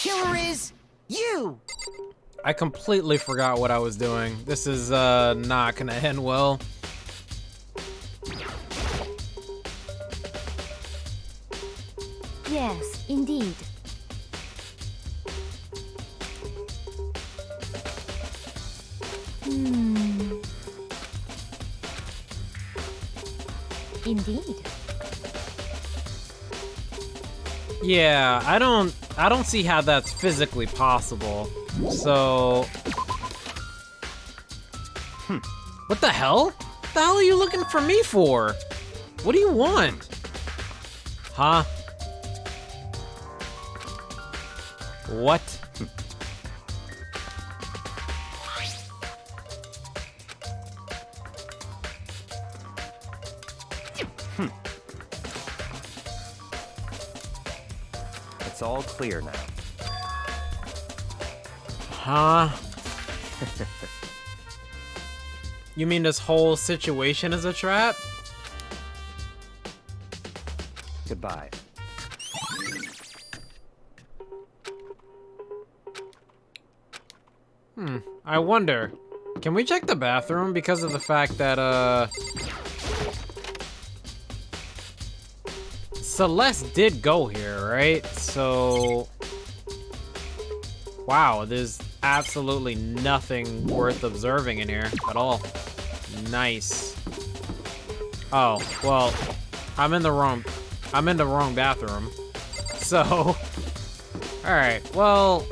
killer is you! I completely forgot what I was doing. This is not gonna end well. Yes, indeed. Indeed. Yeah, I don't see how that's physically possible. So, what the hell? What the hell are you looking for me for? What do you want? Huh? What? It's all clear now. Huh? You mean this whole situation is a trap? Goodbye. I wonder. Can we check the bathroom because of the fact that, Celeste did go here, right? So... Wow, there's absolutely nothing worth observing in here at all. Nice. Oh, well, I'm in the wrong bathroom. So, alright, well...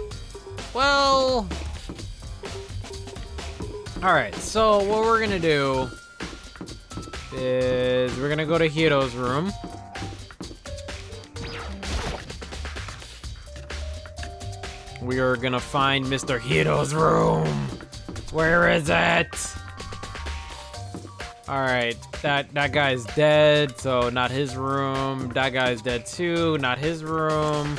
Alright, so what we're gonna do is we're gonna go to Hiro's room. We are gonna find Mr. Hiro's room. Where is it? Alright, that guy's dead, so not his room. That guy's dead too, not his room.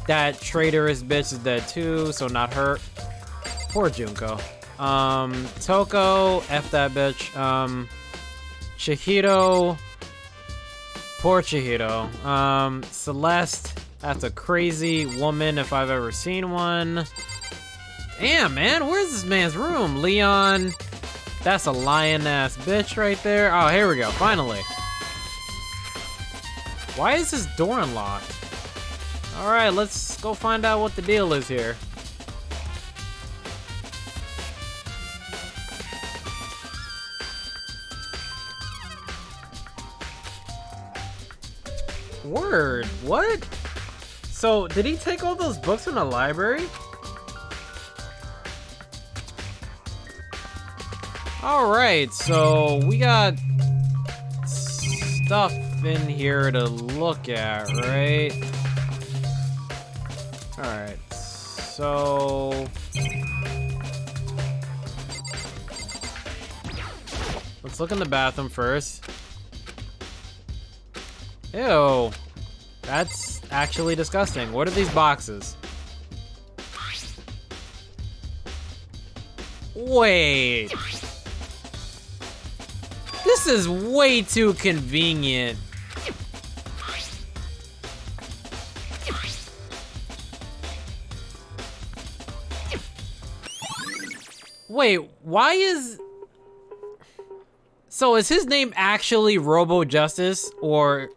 That traitorous bitch is dead too, so not her. Poor Junko. Toko, F that bitch. Chihiro. Poor Chihiro. Celeste. That's a crazy woman if I've ever seen one. Damn, man, where's this man's room? Leon. That's a lion-ass bitch right there. Oh, here we go, finally. Why is this door unlocked? All right, let's go find out what the deal is here. Word, what? So, did he take all those books from the library? Alright, so we got stuff in here to look at, right? Alright, so... let's look in the bathroom first. Ew. That's actually disgusting. What are these boxes? Wait. This is way too convenient. Wait, why is... So is his name actually Robo Justice, or...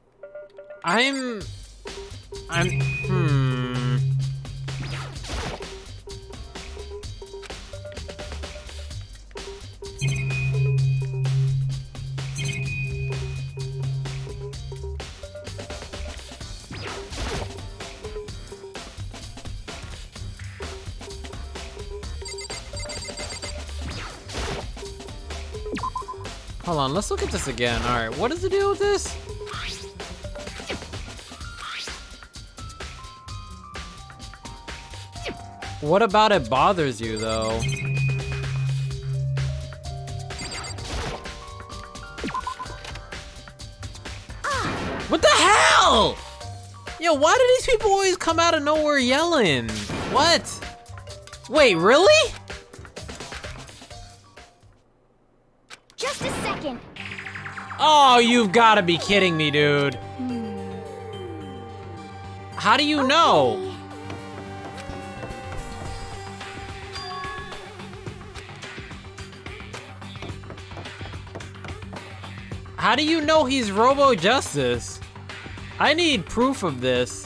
Hold on, let's look at this again. All right, what is the deal with this? What about it bothers you, though? What the hell? Yo, why do these people always come out of nowhere yelling? What? Wait, really? Just a second. Oh, you've got to be kidding me, dude. How do you know? How do you know he's Robo Justice? I need proof of this.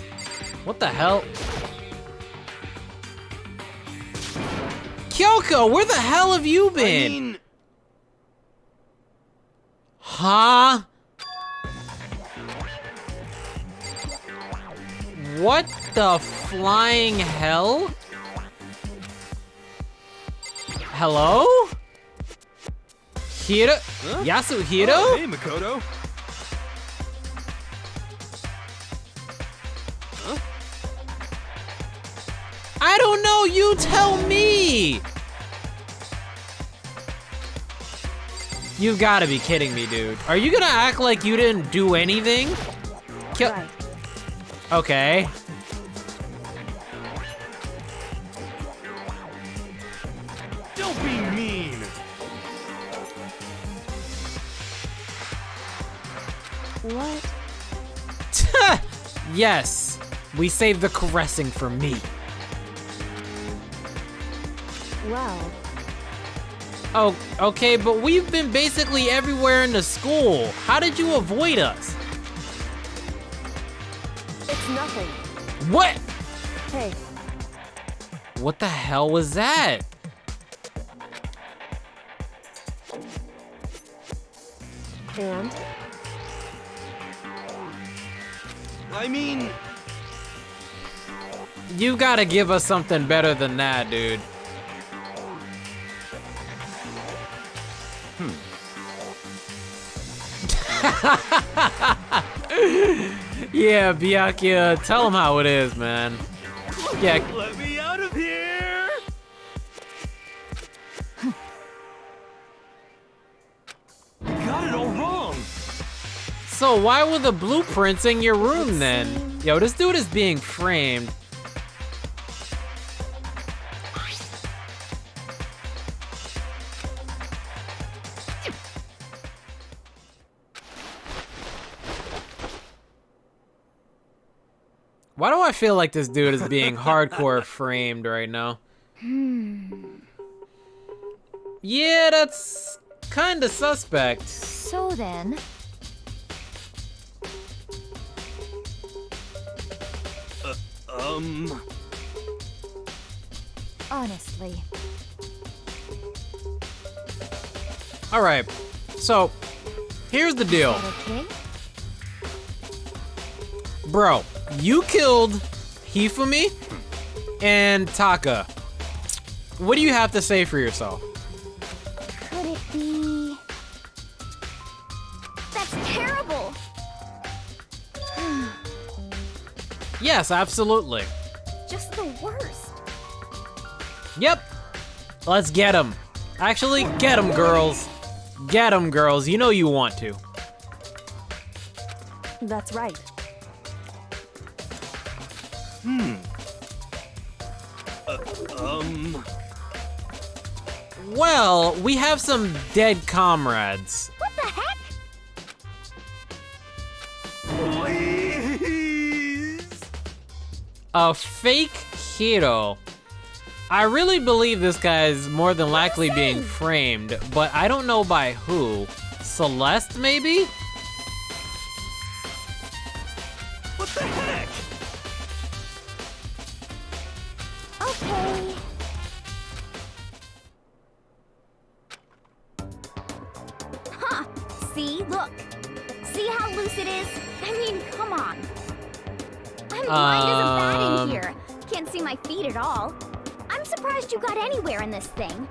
What the hell? Kyoko, where the hell have you been? Huh? What the flying hell? Hello? Hiro? Huh? Yasuhiro? Oh, hey, Makoto. I don't know, you tell me! You've gotta be kidding me, dude. Are you gonna act like you didn't do anything? Right. Okay. Don't be mean. What? Yes, we saved the caressing for me. Well, Oh, okay, but we've been basically everywhere in the school. How did you avoid us? it's nothing. What? Hey, What the hell was that? and? I mean, You gotta give us something better than that, dude. Yeah, Byakuya, tell him how it is, man. Yeah, let me out of here. You got it all wrong. so why were the blueprints in your room then? Yo, this dude is being framed. Why do I feel like this dude is being hardcore framed right now? Yeah, that's kinda suspect. So then, honestly, Alright, so here's the deal. okay? Bro, you killed Hifumi and Taka. What do you have to say for yourself? Could it be? That's terrible! Yes, absolutely. Just the worst. Yep. Let's get him. Actually, get him, girls. Get him, girls. You know you want to. That's right. Well, we have some dead comrades. What the heck? Please. A fake hero. I really believe this guy is more than likely being framed, but I don't know by who. Celeste, maybe? What the heck? Okay. Huh. See? Look. See how loose it is? I mean, come on. I'm blind as a bat in here. Can't see my feet at all. I'm surprised you got anywhere in this thing.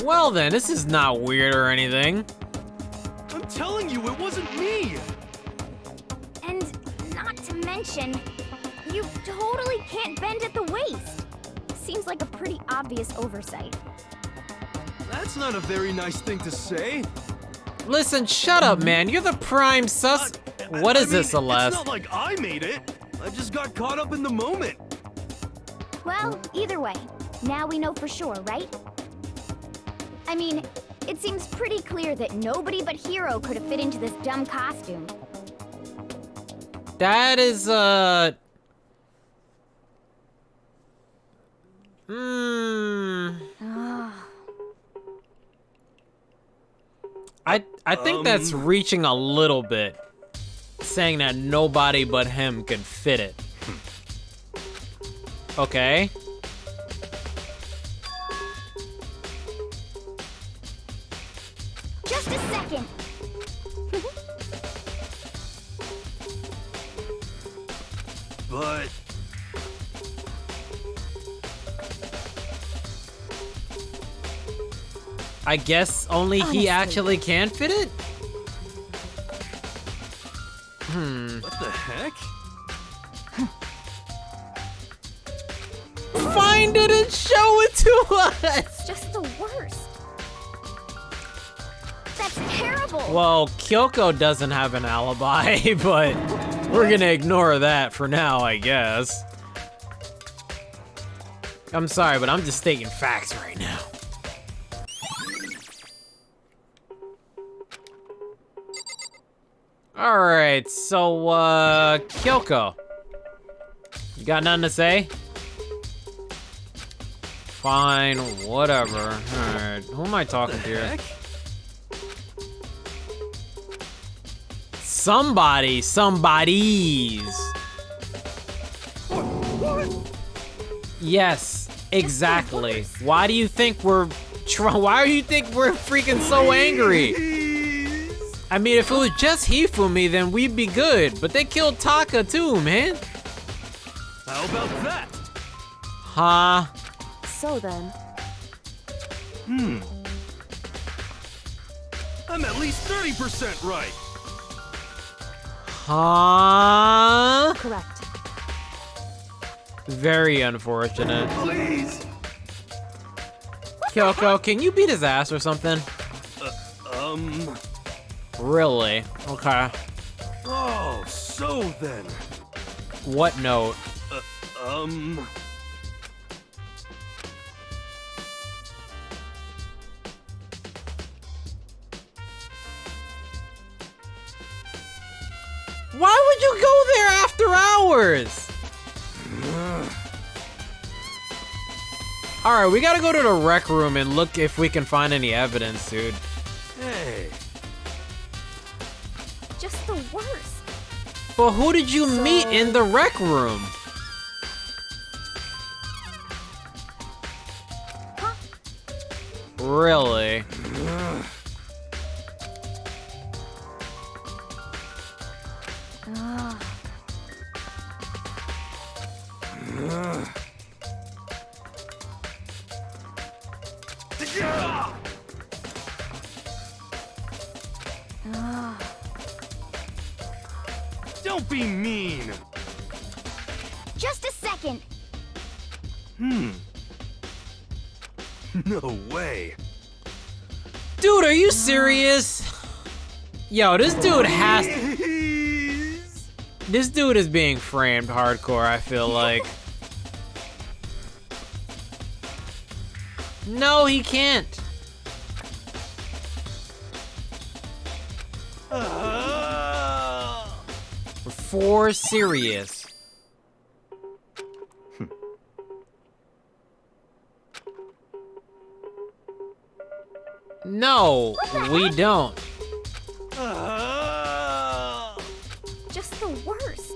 Well then, this is not weird or anything. I'm telling you, it wasn't me. And not to mention, you totally can't bend at the waist. Seems like a pretty obvious oversight. That's not a very nice thing to say. Listen, shut up, man. You're the prime sus. What is this, It's Celeste? not like I made it. I just got caught up in the moment. Well, either way, now we know for sure, right? I mean, it seems pretty clear that nobody but Hiro could have fit into this dumb costume. That is, I think that's reaching a little bit. Saying that nobody but him can fit it. Okay. Just a second. But I guess only he actually can fit it? what the heck? Find it and show it to us! It's just the worst. That's terrible. Well, Kyoko doesn't have an alibi, but we're gonna ignore that for now, I guess. I'm sorry, but I'm just stating facts right now. Alright, so, Kyoko. You got nothing to say? Fine, whatever. Alright, who am I talking to here? Heck? Somebody's. Yes, exactly. Why do you think we're freaking so angry? I mean, if it was just Hifumi, then we'd be good. But they killed Taka too, man. How about that? Huh? So then, I'm at least 30% right. Huh? correct. Very unfortunate. Please. Kyoko, can you beat his ass or something? Really? Okay. Oh, so then. What note? Why would you go there after hours? Alright, we gotta go to the rec room and look if we can find any evidence, dude. Hey. Just the worst. But who did you meet in the rec room? Huh? Really? Ugh. Ugh. Don't be mean. Just a second. No way. Dude, are you serious? Yo, this dude has... Please. This dude is being framed hardcore, I feel like. No, he can't. For serious. No, we don't. Just the worst.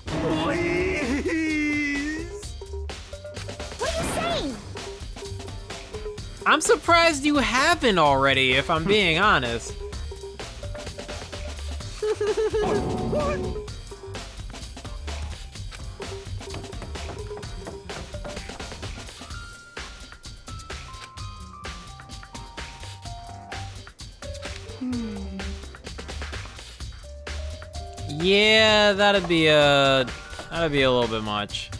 Please. What are you saying? I'm surprised you haven't already, if I'm being honest. Yeah, that'd be a little bit much.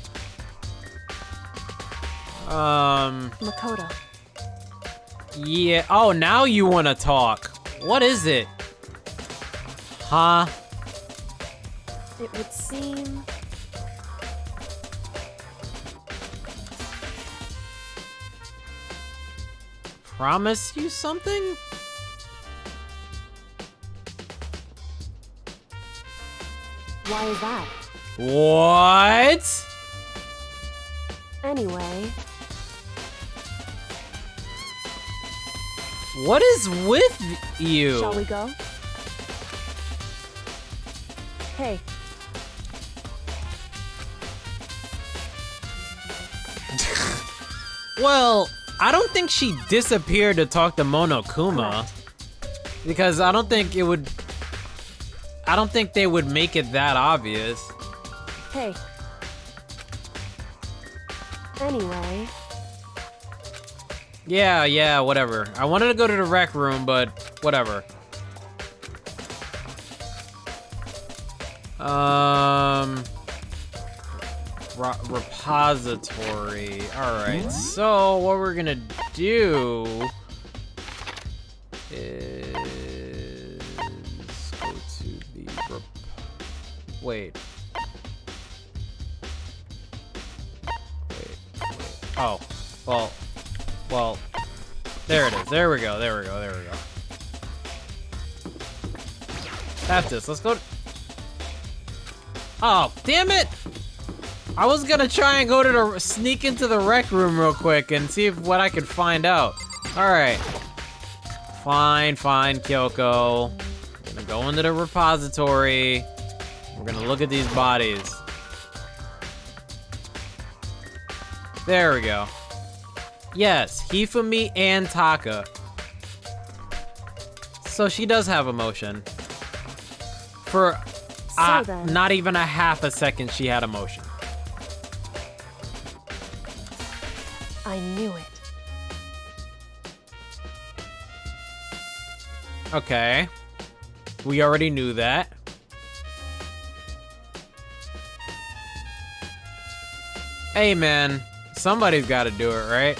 Makoto. Yeah. Oh, now you want to talk. What is it? Huh? It would seem Promise you something? why is that? What? Anyway, What is with you? Shall we go? Hey, Well, I don't think she disappeared to talk to Monokuma. Because I don't think they would make it that obvious. hey. Anyway, Yeah, whatever. I wanted to go to the rec room, but whatever. Repository. Alright, so what we're gonna do is go to the wait. Oh, well, there it is. There we go. That's this. Let's go. Oh, damn it! I was gonna try and go to sneak into the rec room real quick and see what I could find out. All right. Fine, Kyoko. I'm gonna go into the repository. We're gonna look at these bodies. There we go. Yes, Hifumi and Taka. So she does have emotion. For not even a half a second, she had emotion. I knew it. Okay. We already knew that. Hey, man. Somebody's got to do it, right?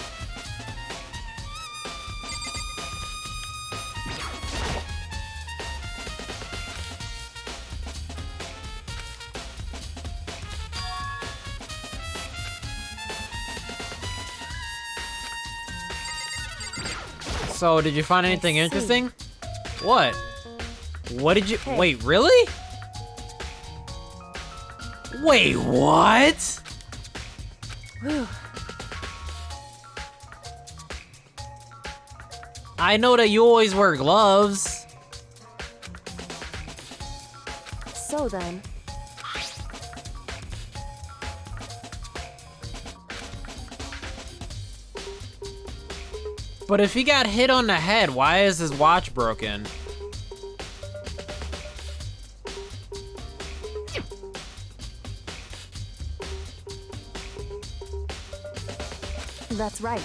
So, did you find anything interesting? What? What did you... Hey. Wait, really? Wait, what? Whew. I know that you always wear gloves. So then, But if he got hit on the head, why is his watch broken? that's right.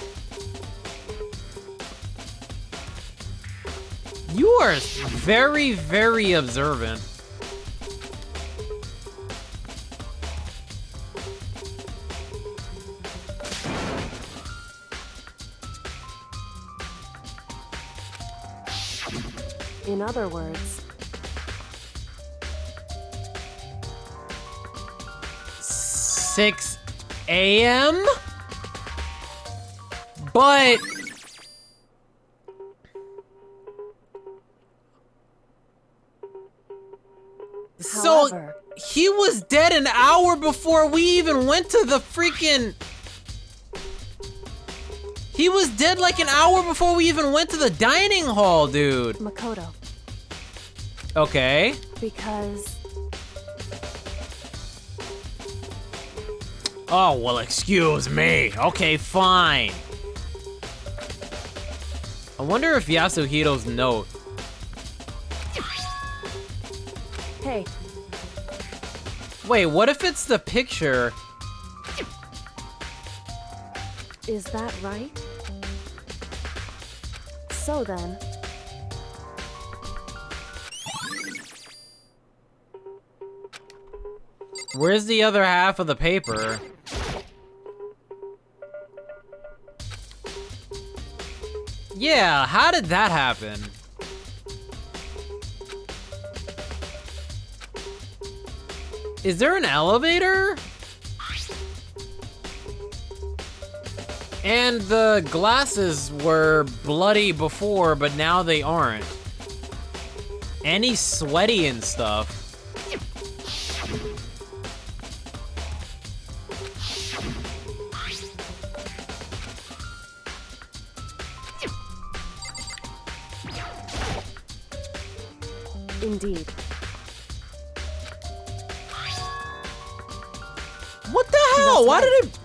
You are very, very observant. In other words, 6 a.m.? But... So, however, he was dead an hour before we even went to the freaking... He was dead like an hour before we even went to the dining hall, dude. Makoto, Okay. because Oh, well, excuse me. Okay, fine. I wonder if Yasuhito's note... hey, Wait, what if it's the picture? is that right? So then, Where's the other half of the paper? Yeah, how did that happen? Is there an elevator? And the glasses were bloody before, but now they aren't. And he's sweaty and stuff. Indeed. What the hell? Why did it...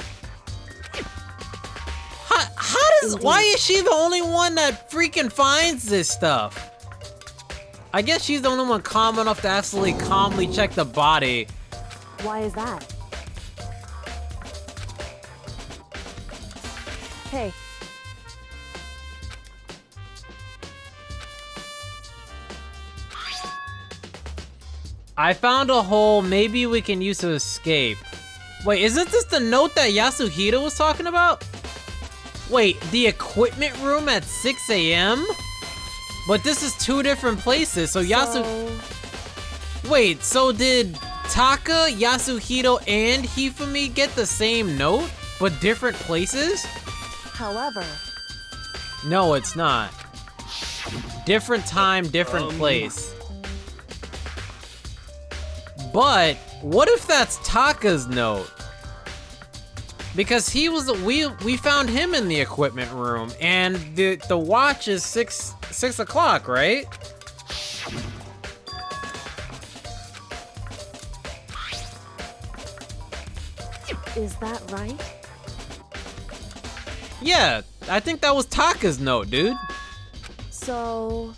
Why is she the only one that freaking finds this stuff? I guess she's the only one calm enough to actually calmly check the body. Why is that? Hey. I found a hole maybe we can use to escape. Wait, isn't this the note that Yasuhiro was talking about? Wait, the equipment room at 6 a.m.? But this is two different places, so Wait, so did Taka, Yasuhiro, and Hifumi get the same note, but different places? However... No, it's not. Different time, different place. But, what if that's Taka's note? Because he was, we found him in the equipment room, and the watch is 6 o'clock, right? Is that right? Yeah, I think that was Taka's note, dude. So...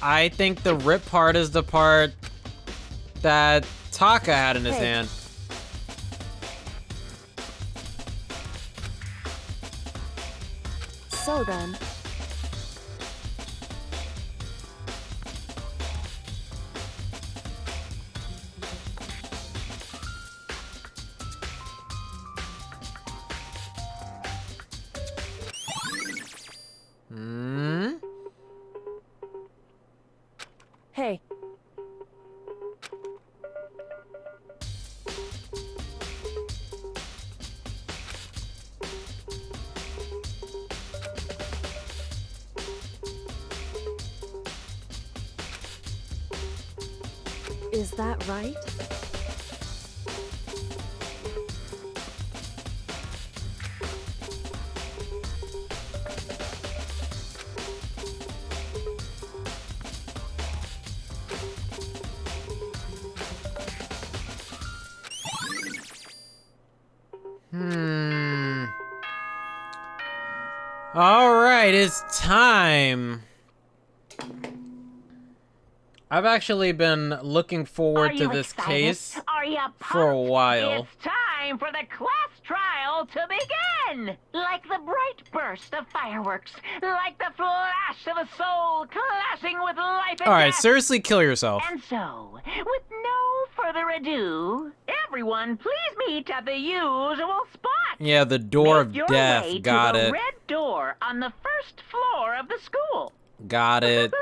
I think the rip part is the part that Taka had in his hand. So then... Hey. Is that right? All right, it's time. I've actually been looking forward to this case for a while. It's time for the class trial to begin! Like the bright burst of fireworks, like the flash of a soul clashing with life and All right, death. seriously, kill yourself. And so, with no further ado, everyone please meet at the usual spot. Yeah, the door Make your of death. way Got to the it. red door on the first floor of the school. Got it.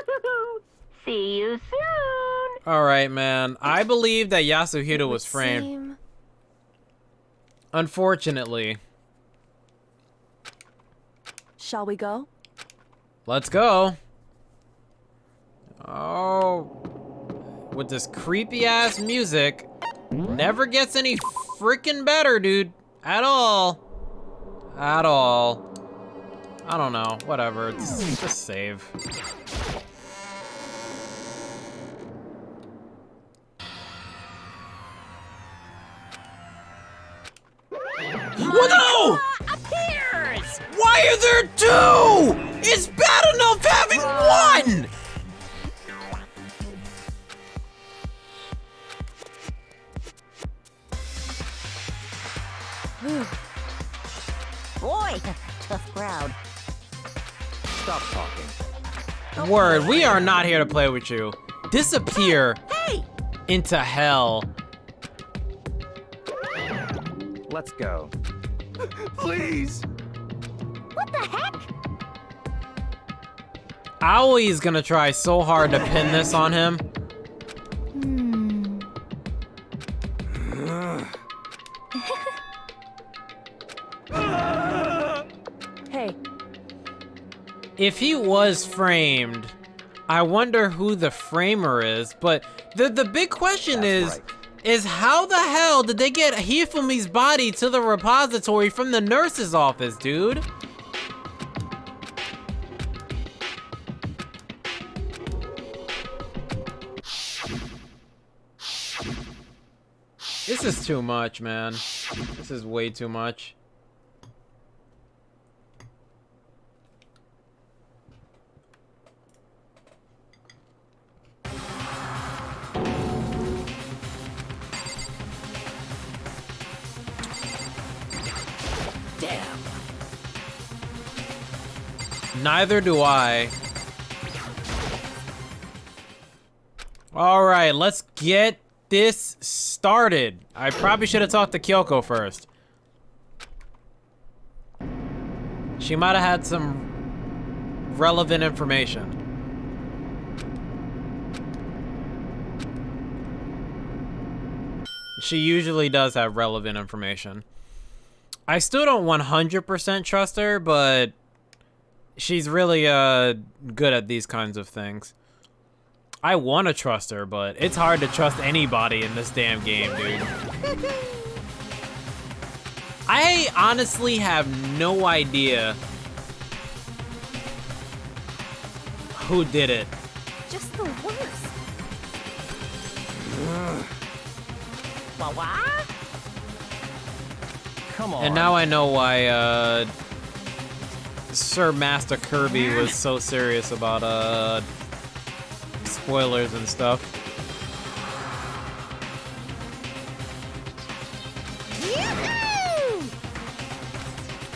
See you soon. All right, man. I believe that Yasuhiro was framed. Unfortunately. Shall we go? Let's go. Oh. With this creepy ass music. Never gets any freaking better, dude. At all. At all. I don't know. Whatever. Just save. What no! Appears! Why are there two? It's bad enough having one! Boy, tough crowd. Stop talking. Word, we are not here to play with you. Disappear Hey! into hell. Let's go. Please! What the heck? Aoi's gonna try so hard to pin this on him. Hey. If he was framed, I wonder who the framer is, but the big question That's right. is how the hell did they get Hifumi's body to the repository from the nurse's office, dude? This is too much, man. This is way too much. Damn. Neither do I. All right, let's get this started. I probably should have talked to Kyoko first. She might have had some relevant information. She usually does have relevant information. I still don't 100% trust her, but she's really good at these kinds of things. I want to trust her, but it's hard to trust anybody in this damn game, dude. I honestly have no idea who did it. Just the worst. Come on. And now I know why Sir Master Kirby was so serious about spoilers and stuff. Yoo-hoo!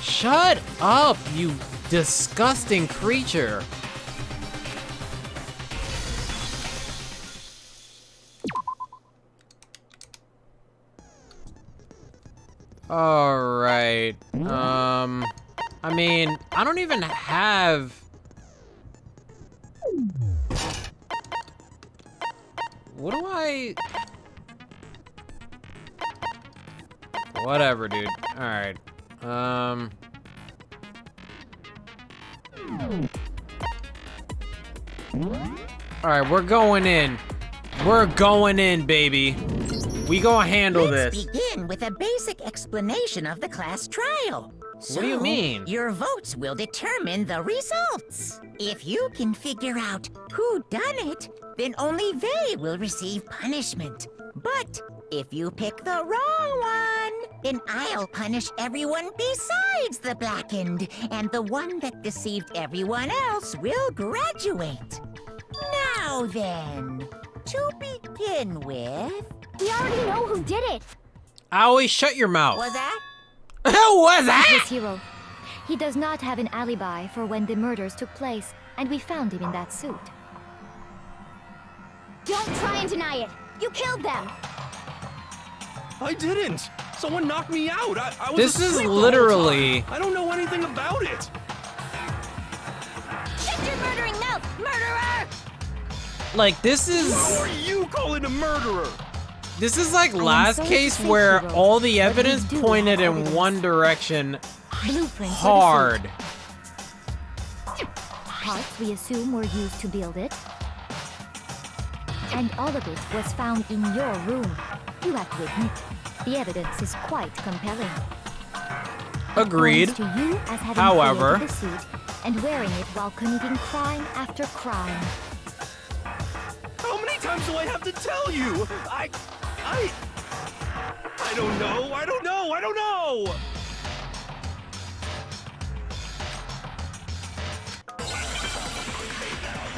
Shut up, you disgusting creature. All right. I mean, I don't even have... What do I... Whatever, dude. All right. All right, we're going in. We're going in, baby. We gonna handle Let's this. begin with a basic explanation of the class trial. What do you mean? Your votes will determine the results. If you can figure out who done it, then only they will receive punishment. But if you pick the wrong one, then I'll punish everyone besides the blackened, and the one that deceived everyone else will graduate. Now then, to begin with, We already know who did it. Aoi, shut your mouth. was that? Who was that? This hero. He does not have an alibi for when the murders took place, and we found him in that suit. Don't try and deny it. You killed them. I didn't. Someone knocked me out. I was This is asleep the whole literally- time. I don't know anything about it. Shut your murdering mouth, murderer! Like, this is... Who are you calling a murderer? This is like am last sorry to case say, where hero, all the but we evidence do pointed have in evidence. one direction Blueprints for the hard. suit. Parts we assume were used to build it. And all of it was found in your room. You have to admit, the evidence is quite compelling. Agreed. Points to you as having However- created the suit and wearing it while committing crime after crime. How many times do I have to tell you? I don't know. I don't know. I don't know.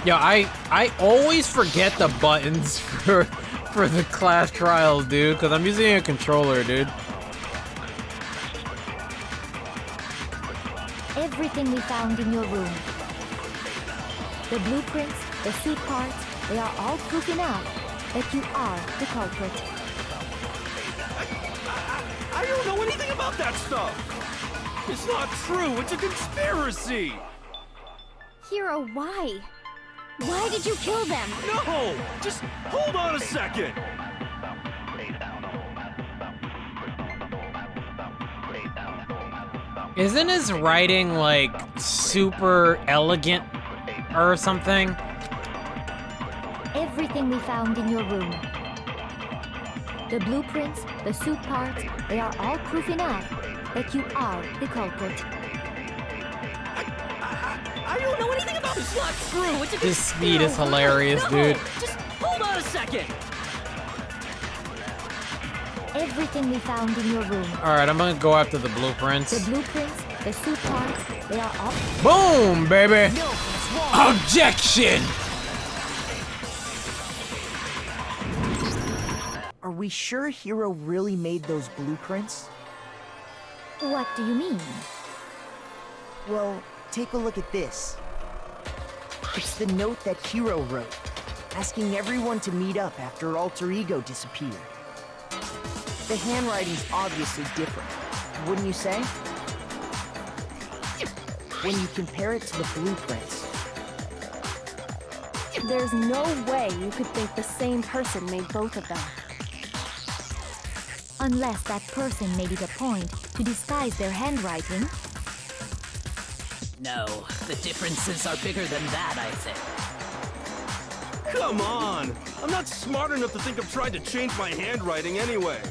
Yeah, I always forget the buttons for the class trials, dude, because I'm using a controller, dude. Everything we found in your room. The blueprints, the suit parts, they are all proof enough that you are the culprit. I don't know anything about that stuff. It's not true. It's a conspiracy. Hero, why? Why did you kill them? No, just hold on a second. Isn't his writing like super elegant or something? Everything we found in your room. The blueprints, the suit parts, they are all proof enough that you are the culprit. I don't know anything about this. It's not true. It's a His speed is hilarious, dude. Just hold on a second. everything we found in your room. Alright, I'm gonna go after the blueprints. The blueprints, the suit parts, they are all... Boom, baby! Objection! Are we sure Hero really made those blueprints? What do you mean? Well, take a look at this. It's the note that Hero wrote, asking everyone to meet up after Alter Ego disappeared. The handwriting's obviously different, wouldn't you say? When you compare it to the blueprints. There's no way you could think the same person made both of them. Unless that person made it a point to disguise their handwriting. No, the differences are bigger than that, I think. Come on! I'm not smart enough to think of trying to change my handwriting anyway.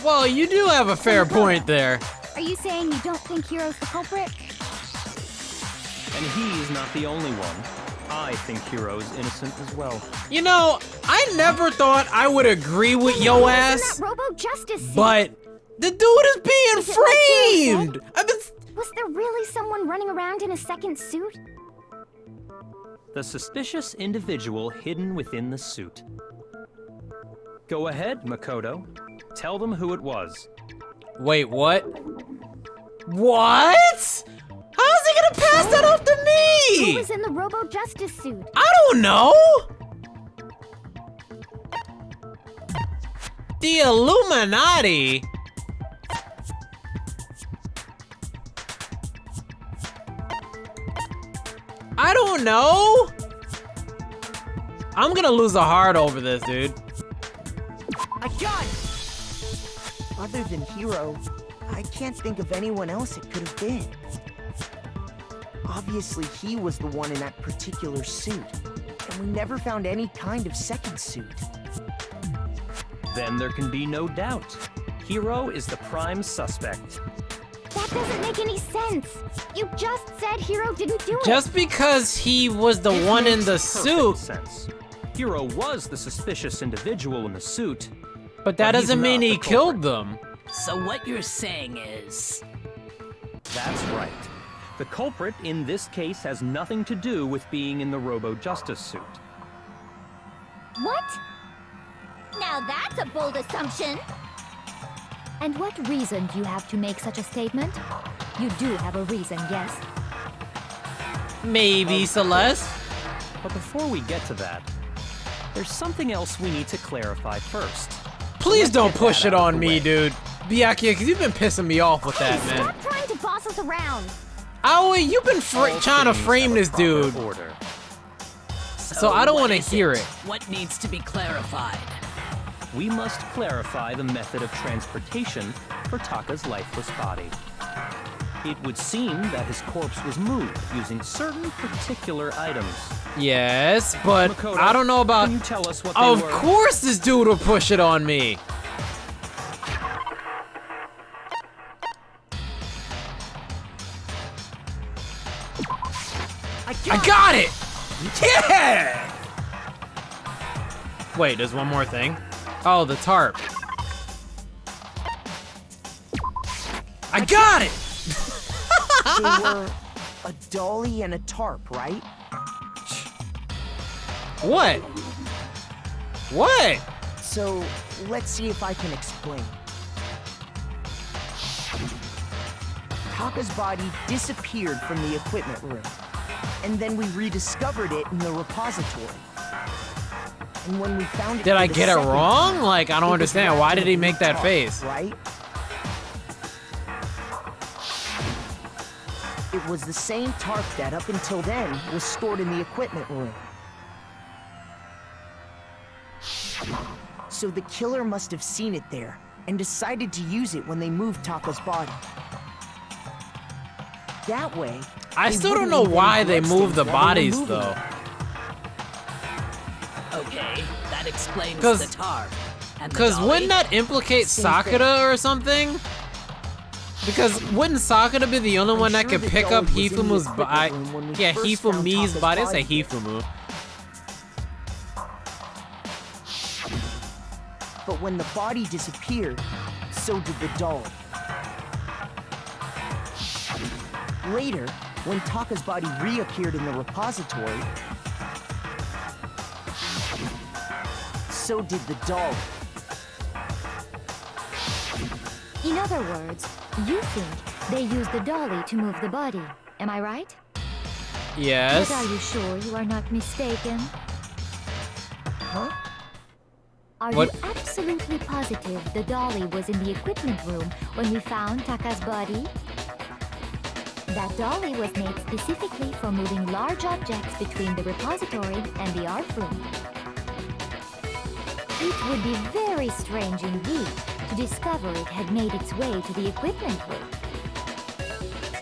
Well, you do have a fair point there. Are you saying you don't think Hero's the culprit? And he's not the only one. I think Hero's innocent as well. You know, I never thought I would agree with yo ass, That Robo Justice suit? but the dude is being Is it like you framed! I've been... Was there really someone running around in a second suit? The suspicious individual hidden within the suit. Go ahead, Makoto. Tell them who it was. Wait, what? What? How is he gonna pass that off to Who me? was in the Robo Justice suit? I don't know. The Illuminati? I don't know. I'm gonna lose a heart over this, dude. I got it! Other than Hero, I can't think of anyone else it could have been. Obviously, he was the one in that particular suit, and we never found any kind of second suit. Then there can be no doubt. Hero is the prime suspect. That doesn't make any sense. You just said Hero didn't do it. Just because he was the It one in makes the perfect suit, sense. Hero was the suspicious individual in the suit. but that But he's doesn't mean not he the killed culprit. them. So what you're saying is... That's right. The culprit in this case has nothing to do with being in the Robo Justice suit. What? Now that's a bold assumption. And what reason do you have to make such a statement? You do have a reason, yes. Maybe, Celeste? But before we get to that, there's something else we need to clarify first. Please don't get push that it out on of the me, way. dude. Byakuya, because you've been pissing me off with that, man. Stop trying to boss us around. Aoi, you've been All trying to things frame have a this proper dude. Order. So I don't what want to is hear it. What needs to be clarified? We must clarify the method of transportation for Taka's lifeless body. It would seem that his corpse was moved using certain particular items. Yes, but Makoto, I don't know about... Can you tell us what they Of were? course this dude will push it on me. I got it! Yeah! Wait, there's one more thing. Oh, the tarp. I got it! They were a dolly and a tarp, right? What? What? So, let's see if I can explain. Taka's body disappeared from the equipment room, and then we rediscovered it in the repository. And when we found it Did for I the get it second wrong? time, Like, I don't it was understand. wrapped Why in did a he blue make that tarp, face? Right? It was the same tarp that, up until then, was stored in the equipment room. So the killer must have seen it there, and decided to use it when they moved Taka's body. That way, I they still don't wouldn't know leave any why they bloodstains moved the while they were bodies, moving though. it. Okay, that explains 'Cause- the tarp. And the Because dolly. wouldn't that implicate Same thing. Sakura or something? Because wouldn't Sakura be the only I'm one that sure could the pick doll up was in the Hifumu's equipment body? room when we Yeah, first found Hifumi's Taka's body. I say body. Hifumu. But when the body disappeared, so did the dolly. Later, when Taka's body reappeared in the repository, so did the dolly. In other words, you think they used the dolly to move the body. Am I right? Yes. But are you sure you are not mistaken? Huh? Are What? you absolutely positive the dolly was in the equipment room when we found Taka's body? That dolly was made specifically for moving large objects between the repository and the art room. It would be very strange indeed to discover it had made its way to the equipment room.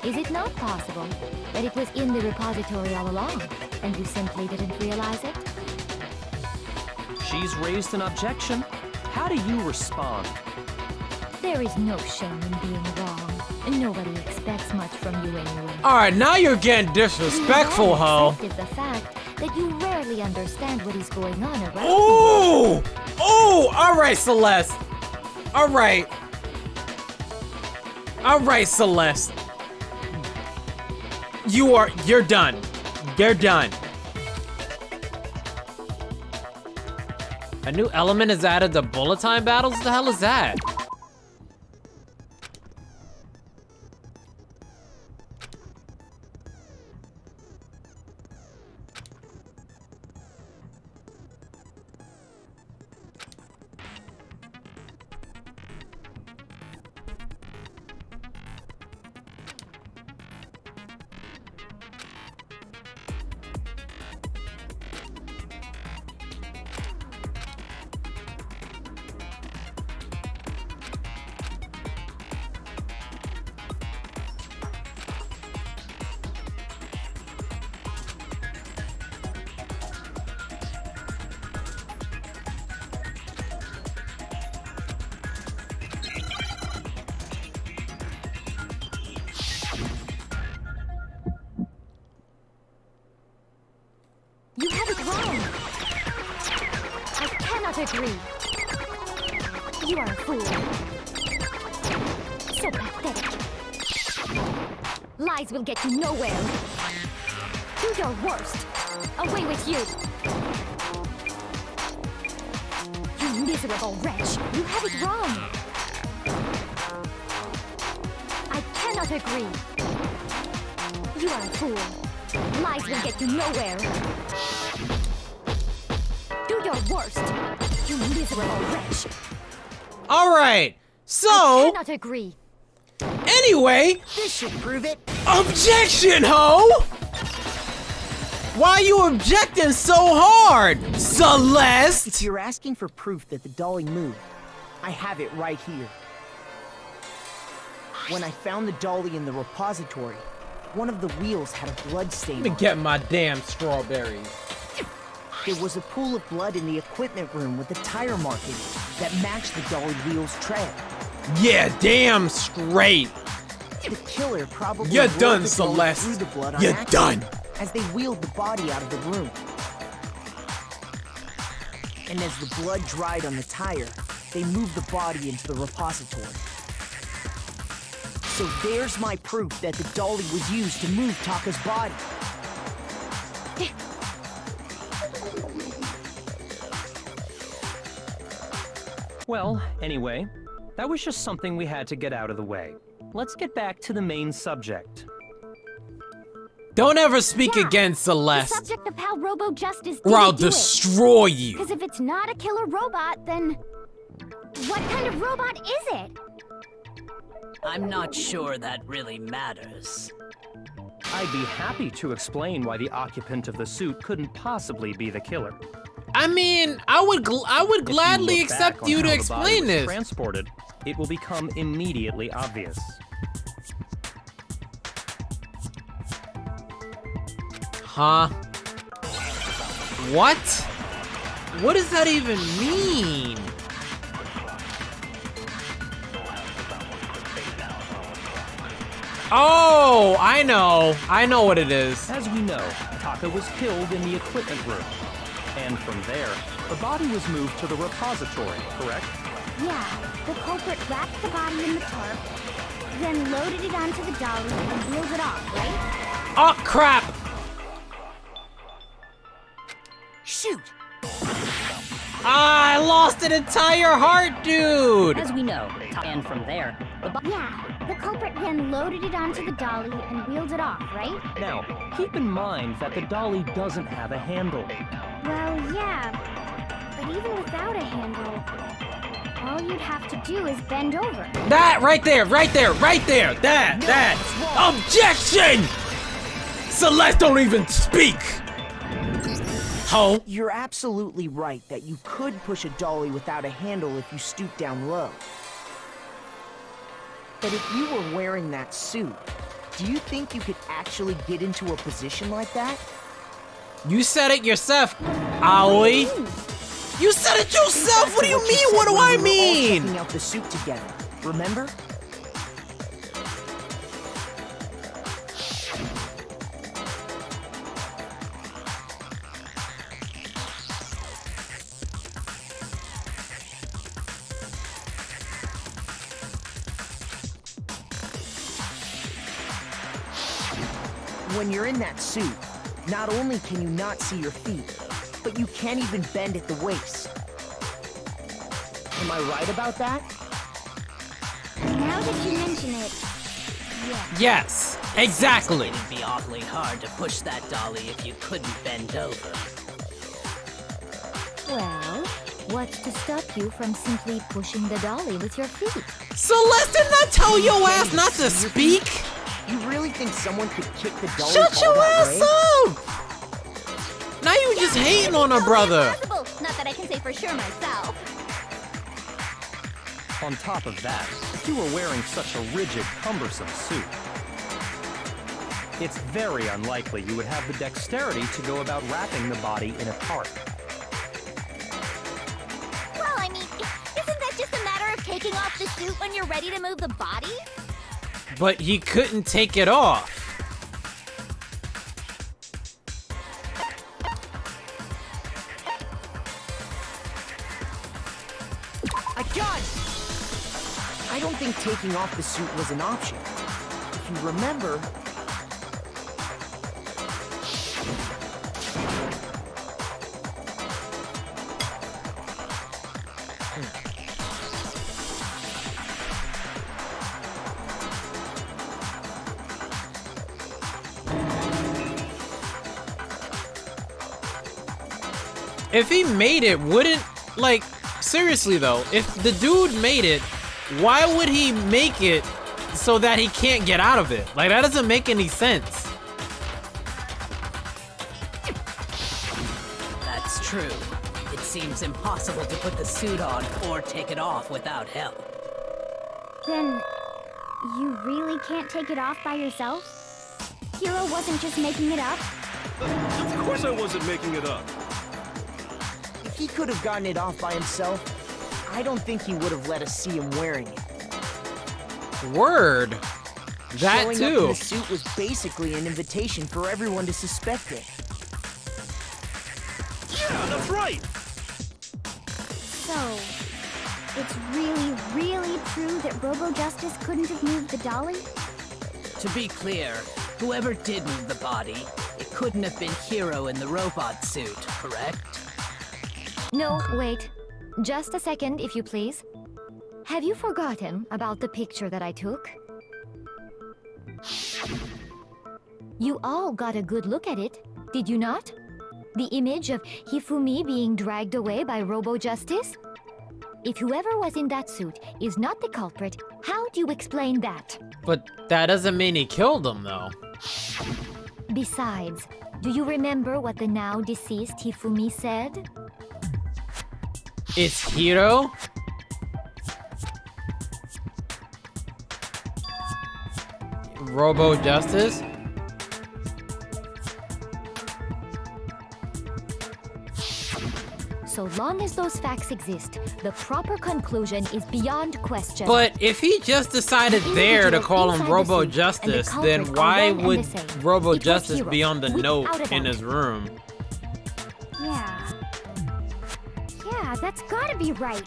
Is it not possible that it was in the repository all along, and you simply didn't realize it? She's raised an objection. How do you respond? There is no shame in being wrong, and nobody expects much from you anyway. Alright, now you're getting disrespectful, We ho. have accepted the fact that you rarely understand what is going on around Ooh! Ooh! Alright, Celeste. Alright. Alright, Celeste. You're done. You're done. A new element is added to bullet time battles? What the hell is that? You have it wrong. I cannot agree. You are a fool. So pathetic. Lies will get you nowhere. Do your worst. Away with you. You miserable wretch. You have it wrong. I cannot agree. You are a fool. Lies will get you nowhere. Do your worst, you miserable wretch. Alright, I so, cannot agree. anyway, This should prove it. objection, ho! Why you objecting so hard, If Celeste? you're asking for proof that the dolly moved, I have it right here. When I found the dolly in the repository, one of the wheels had a blood stain Let me on it. get my damn strawberries. There was a pool of blood in the equipment room with a tire marking that matched the dolly wheel's tread. Yeah, damn straight. The killer probably You're rolled done, the dolly Celeste. through the blood on You're accident done. as they wheeled the body out of the room. And as the blood dried on the tire, they moved the body into the repository. So there's my proof that the dolly was used to move Taka's body. Well, anyway, that was just something we had to get out of the way. Let's get back to the main subject. Don't ever speak Yeah, again, The Celeste, subject of how Robo Justice or I'll didn't do it. destroy you. Because if it's not a killer robot, then what kind of robot is it? I'm not sure that really matters. I'd be happy to explain why the occupant of the suit couldn't possibly be the killer. I mean, I would gladly If you look back accept on you how to the body explain was this. transported, it will become immediately obvious. Huh? What? What does that even mean? Oh, I know. I know what it is. As we know, Taka was killed in the equipment room. And from there, The body was moved to the repository, correct? Yeah, the culprit wrapped the body in the tarp, then loaded it onto the dolly and wheeled it off, right? Oh, crap! Shoot! I lost an entire heart, dude! As we know, and from there, Yeah, the culprit then loaded it onto the dolly and wheeled it off, right? Now, keep in mind that the dolly doesn't have a handle. Well, yeah, but even without a handle, all you'd have to do is bend over. That right there, right there, right there! That! Objection! Celeste, don't even speak! Ho! You're absolutely right that you could push a dolly without a handle if you stoop down low. But if you were wearing that suit, do you think you could actually get into a position like that? You said it yourself, Aoi. You said it yourself! What do you mean? What do I mean? Checking out the suit together, remember? When you're in that suit, not only can you not see your feet, but you can't even bend at the waist. Am I right about that? Now that you mention it, yeah. Yes, exactly. It'd be awfully hard to push that dolly if you couldn't bend over. Well, what's to stop you from simply pushing the dolly with your feet? Celeste, didn't I tell your ass not to speak? You really think someone could kick the dolly Shut all your that ass way? up! Now you just hating on her brother. Possible. Not that I can say for sure myself. On top of that, if you were wearing such a rigid, cumbersome suit, it's very unlikely you would have the dexterity to go about wrapping the body in a tarp. Well, I mean, isn't that just a matter of taking off the suit when you're ready to move the body? But he couldn't take it off. I got it! I don't think taking off the suit was an option. If you remember... If he made it, wouldn't, like, seriously though, if the dude made it, why would he make it so that he can't get out of it? Like, that doesn't make any sense. That's true. It seems impossible to put the suit on or take it off without help. Then, you really can't take it off by yourself? Hero wasn't just making it up? Of course I wasn't making it up. If he could have gotten it off by himself, I don't think he would have let us see him wearing it. Word. That Showing too. up in the suit was basically an invitation for everyone to suspect it. Yeah, that's right. So, it's really, really true that Robo-Justice couldn't have moved the dolly? To be clear, whoever did move the body, it couldn't have been Hero in the robot suit, correct? No, wait. Just a second, if you please. Have you forgotten about the picture that I took? You all got a good look at it, did you not? The image of Hifumi being dragged away by Robo-Justice? If whoever was in that suit is not the culprit, how do you explain that? But that doesn't mean he killed him though. Besides, do you remember what the now deceased Hifumi said? It's Hiro? Robo-Justice? So long as those facts exist, the proper conclusion is beyond question. But if he just decided there to call him Robo-Justice, then why would Robo-Justice be on the note in his room? Yeah. Yeah, that's gotta be right.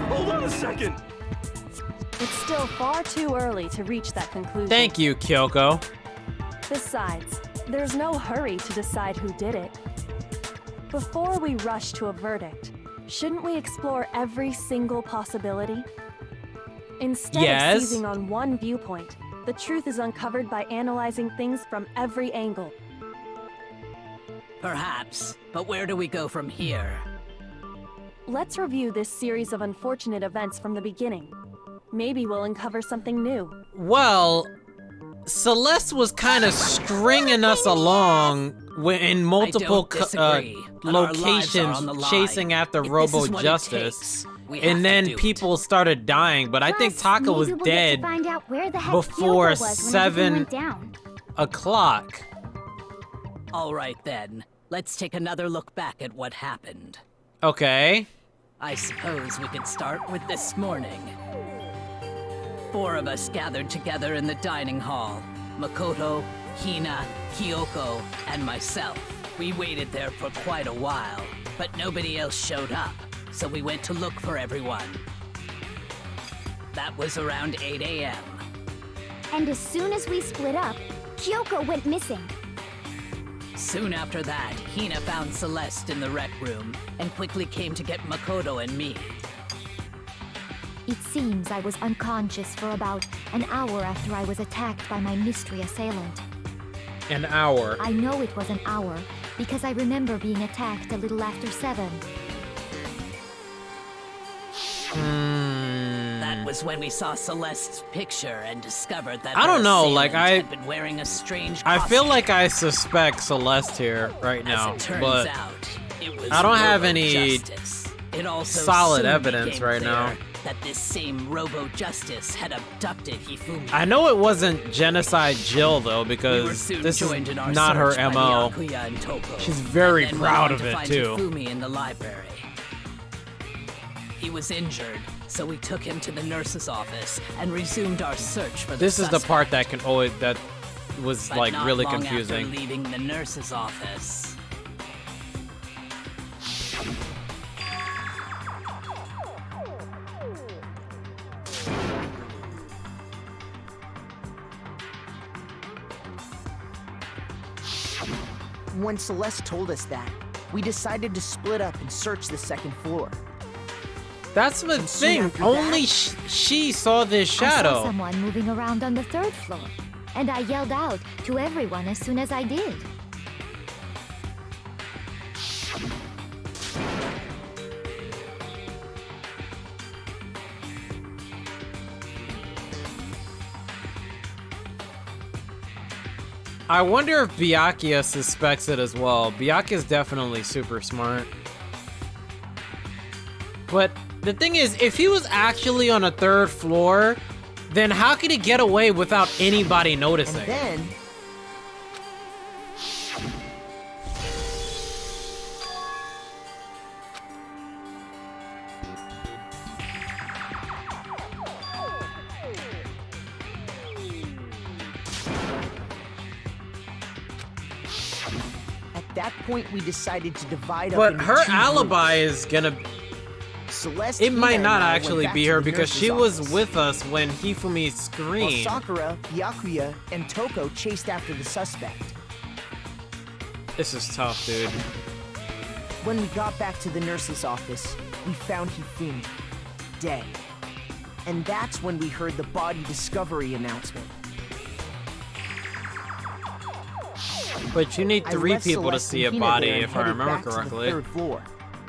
Hold on a second! It's still far too early to reach that conclusion. Thank you, Kyoko. Besides, there's no hurry to decide who did it. Before we rush to a verdict, shouldn't we explore every single possibility? Instead Yes. of seizing on one viewpoint, the truth is uncovered by analyzing things from every angle. Perhaps, but where do we go from here? Let's review this series of unfortunate events from the beginning. Maybe we'll uncover something new. Well, Celeste was kind of stringing us along in multiple locations chasing after Robo Justice. And then people started dying, but I think Taka was dead before 7 o'clock. All right then, let's take another look back at what happened. Okay. I suppose we could start with this morning. 4 of us gathered together in the dining hall. Makoto, Hina, Kyoko, and myself. We waited there for quite a while, but nobody else showed up, so we went to look for everyone. That was around 8 a.m. And as soon as we split up, Kyoko went missing. Soon after that, Hina found Celeste in the rec room and quickly came to get Makoto and me. It seems I was unconscious for about an hour after I was attacked by my mystery assailant. An hour. I know it was an hour because I remember being attacked a little after 7. That was when we saw Celeste's picture and discovered that I don't her know, assailant like had been wearing a strange I costume. feel like I suspect Celeste here right now, As it turns but out, it was I don't have Robo any Justice. It also solid soon evidence became right clear now. that this same Robo Justice had abducted Hifumi. I know it wasn't Genocide Jill though, We were because soon this is joined in our not her search by MO. Byakuya and Toko, She's very and then proud went of on to it find too. Hifumi in the library. He was injured, so we took him to the nurse's office and resumed our search for the This is the suspect. part that was But like not really long confusing. After leaving the nurse's office, When Celeste told us that, we decided to split up and search the second floor. That's the And soon thing. after Only that- she saw this I saw shadow. someone moving around on the 3rd floor, and I yelled out to everyone as soon as I did. I wonder if Byakuya suspects it as well. Byakuya's definitely super smart. But the thing is, if he was actually on a 3rd floor, then how could he get away without anybody noticing? And then, at that point, we decided to divide up But into her 2 alibi groups. is gonna... Celeste, It Hina, might and not I went actually back be to her the because nurse's she was office, with us when Hifumi while screamed. Sakura, Byakuya, and Toko chased after the suspect. This is tough, dude. When we got back to the nurse's office, we found Hifumi, dead. And that's when we heard the body discovery announcement. But you need I 3 left people to Celeste see a and Hina body, there and if I headed remember back to the correctly. 3rd floor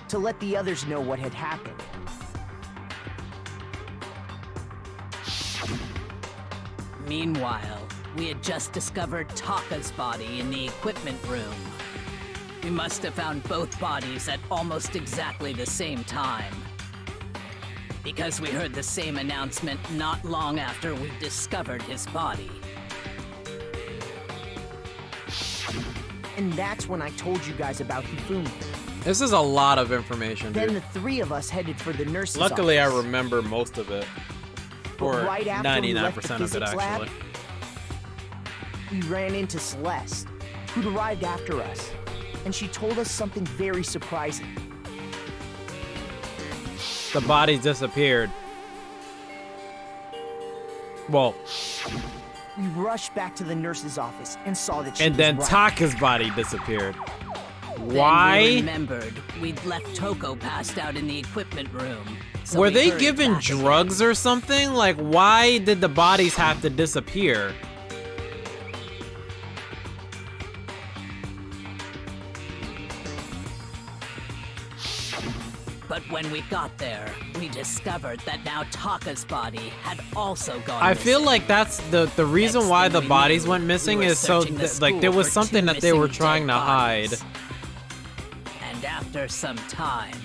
to let the others know what had happened. meanwhile, we had just discovered Taka's body in the equipment room. We must have found both bodies at almost exactly the same time. Because we heard the same announcement not long after we discovered his body. And that's when I told you guys about Hifumi. This is a lot of information, Then dude. the 3 of us headed for the nurse's Luckily, I office. remember most of it. But Or right after we left 99% the of it, physics lab, actually. we ran into Celeste, who'd arrived after us, and she told us something very surprising. the bodies disappeared. Well, We rushed back to the nurse's office and saw that she and was then right. Taka's body disappeared. Then we Why? remembered we'd left Toko passed out in the equipment room. So Were we they hurried given back again. drugs or something? Like, why did the bodies have to disappear? But when we got there, we discovered that now Taka's body had also gone I missing. feel like that's the reason Next why thing the we bodies knew, went we missing were is so searching the like there school was for something two that they were missing trying to dead hide. bodies. And after some time,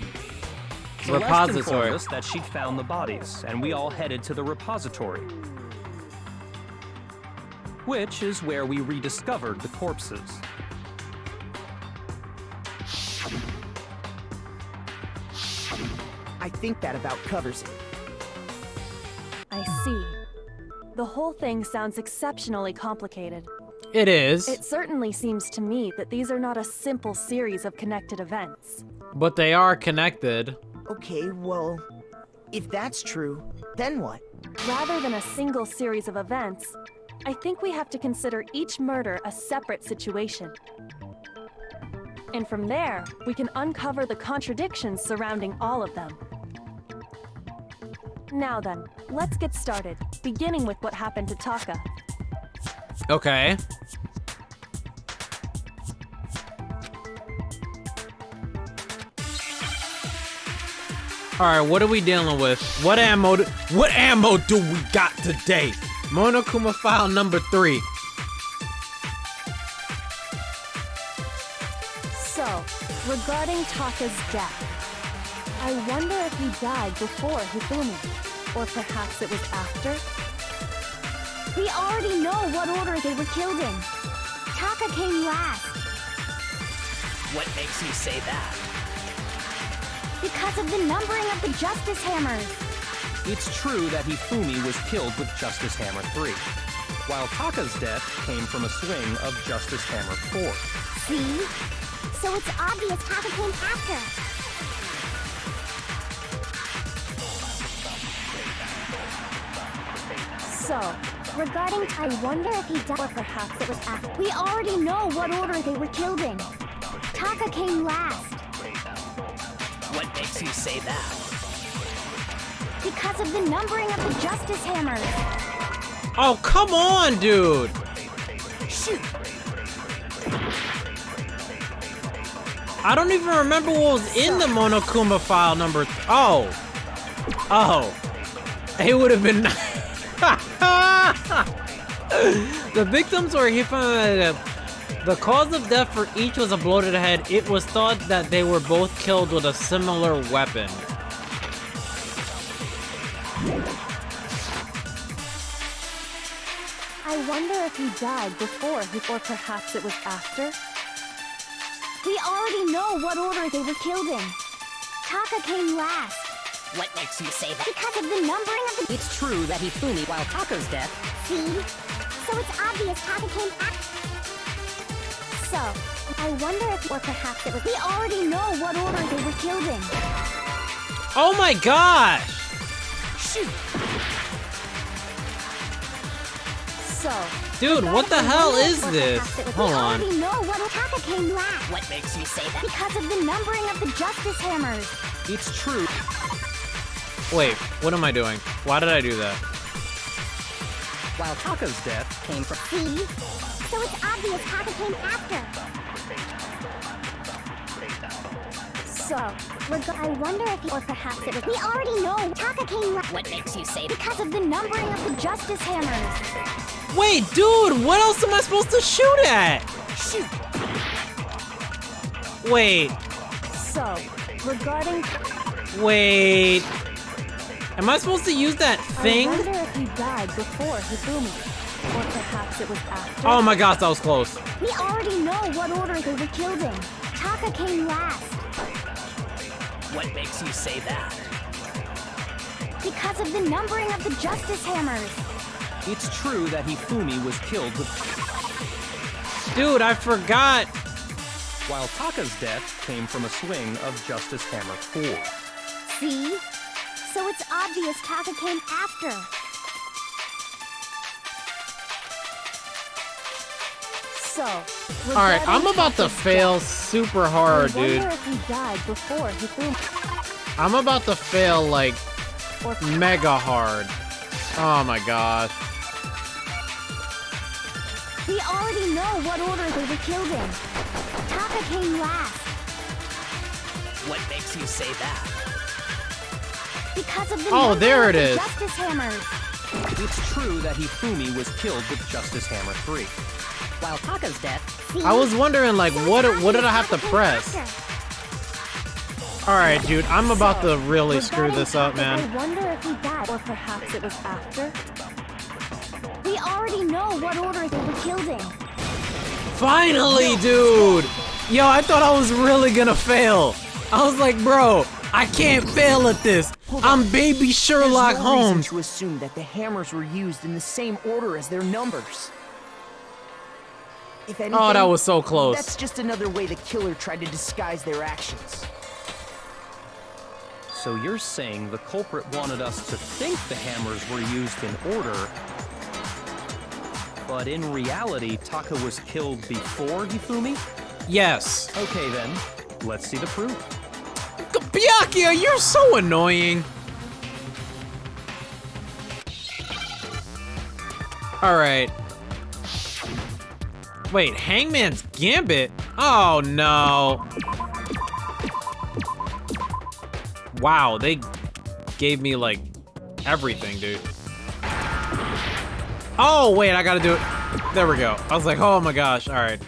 Celeste Repository. informed us that she'd found the bodies, and we all headed to the repository, which is where we rediscovered the corpses. I think that about covers it. I see. The whole thing sounds exceptionally complicated. It is, It certainly seems to me that these are not a simple series of connected events. but they are connected. Okay, well, if that's true, then what? Rather than a single series of events, I think we have to consider each murder a separate situation. And from there, we can uncover the contradictions surrounding all of them. Now then, let's get started, beginning with what happened to Taka. Okay. Alright, what are we dealing with? What ammo do we got today? Monokuma file number 3. So, regarding Taka's death, I wonder if he died before Hifumi, or perhaps it was after? We already know what order they were killed in. Taka came last what makes you say that? because of the numbering of the Justice Hammers. It's true that Hifumi was killed with Justice Hammer 3, while Taka's death came from a swing of Justice Hammer 4. See? So it's obvious Taka came after. So, Regarding, I wonder if he died, or perhaps it was after. We already know what order they were killed in. Taka came last What makes you say that? because of the numbering of the Justice Hammers. Oh, come on, dude! Shoot! I don't even remember what was in the Monokuma file number. Oh. It would have been. The victims were the cause of death for each was a blow to the head. It was thought that they were both killed with a similar weapon. I wonder if he died before, or perhaps it was after? We already know what order they were killed in. Taka came last What makes you say that? because of the numbering of the. It's true that Hifumi, while Taka's death, See? So it's obvious Taka came after. So, I wonder if, or perhaps it was. We already know what order they were killed in. Oh my gosh! Shoot! So, Dude, what the hell is Or this? perhaps it was- Hold we on. already know what Taka came last what makes you say that? because of the numbering of the Justice Hammers. It's true. Wait, what am I doing? Why did I do that? While Taka's death came from. See? So it's obvious Taka came after. So, I wonder if, or perhaps it was. We already know Taka came last What makes you say that? because of the numbering of the Justice Hammers. Wait, dude, what else am I supposed to shoot at? Shoot! Wait, so, regarding... wait. Am I supposed to use that thing? I wonder if he died before Hifumi, or perhaps it was after? Oh my gosh, that was close. We already know what order they were killed in. Taka came last What makes you say that? because of the numbering of the Justice Hammers. It's true that Hifumi was killed with. Dude, I forgot. While Taka's death came from a swing of Justice Hammer 4. See? So it's obvious Taka came after. So, Alright, I'm about to fail super hard, I dude. wonder if he died before he threw. I'm about to fail, like, Or mega hard. Oh my gosh. We already know what order they were killed in. Taka came last What makes you say that? because of the Oh, number there of it the is. Justice Hammers. It's true that Hifumi was killed with Justice Hammer 3. While Taka's death, I was wondering, like, what did I have to press? Alright, dude, I'm about to really screw this up, I man. wonder if he died, or perhaps it was after. We already know what order they were killed in. Finally, dude! Yo, I thought I was really gonna fail. I was like, bro, I can't fail at this. I'm baby Sherlock There's no reason Holmes. to assume that the hammers were used in the same order as their numbers. If anything, Oh, that was so close. That's just another way the killer tried to disguise their actions. So you're saying the culprit wanted us to think the hammers were used in order, but in reality, Taka was killed before Hifumi? Yes. Okay then, let's see the proof. Byakuya, you're so annoying. Alright. Wait, Hangman's Gambit? Oh no. Wow, they gave me like everything, dude. Oh wait, I gotta do it. There we go. I was like, oh my gosh. Alright.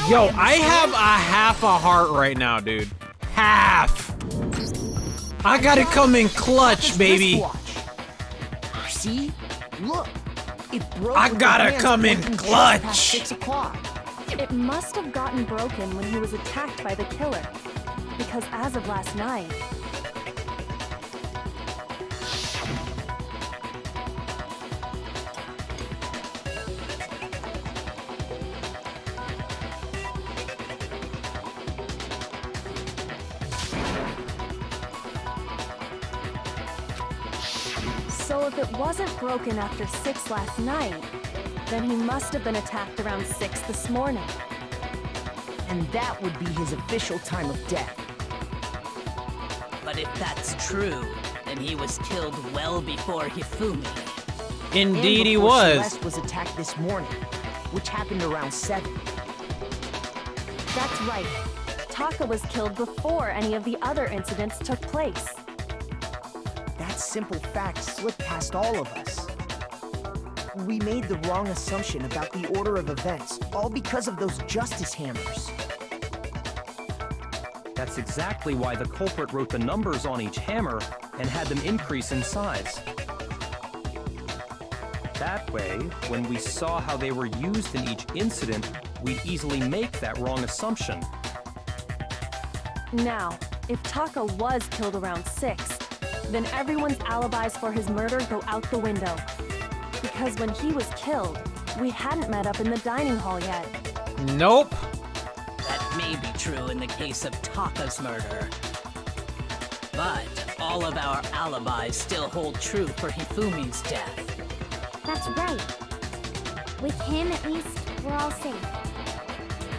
Yo, I have a half a heart right now, dude. Half. I gotta come in clutch, baby. See? Look. It broke. I with gotta the hands come in pointing just clutch. past 6 o'clock. It must have gotten broken when he was attacked by the killer. Because as of last night, so if it wasn't broken after 6 last night, then he must have been attacked around 6 this morning. And that would be his official time of death. But if that's true, then he was killed well before Hifumi. Indeed, And he before was. Celeste was attacked this morning, which happened around 7. That's right. Taka was killed before any of the other incidents took place. That simple fact slipped past all of us. We made the wrong assumption about the order of events, all because of those justice hammers. That's exactly why the culprit wrote the numbers on each hammer and had them increase in size. That way, when we saw how they were used in each incident, we'd easily make that wrong assumption. Now, if Taka was killed around 6, then everyone's alibis for his murder go out the window. Because when he was killed, we hadn't met up in the dining hall yet. Nope. That may be true in the case of Taka's murder. But all of our alibis still hold true for Hifumi's death. That's right. With him, at least, we're all safe.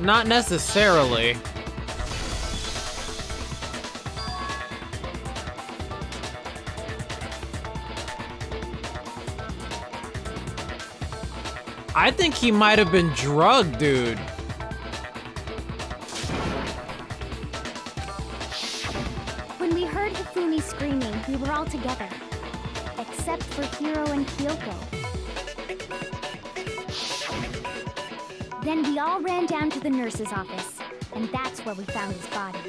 Not necessarily. I think he might have been drugged, dude. When we heard Hifumi screaming, we were all together. Except for Hiro and Kyoko. Then we all ran down to the nurse's office, and that's where we found his body.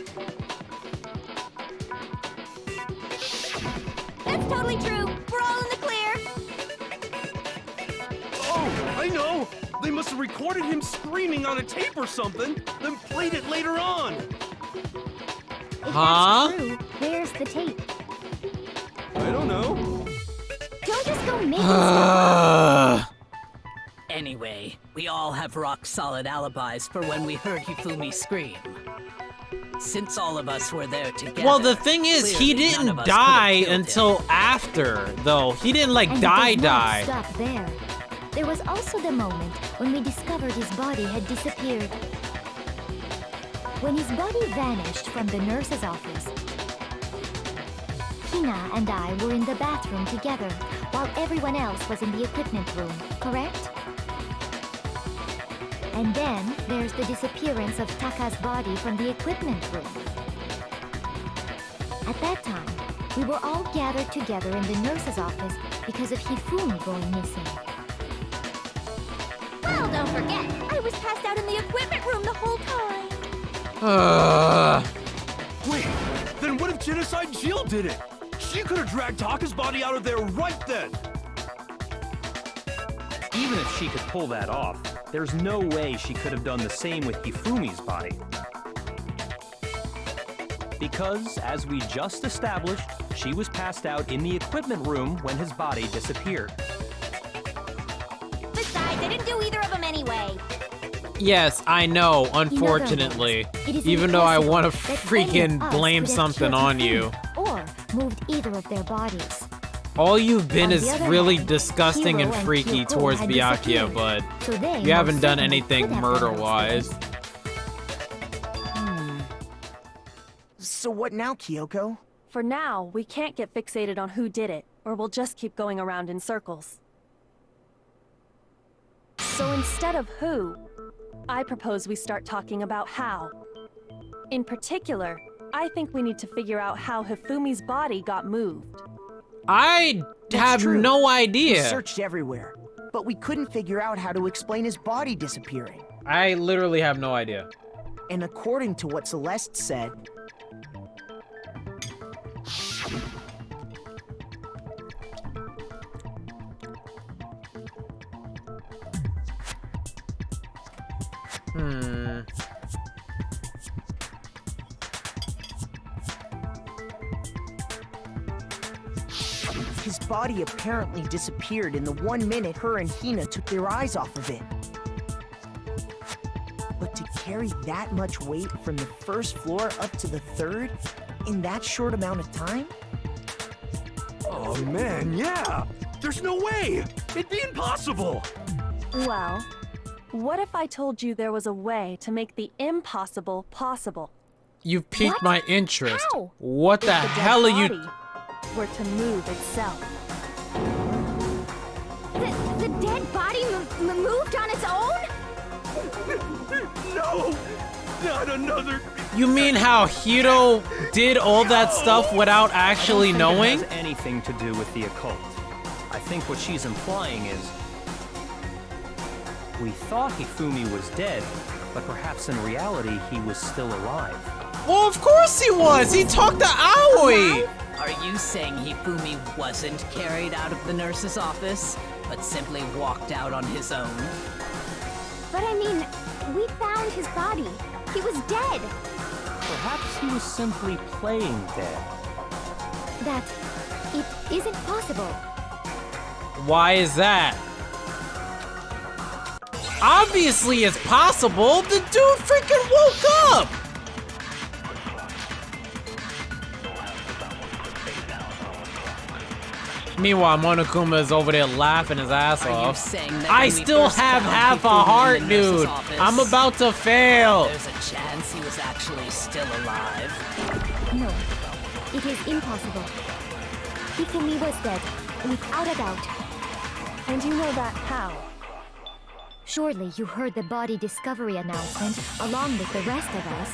That's totally true. We're all in the clear. Oh, I know! They must have recorded him screaming on a tape or something, then played it later on. If Huh? that's true, where's the tape? I don't don't know. Don't just go making stuff up. Anyway, we all have rock-solid alibis for when we heard Hifumi scream. Since all of us were there together... Well, the thing is, he clearly none didn't of us die could've killed until him. after, though. He didn't, like, And die. it does not stop there. There was also the moment when we discovered his body had disappeared. When his body vanished from the nurse's office, Hina and I were in the bathroom together, while everyone else was in the equipment room, correct? And then there's the disappearance of Taka's body from the equipment room. At that time, we were all gathered together in the nurse's office because of Hifumi going missing. Well, don't forget, I was passed out in the equipment room the whole time. Wait, then what if Genocide Jill did it? She could have dragged Taka's body out of there right then. Even if she could pull that off, there's no way she could have done the same with Hifumi's body. Because, as we just established, she was passed out in the equipment room when his body disappeared. Besides, I didn't do either of them anyway. Yes, I know, unfortunately. It is Even though I impossible want to that any freaking of us blame could have something killed on Hifumi you. Or moved either of their bodies. All you've been On is the other really hand, disgusting Hiro and and freaky Kyoko towards had Byakuya, disappeared, but so they you haven't most done certainly anything could have done those murder-wise. things. So what now, Kyoko? For now, we can't get fixated on who did it, or we'll just keep going around in circles. So instead of who, I propose we start talking about how. In particular, I think we need to figure out how Hifumi's body got moved. I That's have true. no We idea. searched everywhere, but we couldn't figure out how to explain his body disappearing. I literally have no idea. And according to what Celeste said, his body apparently disappeared in the 1 minute her and Hina took their eyes off of it. But to carry that much weight from the first floor up to the third in that short amount of time? Oh man, yeah! There's no way! It'd be impossible! Well, what if I told you there was a way to make the impossible possible? You've piqued What? my interest. How? What the If dead hell are you? body were to move itself. The dead body moved on its own? No! Not another... You mean how Hiro did all that stuff without actually I don't knowing? think it has anything to do with the occult. I think what she's implying is... we thought Hifumi was dead, but perhaps in reality he was still alive. Well, of course he was! He talked to Aoi! Are you saying Hifumi wasn't carried out of the nurse's office, but simply walked out on his own? But I mean, we found his body. He was dead. Perhaps he was simply playing dead. That it isn't possible. Why is that? Obviously it's possible! The dude freaking woke up! Meanwhile, Monokuma is over there laughing his ass Are you off. saying that I when we still first have found half a Hifumi in heart, the nurse's dude. office, I'm about to fail. There's a chance he was actually still alive. No, it is impossible. Hifumi was dead, without a doubt. And you know that how? Surely you heard the body discovery announcement along with the rest of us.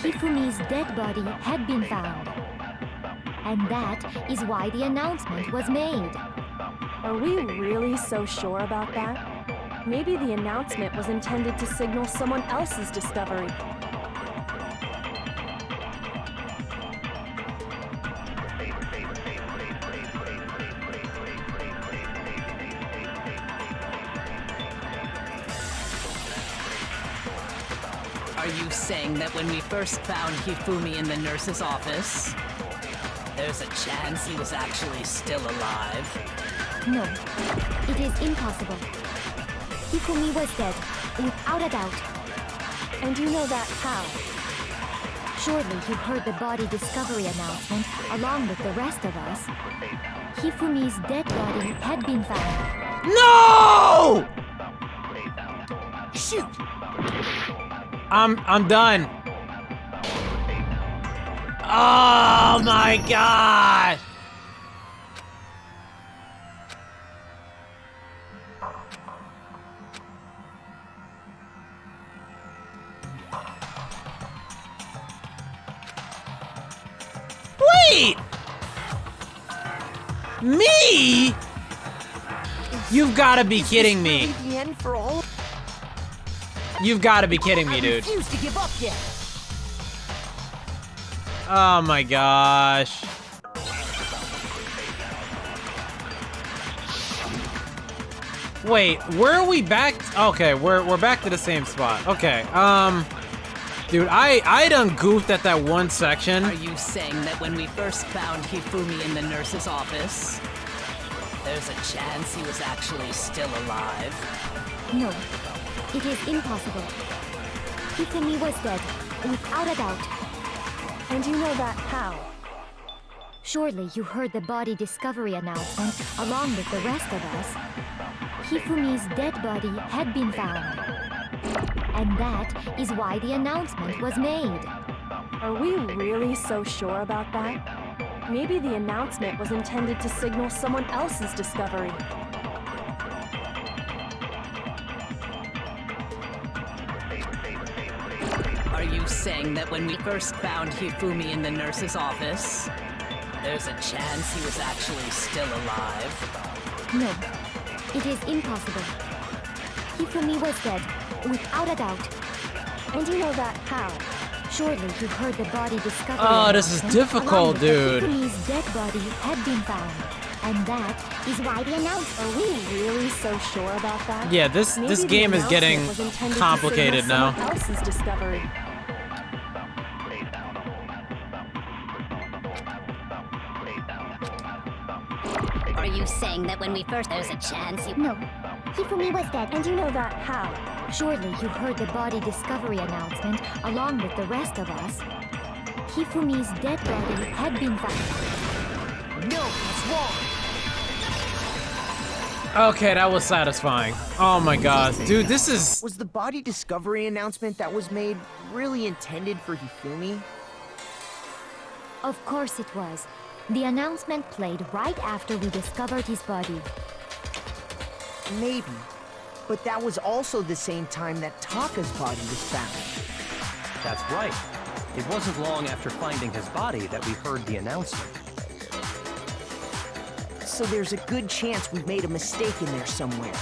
Hifumi's dead body had been found. And that is why the announcement was made. Are we really so sure about that? Maybe the announcement was intended to signal someone else's discovery. Are you saying that when we first found Hifumi in the nurse's office, there's a chance he was actually still alive? No, it is impossible. Hifumi was dead, without a doubt. And you know that how? Surely you heard the body discovery announcement along with the rest of us. Hifumi's dead body had been found. No! Shoot! I'm done. Oh my god! Wait! Me? You've got to be kidding me. Is this really the end for all? You've got to be kidding me, I dude. refuse to give up yet. Oh my gosh. Wait, where are we back? Okay, we're back to the same spot. Okay, dude, I done goofed at that one section. Are you saying that when we first found Hifumi in the nurse's office, there's a chance he was actually still alive? No, it is impossible. Hifumi was dead, without a doubt. And you know that how? Surely you heard the body discovery announcement along with the rest of us. Hifumi's dead body had been found. And that is why the announcement was made. Are we really so sure about that? Maybe the announcement was intended to signal someone else's discovery. Are you saying that when we first found Hifumi in the nurse's office, there's a chance he was actually still alive? No, it is impossible. Hifumi was dead, without a doubt. And you know that how? Surely you heard the body discovery. Oh, this is announcement difficult, along with dude. that Hifumi's dead body had been found. And that is why the announcement. Are we really so sure about that? Yeah, this Maybe the game is getting announcement was intended to complicated signal now. someone else's discovery. Are you saying that when we first there's a chance you... No, Hifumi was dead. And you know that how? Surely you heard the body discovery announcement along with the rest of us. Hifumi's dead body had been found. No, it's wrong. Okay, that was satisfying. Oh my gosh, dude, this is... Was the body discovery announcement that was made really intended for Hifumi? Of course it was. The announcement played right after we discovered his body. Maybe. But that was also the same time that Taka's body was found. That's right. It wasn't long after finding his body that we heard the announcement. So there's a good chance we've made a mistake in there somewhere.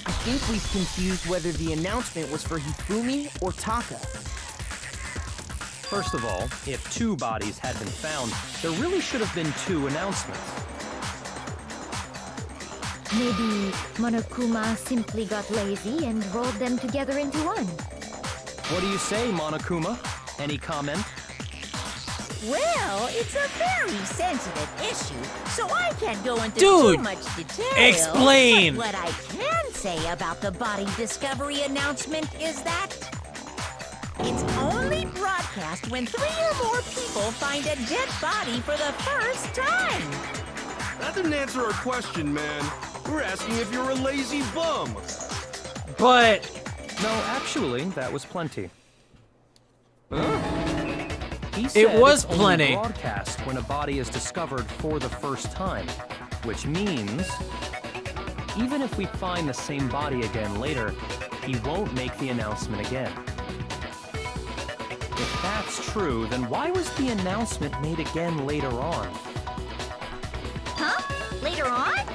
I think we've confused whether the announcement was for Hifumi or Taka. First of all, if two bodies had been found, there really should have been two announcements. Maybe Monokuma simply got lazy and rolled them together into one. What do you say, Monokuma? Any comment? Well, it's a very sensitive issue, so I can't go into Dude, too much detail. explain. But what I can say about the body discovery announcement is that it's only broadcast when 3 or more people find a dead body for the first time. That didn't answer our question, man. We're asking if you're a lazy bum. But... No, actually, that was plenty. He It said was it's plenty. only broadcast when a body is discovered for the first time, which means even if we find the same body again later, he won't make the announcement again. If that's true, then why was the announcement made again later on? Huh? Later on?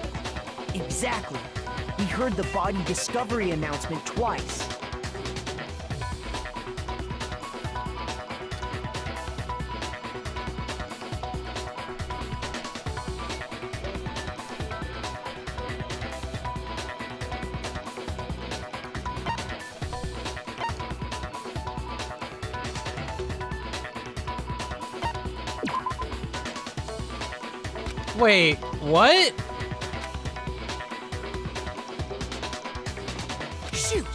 Exactly. We heard the body discovery announcement twice. Wait, what? Shoot!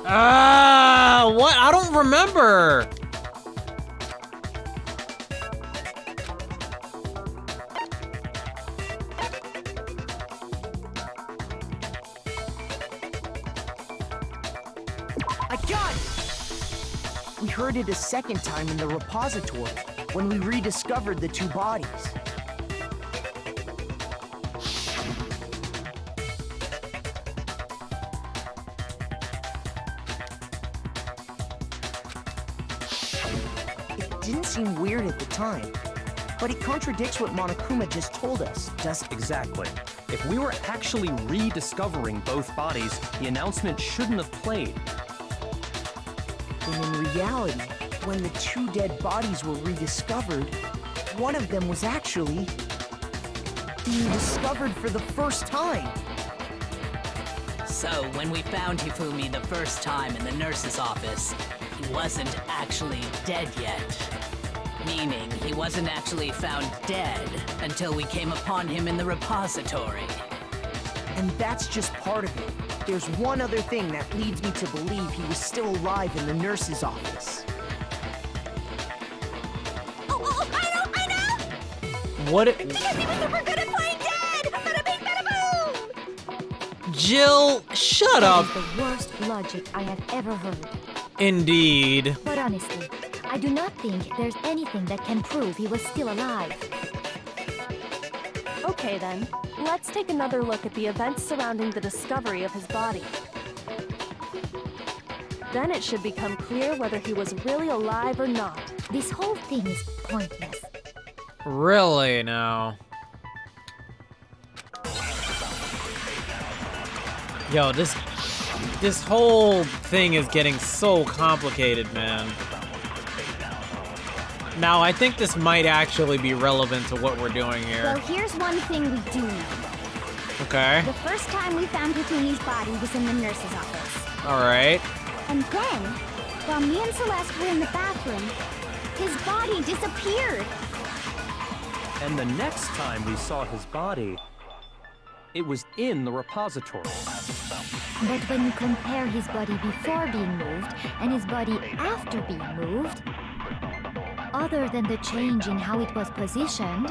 What? I don't remember. I got it! We heard it a second time in the repository when we rediscovered the two bodies. It didn't seem weird at the time, but it contradicts what Monokuma just told us, doesn't it? Exactly. If we were actually rediscovering both bodies, the announcement shouldn't have played. And in reality, when the two dead bodies were rediscovered, one of them was actually being discovered for the first time. So, when we found Hifumi the first time in the nurse's office, he wasn't actually dead yet. Meaning, he wasn't actually found dead until we came upon him in the repository. And that's just part of it. There's one other thing that leads me to believe he was still alive in the nurse's office. Oh, I know! What? Because he was super good at playing dead! Bada bing, bada boom! Jill, shut up. That is the worst logic I have ever heard. Indeed. But honestly, I do not think there's anything that can prove he was still alive. Okay then, let's take another look at the events surrounding the discovery of his body. Then it should become clear whether he was really alive or not. This whole thing is pointless. Really now? Yo, this whole thing is getting so complicated, man. Now, I think this might actually be relevant to what we're doing Well, here. here's one thing we do know. Okay. The first time we found Hifumi's body was in the nurse's office. Alright. And then, while me and Celeste were in the bathroom, his body disappeared. And the next time we saw his body, it was in the repository. But when you compare his body before being moved and his body after being moved, other than the change in how it was positioned,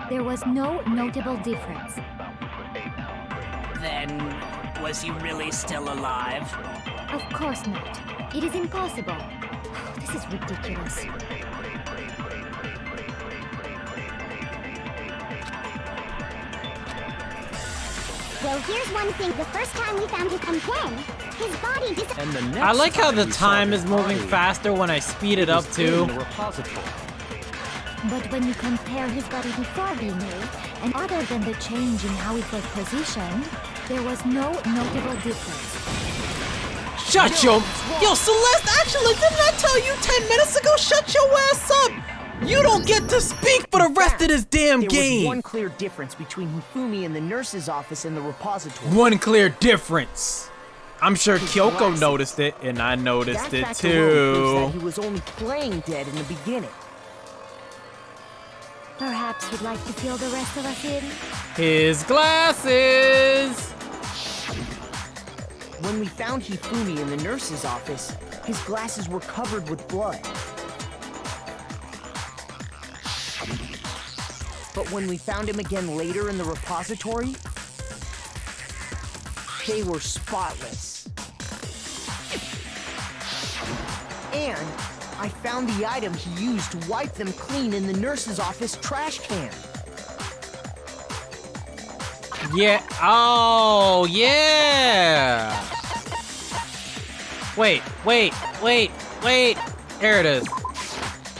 there was no notable difference. Then, was he really still alive? Of course not. It is impossible. This is ridiculous. Well, here's one thing. The first time we found him, and then his body disappeared. And the next I like how time the we saw time his is moving body, faster when I speed it it up was too. in the repository. But when you compare his body before being moved, and other than the change in how it was positioned, there was no notable difference. Shut your... Yo, Celeste, actually, didn't I tell you 10 minutes ago, shut your ass up? You don't get to speak for the rest of this damn There was game. one clear difference between Hifumi in the nurse's office and the repository. One clear difference. I'm sure His Kyoko glasses. noticed it, and I noticed That it fact alone proves that too. he was only playing dead in the beginning. Perhaps you'd like to fill the rest of us in? His glasses. When we found Hifumi in the nurse's office, his glasses were covered with blood. But when we found him again later in the repository, they were spotless. And I found the item he used to wipe them clean in the nurse's office trash can. Yeah. Oh, yeah. Wait. Here it is.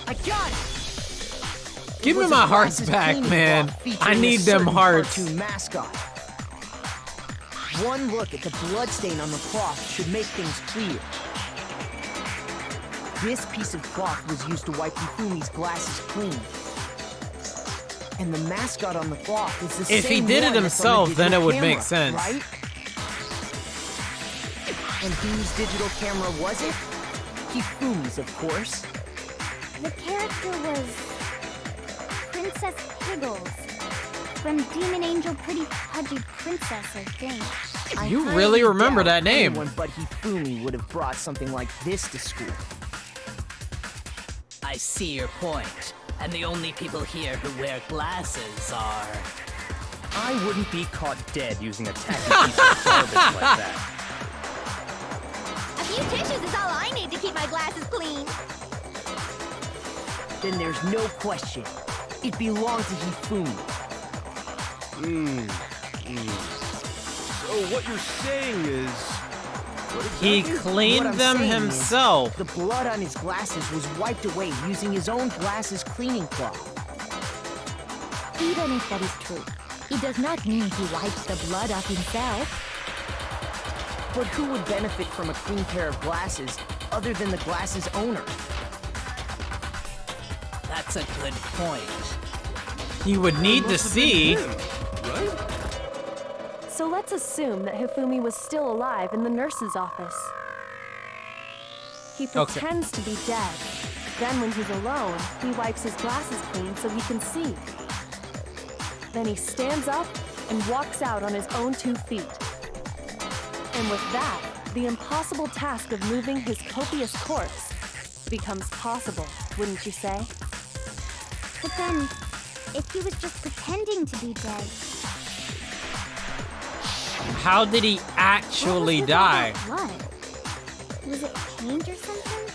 I got it! Give It me was my a hearts glasses back, cleaning man. cloth featuring I a need them certain hearts. cartoon mascot. One look at the bloodstain on the cloth should make things clear. This piece of cloth was used to wipe Hifumi's glasses clean. And the mascot on the cloth is the same If he did it one that's on the himself, then it digital would camera, make sense. Right? And whose digital camera was it? Hifumi's, of course. The character was Princess Piggles. From Demon Angel Pretty Pudgy Princess, I think. You I really highly remember doubt that name. Anyone but Hifumi would have brought something like this to school. I see your point. And the only people here who wear glasses are... I wouldn't be caught dead using a tacky piece of garbage like that. A few tissues is all I need to keep my glasses clean. Then there's no question. It belonged to Hifumi. So what you're saying is... He What cleaned I'm them saying is, himself. the blood on his glasses was wiped away using his own glasses cleaning cloth. Even if that is true, it does not mean he wiped the blood off himself. But who would benefit from a clean pair of glasses other than the glasses owner? That's a good point. He would need to see. Right? So let's assume that Hifumi was still alive in the nurse's office. He pretends to be dead. Then when he's alone, he wipes his glasses clean so he can see. Then he stands up and walks out on his own 2 feet. And with that, the impossible task of moving his copious corpse becomes possible, wouldn't you say? But then, if he was just pretending to be dead, How did he actually what was with all die? that blood? Was it paint or something?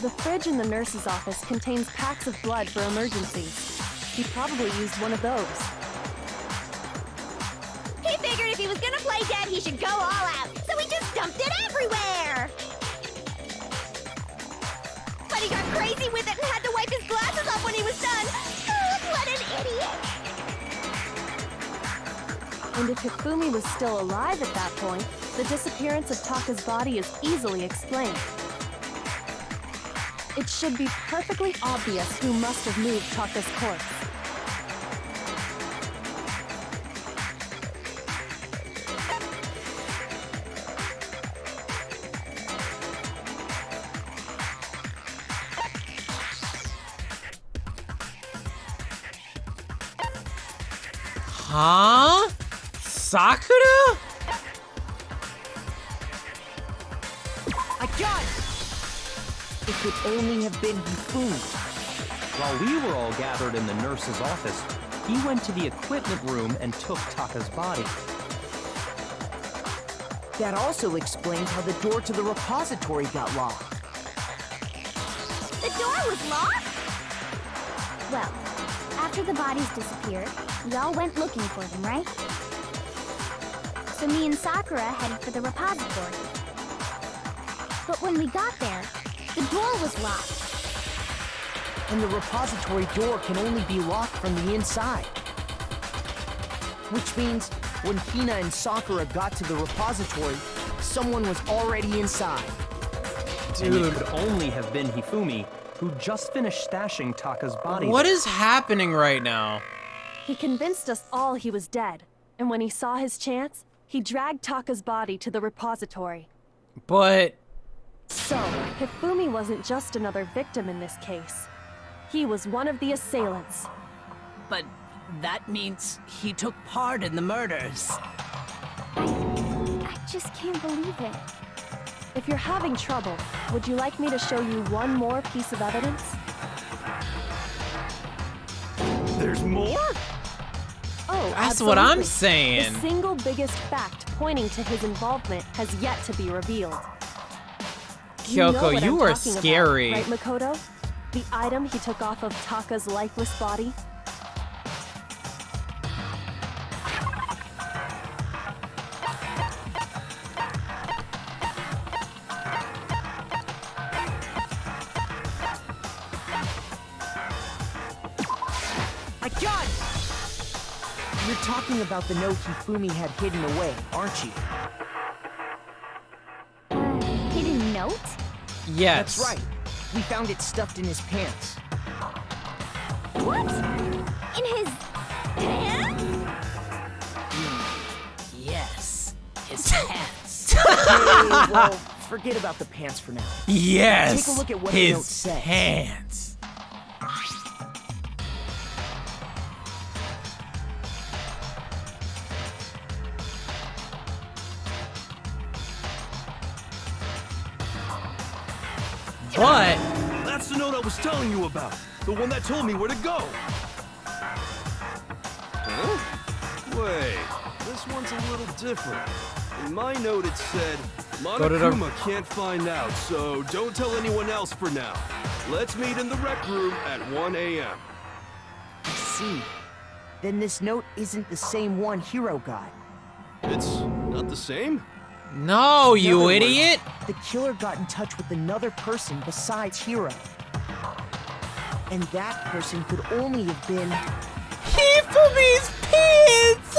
The fridge in the nurse's office contains packs of blood for emergencies. He probably used one of those. He figured if he was gonna play dead, he should go all out, so he just dumped it everywhere! But he got crazy with it and had to wipe his glasses off when he was done! Oh, what an idiot! And if Hifumi was still alive at that point, the disappearance of Taka's body is easily explained. It should be perfectly obvious who must have moved Taka's corpse. Huh? Sakura? I got it! It could only have been Hifumi. While we were all gathered in the nurse's office, he went to the equipment room and took Taka's body. That also explains how the door to the repository got locked. The door was locked? Well, after the bodies disappeared, we all went looking for them, right? So me and Sakura headed for the repository. But when we got there, the door was locked. And the repository door can only be locked from the inside. Which means when Hina and Sakura got to the repository, someone was already inside. And it could only have been Hifumi, who just finished stashing Taka's body. What is happening right now? He convinced us all he was dead, and when he saw his chance, he dragged Taka's body to the repository. But So, Hifumi wasn't just another victim in this case. He was one of the assailants. But that means he took part in the murders. I just can't believe it. If you're having trouble, would you like me to show you one more piece of evidence? There's more? Oh, that's what I'm absolutely. saying. The single biggest fact pointing to his involvement has yet to be revealed. know Kyoko, what you I'm are talking about, scary. right, Makoto? The item he took off of Taka's lifeless body? I got it! You're talking about the note Hifumi had hidden away, aren't you? Hidden note? Yes. That's right. We found it stuffed in his pants. What? In his pants? Yes, his pants. Okay, well, forget about the pants for now. Yes. Take a look at what the note his says. pants. But That's the note I was telling you about. The one that told me where to go. Huh? Wait, this one's a little different. In my note it said, Monokuma can't find out, so don't tell anyone else for now. Let's meet in the rec room at 1 a.m. I see. Then this note isn't the same one Hiro got. It's not the same? no, In you other words, idiot! the killer got in touch with another person besides Hiro. And that person could only have been... Hifumi's pants!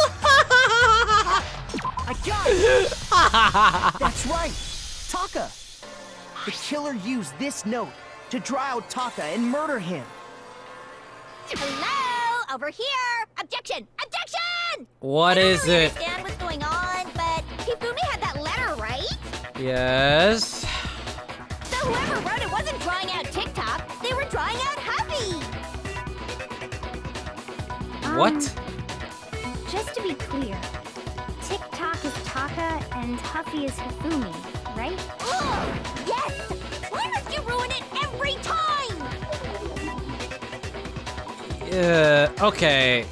I got it! That's right! Taka! The killer used this note to draw out Taka and murder him. Hello? Over here! Objection! Objection! What is I it? don't really understand what's going on, but Hifumi had that letter, right? Yes. So whoever wrote it wasn't drawing out TikTok, they were drawing out Huffy! What? Just to be clear, TikTok is Taka and Huffy is Hifumi, right? Oh, yes! Why must you ruin it every time? Okay.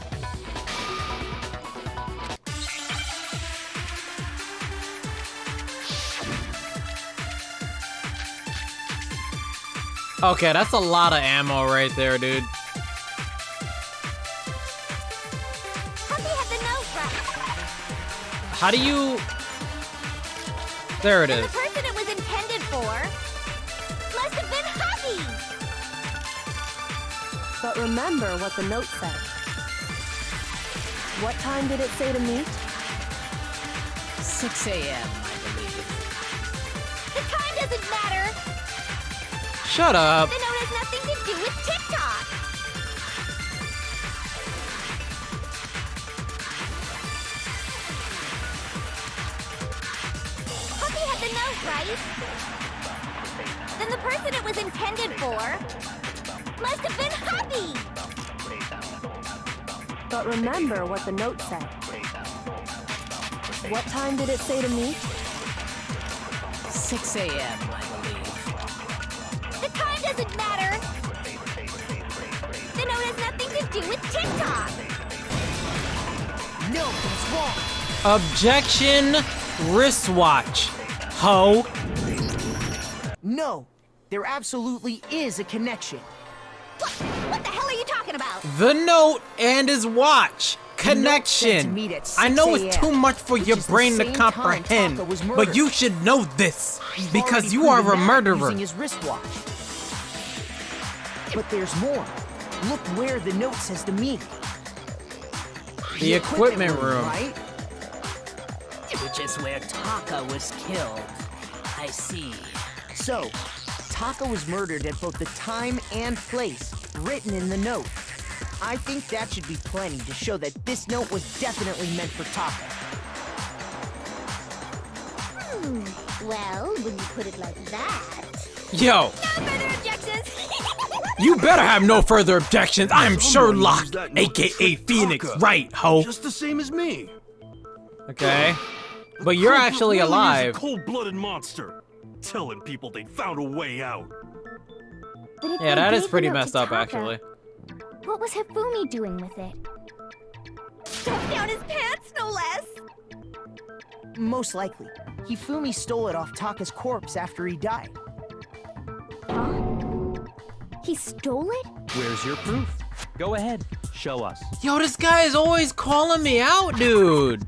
Okay, that's a lot of ammo right there, dude. Huffy had the note right. How do you... There it And is. the person it was intended for must have been Huffy! But remember what the note said. What time did it say to meet? 6 a.m., I believe. The time doesn't matter! Shut up. The note has nothing to do with TikTok! Huffy had the note, right? Then the person it was intended for must have been Huffy! But remember what the note said. What time did it say to meet? 6 a.m., I believe. The time doesn't matter! The note has nothing to do with TikTok! No, that's wrong! Objection, wristwatch. Ho. No, there absolutely is a connection. What the hell are you talking about? The note and his watch. The note said to Connection. meet at I know 6 it's a.m., too much for which your is the brain to same time comprehend, Taka was but murdered. you should know this You've because already you are a proven that murderer. Using his wristwatch. But there's more. Look where the note says to meet. The equipment room. Right? Which is where Taka was killed. I see. So, Taka was murdered at both the time and place written in the note. I think that should be plenty to show that this note was definitely meant for Taka. Well, when you put it like that... Yo, No further objections! you better have no further objections. I'm Someone Sherlock, used that note to aka trick Phoenix, Taka. right, ho? Just the same as me. Okay. But you're actually Really alive. is a cold-blooded monster. Telling people they found a way out. But if Yeah, they that is gave the pretty note messed to up, Taka, actually. What was Hifumi doing with it? Stuffed down his pants, no less! Most likely, Hifumi stole it off Taka's corpse after he died. Huh? He stole it? Where's your proof? Go ahead, show us. Yo, this guy is always calling me out, dude.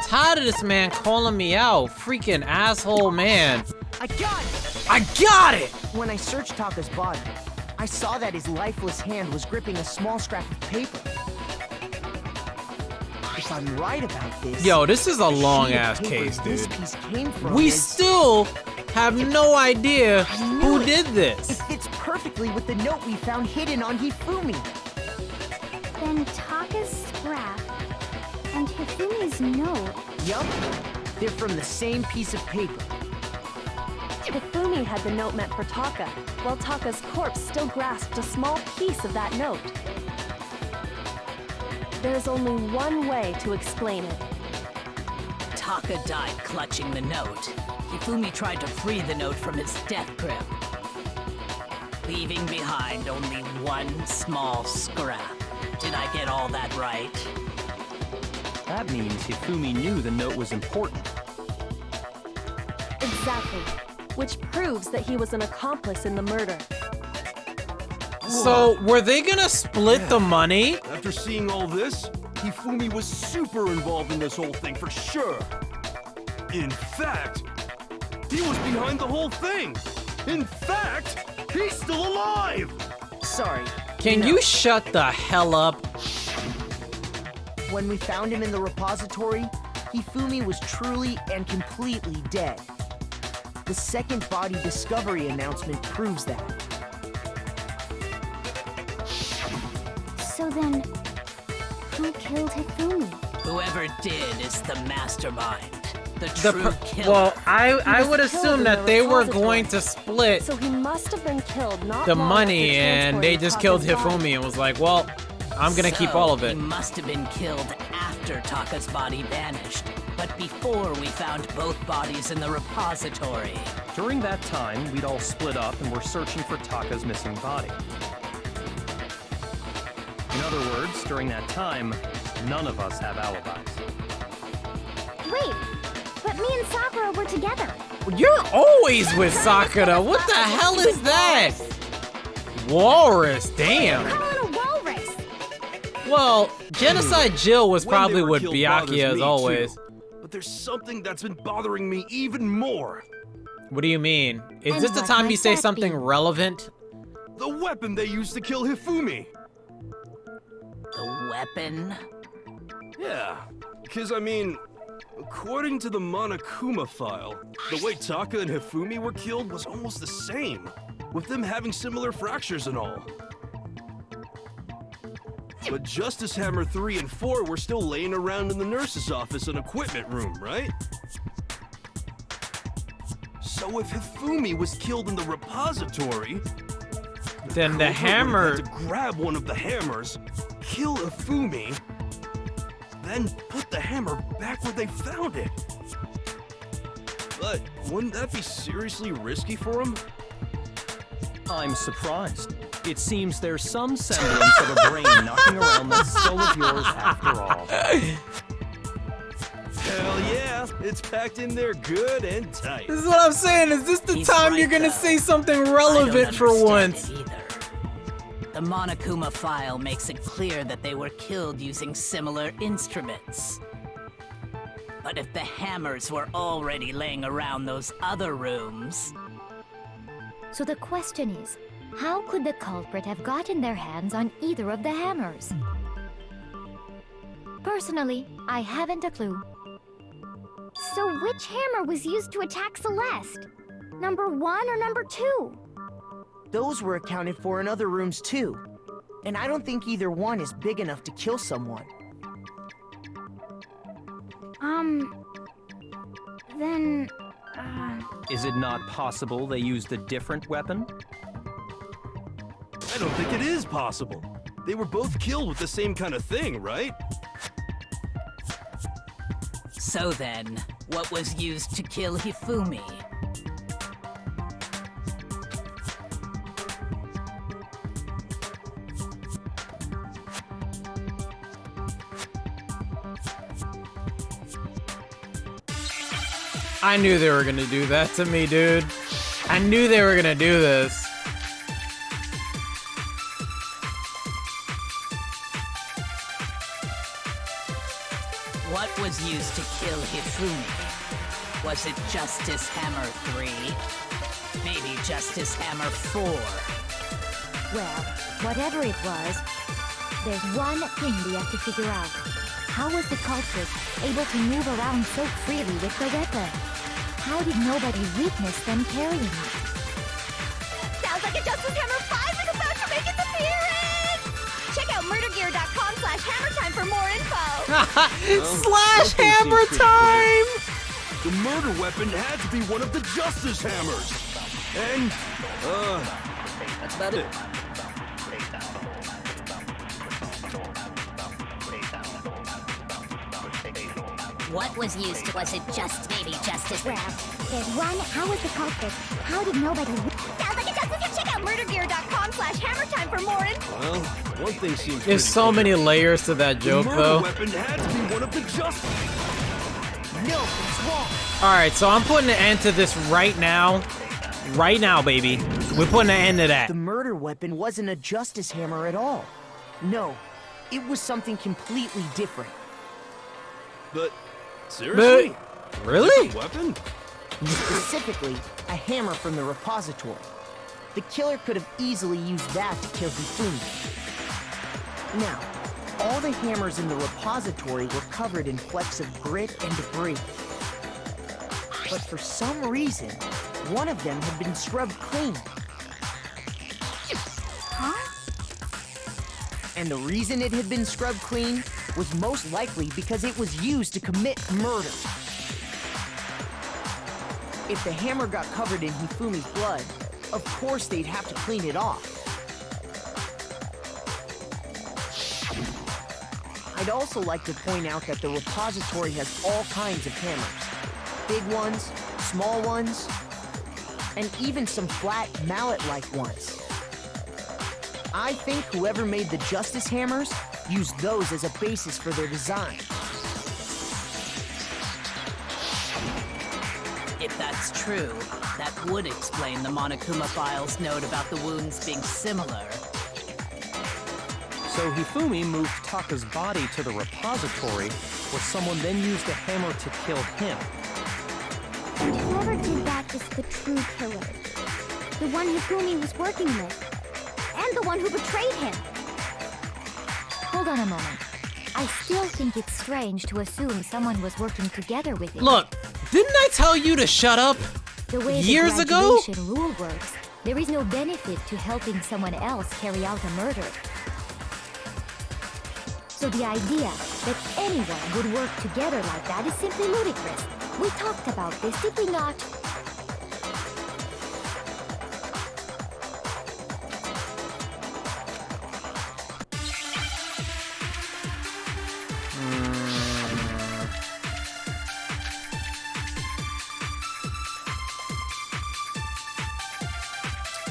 Tired of this man calling me out. Freaking asshole man. I got it! I got it! When I searched Taka's body, I saw that his lifeless hand was gripping a small scrap of paper. If I'm right about this... Yo, this is a the sheet of long-ass paper case, this dude. piece came from We is- still have no idea I knew who it. did It this. fits perfectly with the note we found hidden on Hifumi. Then Taka's scrap and Hifumi's note. Yup, they're from the same piece of paper. Hifumi had the note meant for Taka, while Taka's corpse still grasped a small piece of that note. There's only one way to explain it. Taka died clutching the note, Hifumi tried to free the note from his death grip, leaving behind only one small scrap. Did I get all that right? That means Hifumi knew the note was important. Exactly. Which proves that he was an accomplice in the murder. So, were they gonna split the money? After seeing all this, Hifumi was super involved in this whole thing for sure. In fact, he was behind the whole thing. In fact, he's still alive! Sorry. Can you shut the hell up? When we found him in the repository, Hifumi was truly and completely dead. The second body discovery announcement proves that. So then, who killed Hifumi? Whoever did is the mastermind. The true killer. Well, I was would killed assume in that the they were repository. going to split So he must have been killed not the long money, after and they transporting just killed Taka's body. Hifumi and was like, well, I'm gonna keep So, all of it. He must have been killed after Taka's body vanished, but before we found both bodies in the repository. During that time, we'd all split up and were searching for Taka's missing body. In other words, during that time, none of us have alibis. Wait, but me and Sakura were together. You're always with Sakura. What the hell is that? Walrus, damn. Calling a walrus. Well, Genocide Jill was When they probably were with killed Byakuya bothers as me, always. too. But there's something that's been bothering me even more. What do you mean? Is And this the what time might you say that something be? relevant? The weapon they used to kill Hifumi. The weapon? Yeah, because I mean, according to the Monokuma file, the way Taka and Hifumi were killed was almost the same, with them having similar fractures and all. But Justice Hammer 3 and 4 were still laying around in the nurse's office and equipment room, right? So if Hifumi was killed in the repository, Then the culprit would've hammer. had to grab one of the hammers, kill Hifumi, then put the hammer back where they found it. But wouldn't that be seriously risky for him? I'm surprised. It seems there's some semblance of a brain knocking around that skull of yours after all. Hell yeah, it's packed in there good and tight. This is what I'm saying. Is this the He's time right, you're gonna though. say something I don't relevant for understand once? it either. The Monokuma file makes it clear that they were killed using similar instruments. But if the hammers were already laying around those other rooms, So the question is, how could the culprit have gotten their hands on either of the hammers? Personally, I haven't a clue. So which hammer was used to attack Celeste? Number 1 or number 2? Those were accounted for in other rooms too. And I don't think either one is big enough to kill someone. Then, Is it not possible they used a different weapon? I don't think it is possible. They were both killed with the same kind of thing, right? so then, what was used to kill Hifumi? I knew they were gonna do that to me, dude. I knew they were gonna do this. What was used to kill Hifumi? Was it Justice Hammer 3? Maybe Justice Hammer 4? Well, whatever it was, there's one thing we have to figure out. How was the culprit able to move around so freely with the weapon? How did nobody witness them carrying it? sounds like a Justice Hammer 5 is about to make its appearance! Check out murdergear.com/hammertime for more info! Slash something hammer seems pretty time! The murder weapon had to be one of the Justice Hammers. And, that's about it. What was used to was it just maybe justice? Well, there's one. How was the culprit? How did nobody... Sounds like a justice. Check out murdergear.com/hammertime for more info. Well, one thing seems There's so many layers to that joke, the murder though. weapon had to be one of the justice. No, it's wrong. Alright, so I'm putting an end to this right now. Right now, baby. We're putting an end to that. The murder weapon wasn't a justice hammer at all. No, it was something completely different. But seriously? Really? A weapon? Specifically, a hammer from the repository. The killer could have easily used that to kill Hifumi. Now, all the hammers in the repository were covered in flecks of grit and debris. But for some reason, one of them had been scrubbed clean. Huh? And the reason it had been scrubbed clean was most likely because it was used to commit murder. If the hammer got covered in Hifumi's blood, of course they'd have to clean it off. I'd also like to point out that the repository has all kinds of hammers. Big ones, small ones, and even some flat mallet-like ones. I think whoever made the justice hammers used those as a basis for their design. If that's true, that would explain the Monokuma file's note about the wounds being similar. So Hifumi moved Taka's body to the repository, where someone then used a hammer to kill him. Whoever did that is the true killer. The one Hifumi was working with. And the one who betrayed him. Hold on a moment. I still think it's strange to assume someone was working together with him. Look, didn't I tell you to shut up The way years the ago? graduation rule works, there is no benefit to helping someone else carry out a murder. So the idea that anyone would work together like that is simply ludicrous. We talked about this, did we not?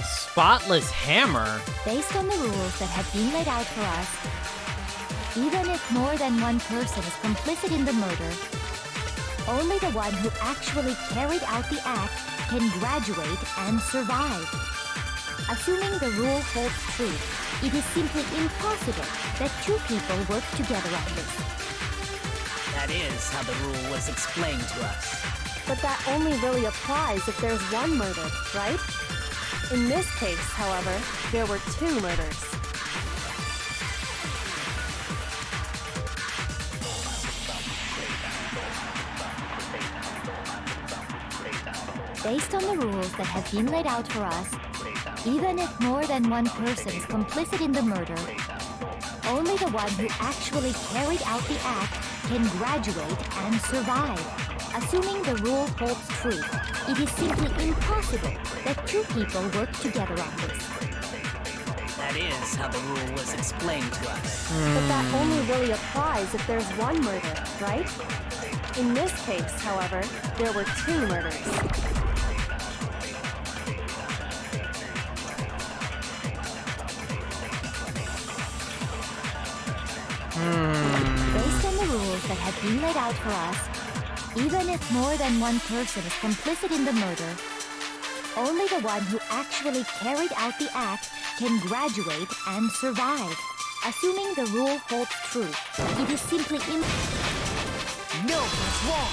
Spotless hammer? Based on the rules that have been laid out for us, even if more than one person is complicit in the murder, only the one who actually carried out the act can graduate and survive. Assuming the rule holds true, it is simply impossible that two people work together on this. That is how the rule was explained to us. But that only really applies if there's one murder, right? In this case, however, there were two murders. Based on the rules that have been laid out for us, even if more than one person is complicit in the murder, only the one who actually carried out the act can graduate and survive. Assuming the rule holds true, it is simply impossible that two people work together on this. That is how the rule was explained to us. But that only really applies if there's one murder, right? In this case, however, there were two murders. Based on the rules that have been laid out for us, even if more than one person is complicit in the murder, only the one who actually carried out the act can graduate and survive. Assuming the rule holds true, it is simply No, that's wrong.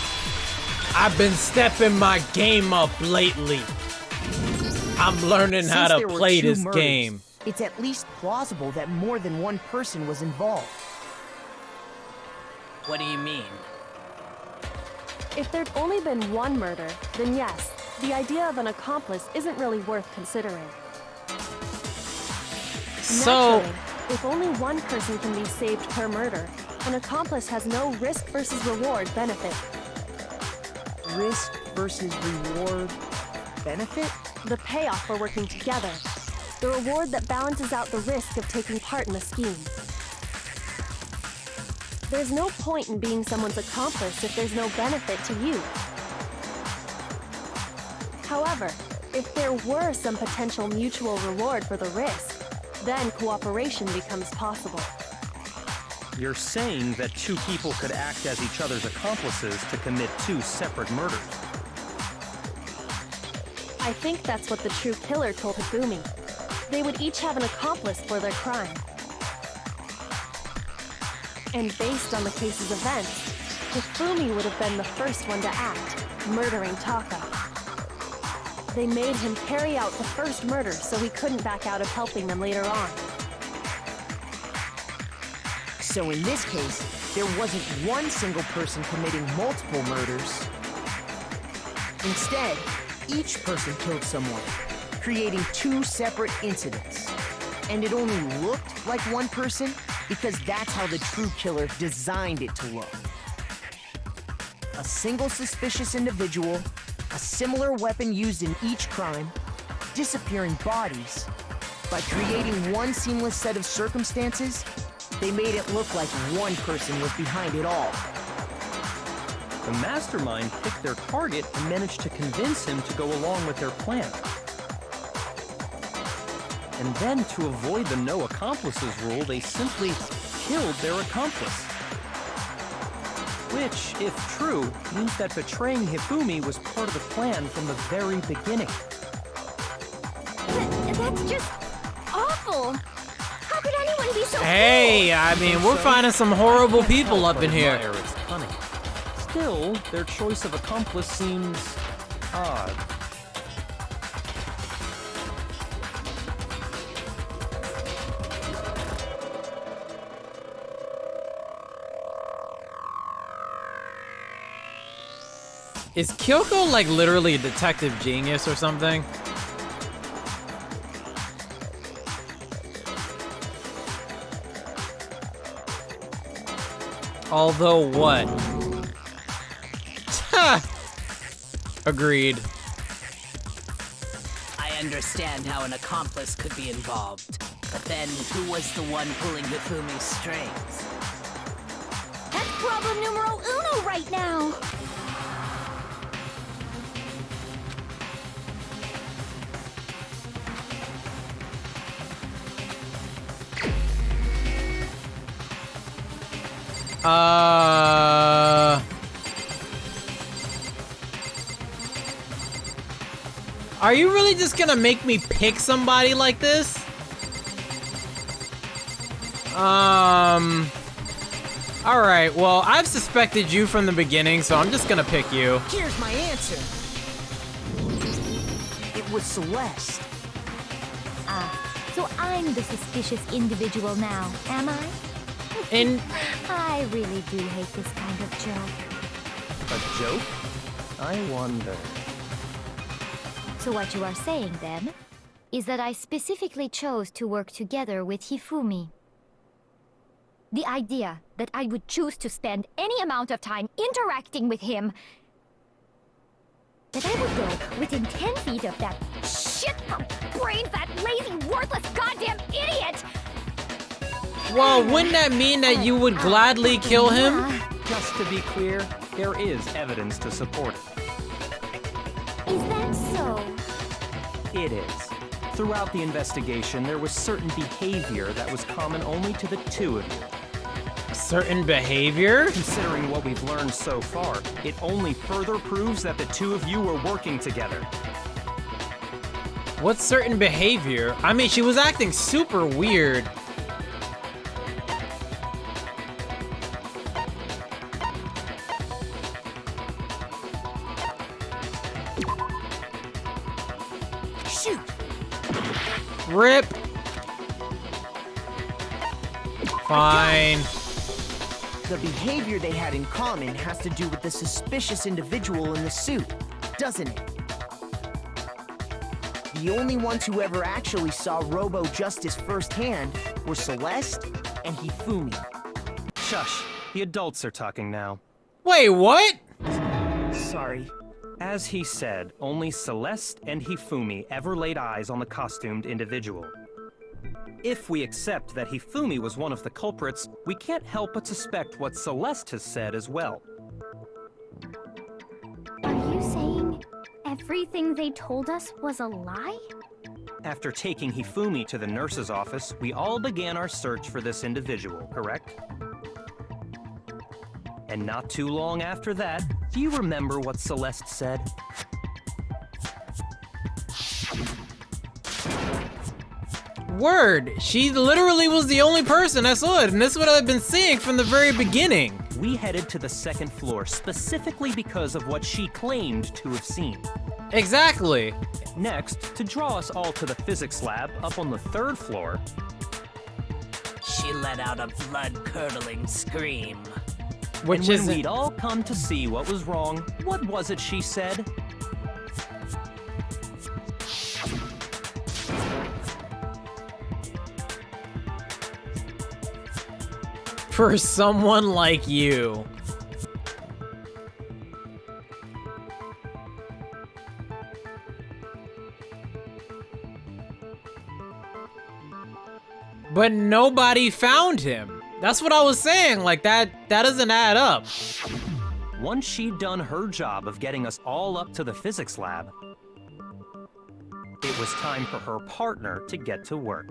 I've been stepping my game up lately. I'm learning how Since to there were play two this murders, game. It's at least plausible that more than one person was involved. What do you mean? If there'd only been one murder, then yes, the idea of an accomplice isn't really worth considering. So, Naturally, if only one person can be saved per murder, an accomplice has no risk versus reward benefit. Risk versus reward benefit? The payoff for working together. The reward that balances out the risk of taking part in the scheme. There's no point in being someone's accomplice if there's no benefit to you. However, if there were some potential mutual reward for the risk, then cooperation becomes possible. You're saying that two people could act as each other's accomplices to commit two separate murders. I think that's what the true killer told Hifumi. They would each have an accomplice for their crime. And based on the case's events, Hifumi would have been the first one to act, murdering Taka. They made him carry out the first murder so he couldn't back out of helping them later on. So in this case, there wasn't one single person committing multiple murders. Instead, each person killed someone, creating two separate incidents. And it only looked like one person because that's how the true killer designed it to look. A single suspicious individual, a similar weapon used in each crime, disappearing bodies. By creating one seamless set of circumstances, they made it look like one person was behind it all. The mastermind picked their target and managed to convince him to go along with their plan. And then, to avoid the no accomplices rule, they simply killed their accomplice. Which, if true, means that betraying Hifumi was part of the plan from the very beginning. That's just awful. How could anyone be so Hey, I mean, we're finding some horrible people up in here. Its cunning. Still, their choice of accomplice seems odd. Is Kyoko like literally a detective genius or something? Although what? Agreed. I understand how an accomplice could be involved. But then, who was the one pulling Hifumi's strings? That's problem numero uno right now. Are you really just gonna make me pick somebody like this? Alright, well, I've suspected you from the beginning, so I'm just gonna pick you. Here's my answer. It was Celeste. So I'm the suspicious individual now, am I? And I really do hate this kind of joke. A joke? I wonder. So what you are saying, then, is that I specifically chose to work together with Hifumi. The idea that I would choose to spend any amount of time interacting with him, that I would go within 10 feet of that brains, that lazy, worthless, goddamn idiot! well, wouldn't that mean that you would gladly kill him? Just to be clear, there is evidence to support it. Is that so? It is. Throughout the investigation, there was certain behavior that was common only to the two of you. Certain behavior? Considering what we've learned so far, it only further proves that the two of you were working together. What's certain behavior? I mean, she was acting super weird. Shoot! Rip. Fine. The behavior they had in common has to do with the suspicious individual in the suit, doesn't it? The only ones who ever actually saw Robo-Justice firsthand were Celeste and Hifumi. Shush. The adults are talking now. Wait, what? Sorry. As he said, only Celeste and Hifumi ever laid eyes on the costumed individual. If we accept that Hifumi was one of the culprits, we can't help but suspect what Celeste has said as well. Are you saying everything they told us was a lie? After taking Hifumi to the nurse's office, we all began our search for this individual, correct? And not too long after that, do you remember what Celeste said? Word! She literally was the only person that saw it, and this is what I've been seeing from the very beginning. We headed to the second floor specifically because of what she claimed to have seen. Exactly. Next, to draw us all to the physics lab up on the third floor, She let out a blood-curdling scream. Which and is when we'd all come to see what was wrong, what was it she said? for someone like you. But nobody found him. That's what I was saying. Like, that doesn't add up. Once she'd done her job of getting us all up to the physics lab, it was time for her partner to get to work.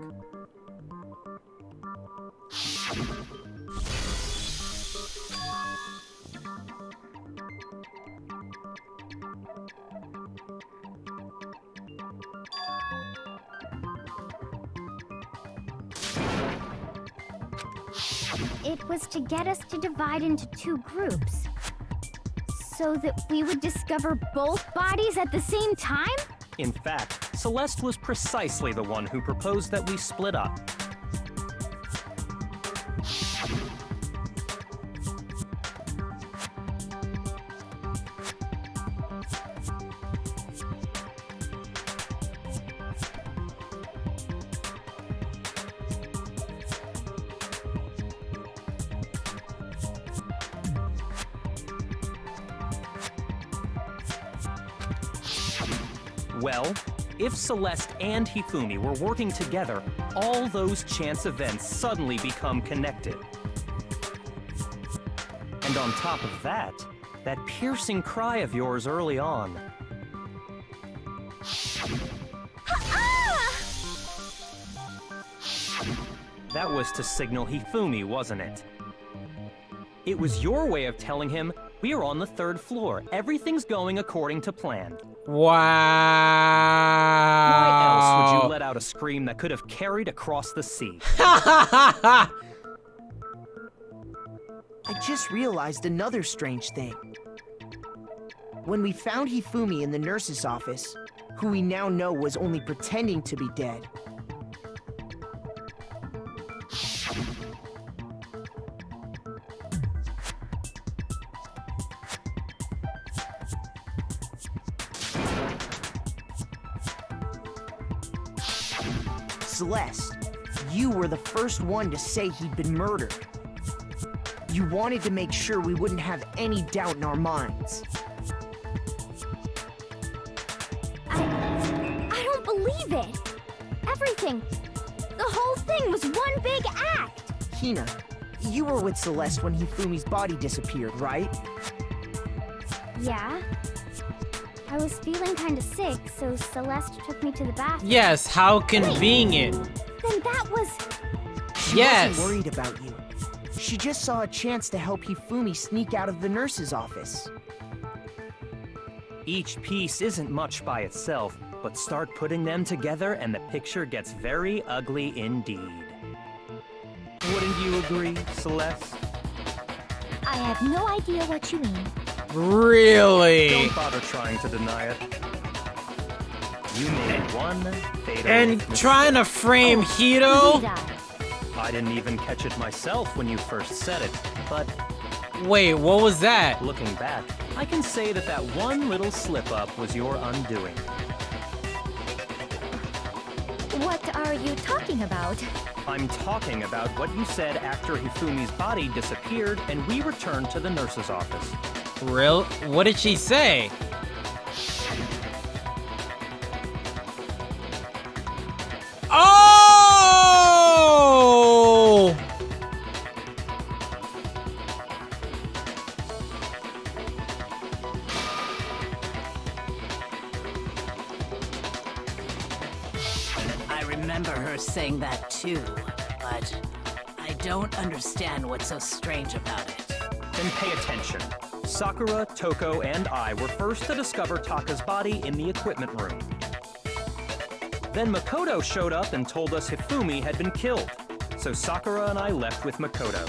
It was to get us to divide into two groups, so that we would discover both bodies at the same time? In fact, Celeste was precisely the one who proposed that we split up. Well, if Celeste and Hifumi were working together, all those chance events suddenly become connected. And on top of that, that piercing cry of yours early on. That was to signal Hifumi, wasn't it? It was your way of telling him, we're on the third floor. Everything's going according to plan. Wow. Why else would you let out a scream that could have carried across the sea? I just realized another strange thing. When we found Hifumi in the nurse's office, who we now know was only pretending to be dead, Celeste, you were the first one to say he'd been murdered. You wanted to make sure we wouldn't have any doubt in our minds. I don't believe it. Everything, the whole thing was one big act. Hina, you were with Celeste when Hifumi's body disappeared, right? Yeah. I was feeling kind of sick, so Celeste took me to the bathroom. Yes, how convenient. Then that was... She Yes. wasn't worried about you. She just saw a chance to help Hifumi sneak out of the nurse's office. Each piece isn't much by itself, but start putting them together and the picture gets very ugly indeed. Wouldn't you agree, Celeste? I have no idea what you mean. Really? Don't bother trying to deny it. You made one fatal And mistake. trying to frame Hito? Did I? I didn't even catch it myself when you first said it, but Wait, what was that? looking back, I can say that that one little slip-up was your undoing. What are you talking about? I'm talking about what you said after Hifumi's body disappeared and we returned to the nurse's office. Real? What did she say? remember her saying that too, but I don't understand what's so strange about it. Then pay attention. Sakura, Toko, and I were first to discover Taka's body in the equipment room. Then Makoto showed up and told us Hifumi had been killed, so Sakura and I left with Makoto.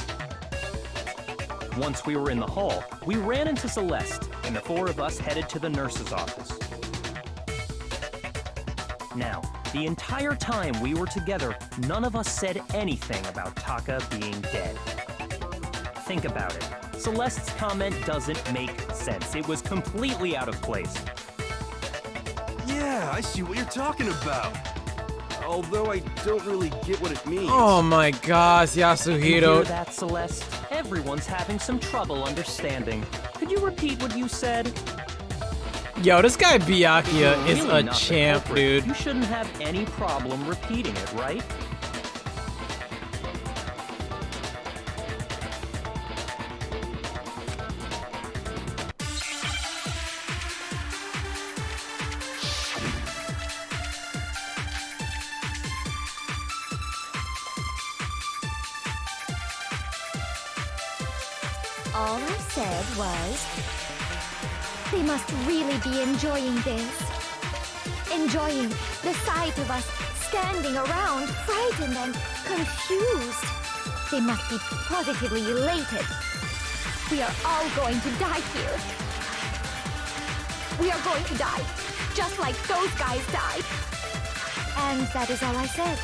Once we were in the hall, we ran into Celeste, and the four of us headed to the nurse's office. Now, the entire time we were together, none of us said anything about Taka being dead. Think about it. Celeste's comment doesn't make sense. It was completely out of place. Yeah, I see what you're talking about. Although I don't really get what it means. Oh my gosh, You Yasuhiro. hear that, Celeste? Everyone's having some trouble understanding. Could you repeat what you said? Yo, this guy Byakuya You're is really a not the champ, culprit. dude. You shouldn't have any problem repeating it, right? All I said was, they must really be enjoying this. Enjoying the sight of us standing around, frightened and confused. They must be positively elated. We are all going to die here. We are going to die, just like those guys died. And that is all I said.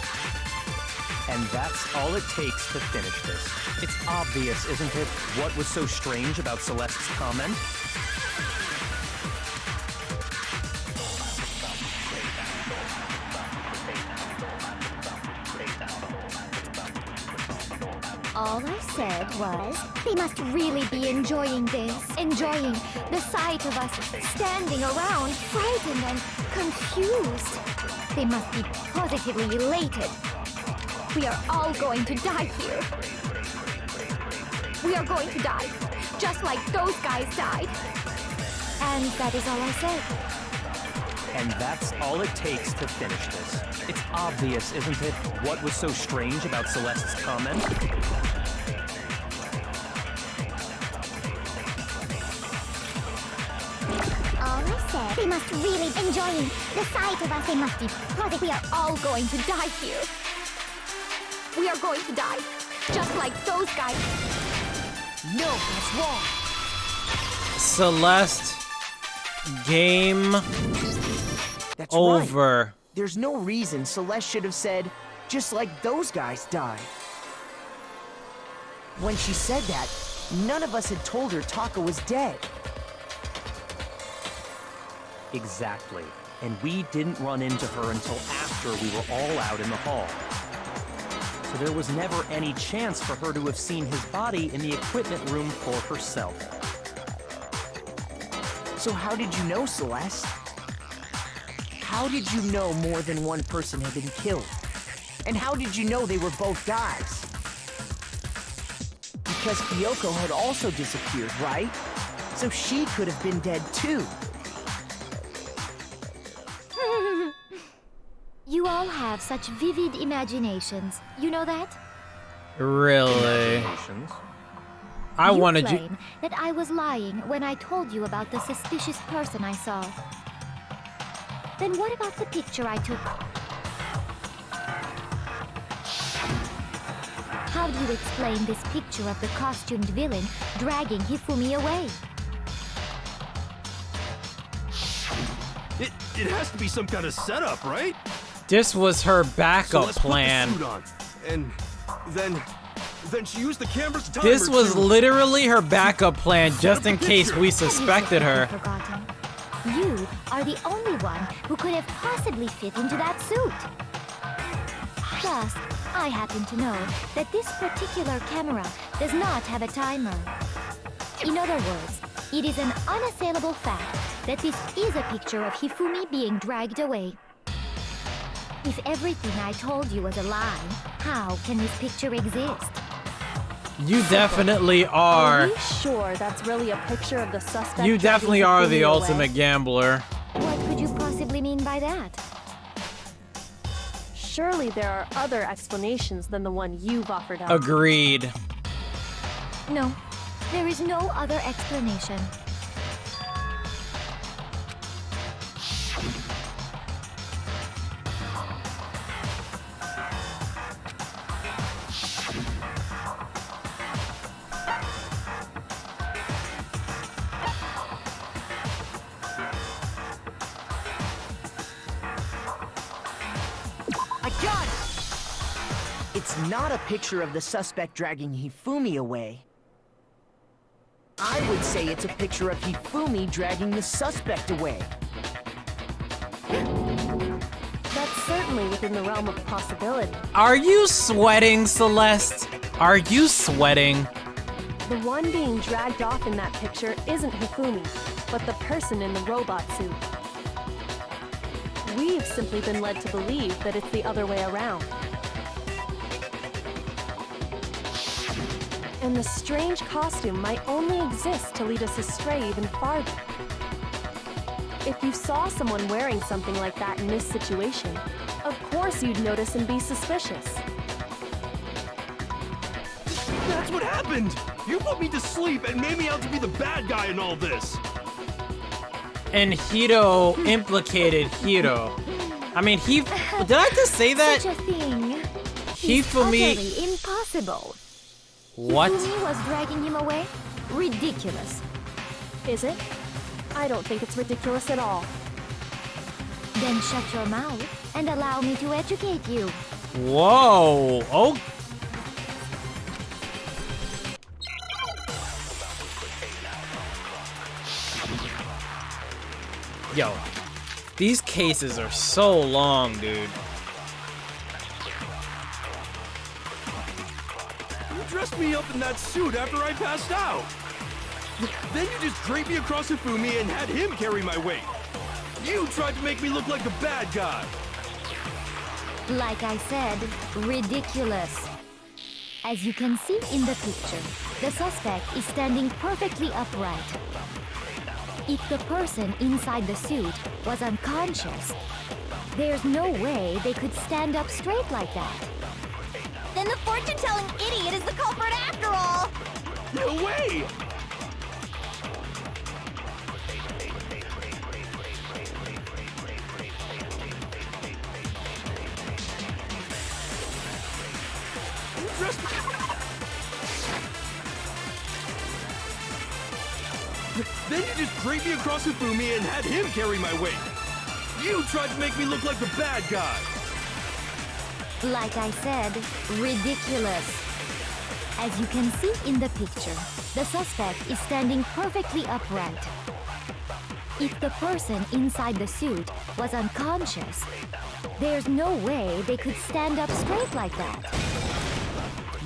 And that's all it takes to finish this. It's obvious, isn't it, what was so strange about Celeste's comment? All I said was, they must really be enjoying this. Enjoying the sight of us standing around, frightened and confused. They must be positively elated. We are all going to die here. We are going to die, just like those guys died. And that is all I said. And that's all it takes to finish this. It's obvious, isn't it, what was so strange about Celeste's comment? All I said, they must really enjoying the sight of us. They must be positive. We are all going to die here. We are going to die, just like those guys. No, that's wrong. Celeste, game That's over. right. There's no reason Celeste should have said, just like those guys died. When she said that, none of us had told her Taka was dead. Exactly. And we didn't run into her until after we were all out in the hall. So there was never any chance for her to have seen his body in the equipment room for herself. So how did you know, Celeste? How did you know more than one person had been killed? And how did you know they were both guys? Because Kyoko had also disappeared, right? So she could have been dead too. You all have such vivid imaginations. You know that? Really? I You wanted you. claim that I was lying when I told you about the suspicious person I saw. Then what about the picture I took? How do you explain this picture of the costumed villain dragging Hifumi away? It has to be some kind of setup, right? This was her So backup let's plan. put the suit on, and then she used the camera's timer This was to... literally her backup plan, just in case we suspected her. Have you forgotten? You are the only one who could have possibly fit into that suit. Plus, I happen to know that this particular camera does not have a timer. In other words, it is an unassailable fact that this is a picture of Hifumi being dragged away. If everything I told you was a lie, how can this picture exist? You definitely Are are. you sure that's really a picture of the suspect? You definitely are dragging the Hifumi ultimate away? gambler. What could you possibly mean by that? Surely there are other explanations than the one you've offered up. Agreed. No, there is no other explanation. I got it! It's not a picture of the suspect dragging Hifumi away. I would say it's a picture of Hifumi dragging the suspect away. That's certainly within the realm of possibility. Are you sweating, Celeste? Are you sweating? The one being dragged off in that picture isn't Hifumi, but the person in the robot suit. We've simply been led to believe that it's the other way around. And the strange costume might only exist to lead us astray even farther. If you saw someone wearing something like that in this situation, of course you'd notice and be suspicious. That's what happened! You put me to sleep and made me out to be the bad guy in all this! And Hiro implicated Hiro. I mean, did I just say that? Such a thing. Hifumi. Utterly impossible. What? Hifumi was dragging him away? Ridiculous. Is it? I don't think it's ridiculous at all. Then shut your mouth and allow me to educate you. Whoa. Oh. Yo, these cases are so long, dude. You dressed me up in that suit after I passed out. Then you just draped me across Hifumi and had him carry my weight. You tried to make me look like the bad guy. Like I said, ridiculous. As you can see in the picture, the suspect is standing perfectly upright. If the person inside the suit was unconscious, there's no way they could stand up straight like that. Then the fortune-telling idiot is the culprit after all! No way! Then you just draped me across Hifumi and had him carry my weight. You tried to make me look like the bad guy. Like I said, ridiculous. As you can see in the picture, the suspect is standing perfectly upright. If the person inside the suit was unconscious, there's no way they could stand up straight like that.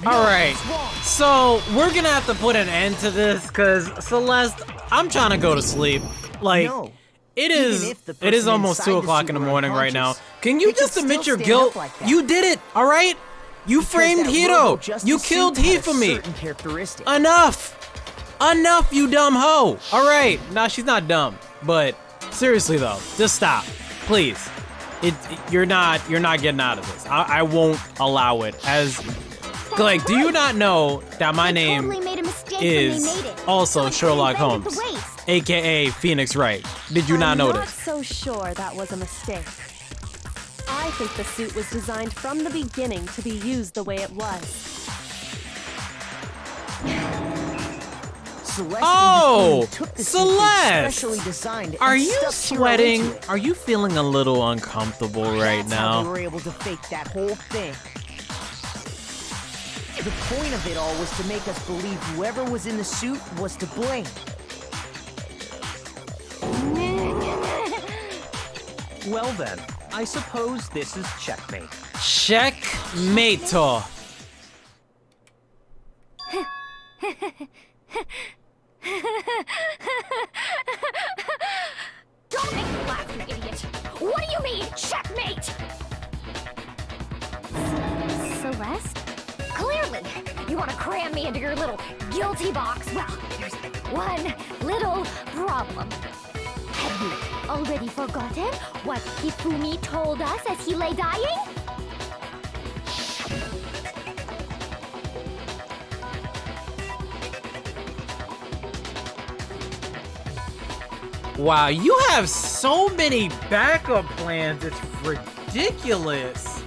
Alright, so we're gonna have to put an end to this, because Celeste, I'm trying to go to sleep. Like, No. it is almost 2 o'clock in the morning right now. Can you just admit your guilt? You did it, alright? You framed Hiro. You killed Hifumi. Enough! Enough, you dumb hoe! Alright, nah, she's not dumb. But, seriously though, just stop. Please. You're not getting out of this. I won't allow it. Like, do you not know that my name is also Sherlock Holmes, aka Phoenix Wright? Did you not notice? I'm not so sure that was a mistake. I think the suit was designed from the beginning to be used the way it was. Oh, took the Celeste! specially designed Are and you stuck Hiro sweating? into it. Are you feeling a little uncomfortable right That's how they now? were able to fake that whole thing. The point of it all was to make us believe whoever was in the suit was to blame. Well then, I suppose this is checkmate. Checkmate. Don't make me laugh, you idiot! What do you mean, checkmate? Celeste? Clearly, you want to cram me into your little guilty box. Well, there's one little problem. Have you already forgotten what Hifumi told us as he lay dying? Wow, you have so many backup plans. It's ridiculous.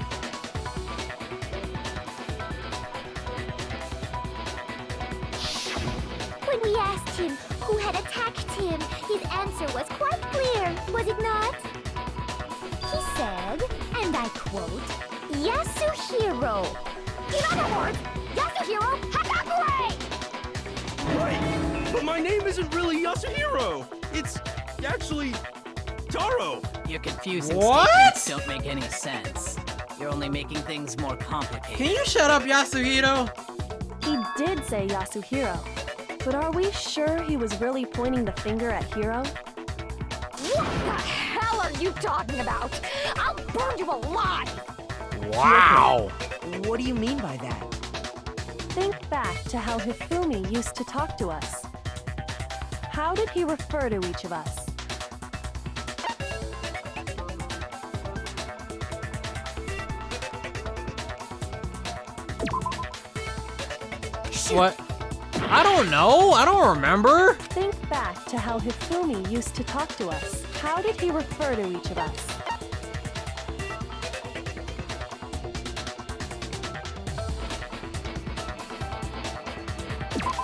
When we asked him who had attacked him, his answer was quite clear, was it not? He said, and I quote, Yasuhiro. In other words, Yasuhiro Hagakure! Wait, but my name isn't really Yasuhiro. It's actually Taro. Your confusing What? statements don't make any sense. You're only making things more complicated. Can you shut up, Yasuhiro? He did say Yasuhiro, but are we sure he was really pointing the finger at Hiro? What the hell are you talking about? I'll burn you alive! Wow. What do you mean by that? Think back to how Hifumi used to talk to us. How did he refer to each of us? What? I don't know. I don't remember. Think back to how Hifumi used to talk to us. How did he refer to each of us?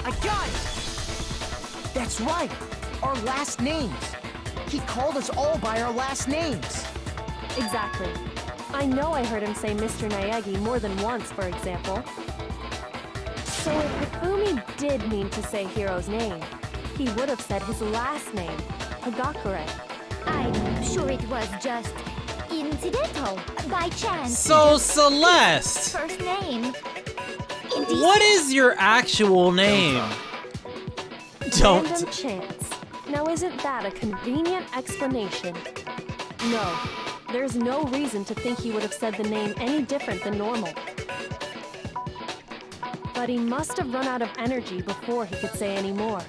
I got it! That's right! Our last names! He called us all by our last names! Exactly. I know I heard him say Mr. Naegi more than once, for example. So if Hifumi did mean to say Hiro's name, he would have said his last name, Hagakure. I'm sure it was just incidental, by chance. So, Just Celeste, first name. Indeed. what is your actual name? Don't. Random chance. Now isn't that a convenient explanation? No, there's no reason to think he would have said the name any different than normal. But he must have run out of energy before he could say any more.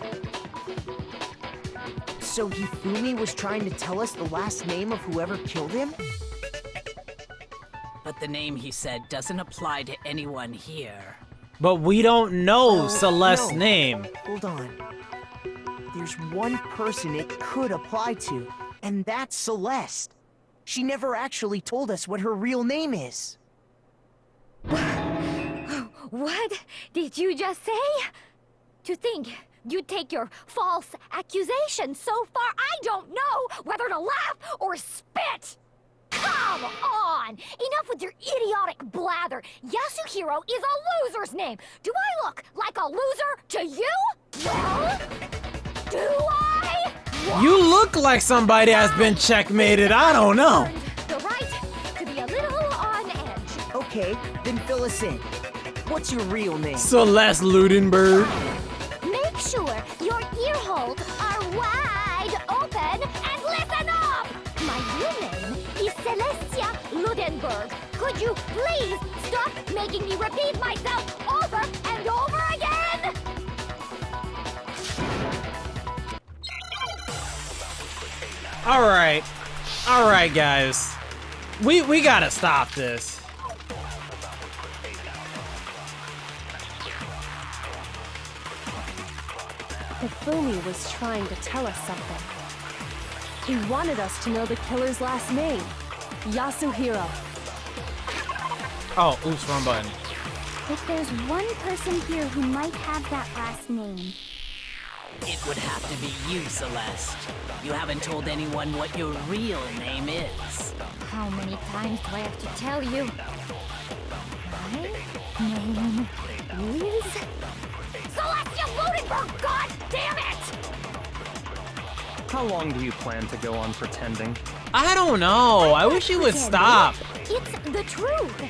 So Hifumi was trying to tell us the last name of whoever killed him? But the name he said doesn't apply to anyone here. But we don't know Celeste's no. name. Hold on. There's one person it could apply to, and that's Celeste. She never actually told us what her real name is. What did you just say? To think you'd take your false accusation so far, I don't know whether to laugh or spit! Come on! Enough with your idiotic blather! Yasuhiro is a loser's name! Do I look like a loser to you? Well, do I? You look like somebody has been checkmated. I don't know. The right to be a little on edge. Okay, then fill us in. What's your real name? Celeste Ludenberg. Make sure your ear holes are wide open and listen up! My real name is Celestia Ludenberg. Could you please stop making me repeat myself over and over again? All right, guys. We gotta stop this. Hifumi was trying to tell us something. He wanted us to know the killer's last name, Yasuhiro. Oh, oops, wrong button. If there's one person here who might have that last name. It would have to be you, Celeste. You haven't told anyone what your real name is. How many times do I have to tell you? My name is... Celestia Ludenberg, god damn it! How long do you plan to go on pretending? I don't know. I wish you would stop. It's the truth.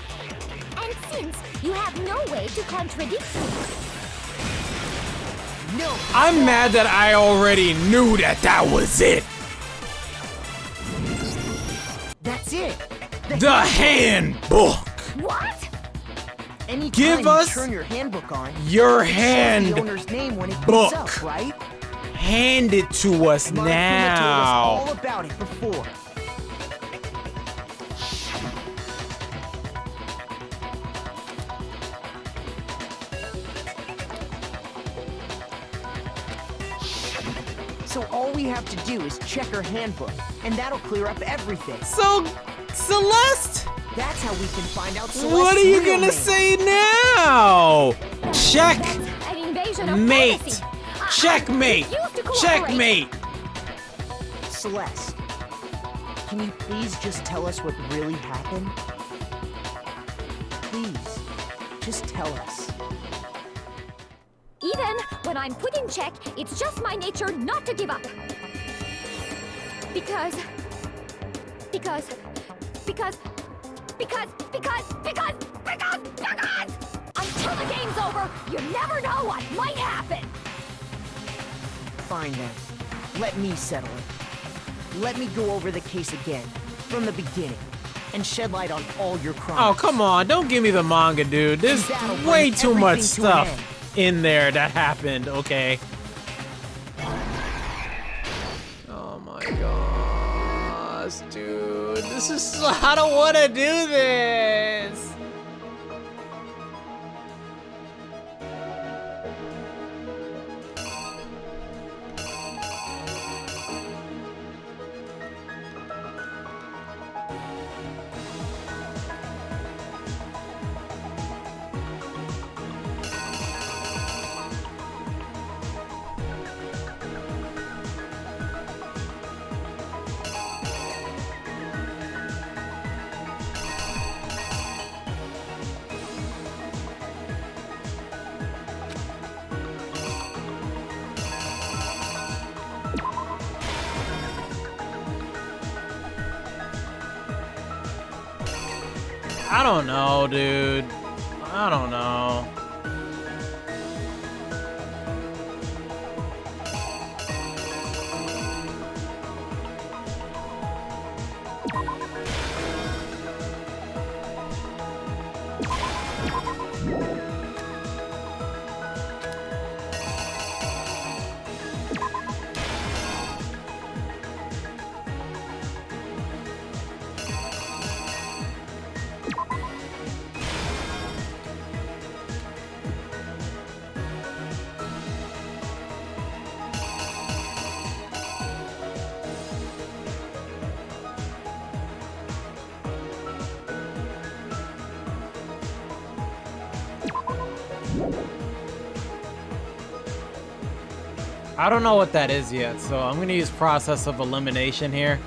And since you have no way to contradict me... No! I'm mad that I already knew that was it. That's it! The handbook. What? Anytime Give us you turn your handbook on, your it shows hand the owner's name when it book. boots up, right? Hand it to us Monokuma now. told us all about it before. So all we have to do is check her handbook, and that'll clear up everything. So, Celeste? That's how we can find out Celeste's What are you real gonna name. say now? Check. An invasion of Mate. privacy. Checkmate. I refuse to cooperate. Checkmate. Celeste, can you please just tell us what really happened? Please, just tell us. Even when I'm put in check, it's just my nature not to give up. Because until the game's over, you never know what might happen. Fine then. Let me settle it. Let me go over the case again, from the beginning, and shed light on all your crimes. Oh, come on. Don't give me the manga, dude. There's That'll bring way too much everything to an end. stuff in there that happened, okay? Oh my gosh, dude. This is... I don't want to do this. I don't know, dude. I don't know. I don't know what that is yet, so I'm gonna use process of elimination here.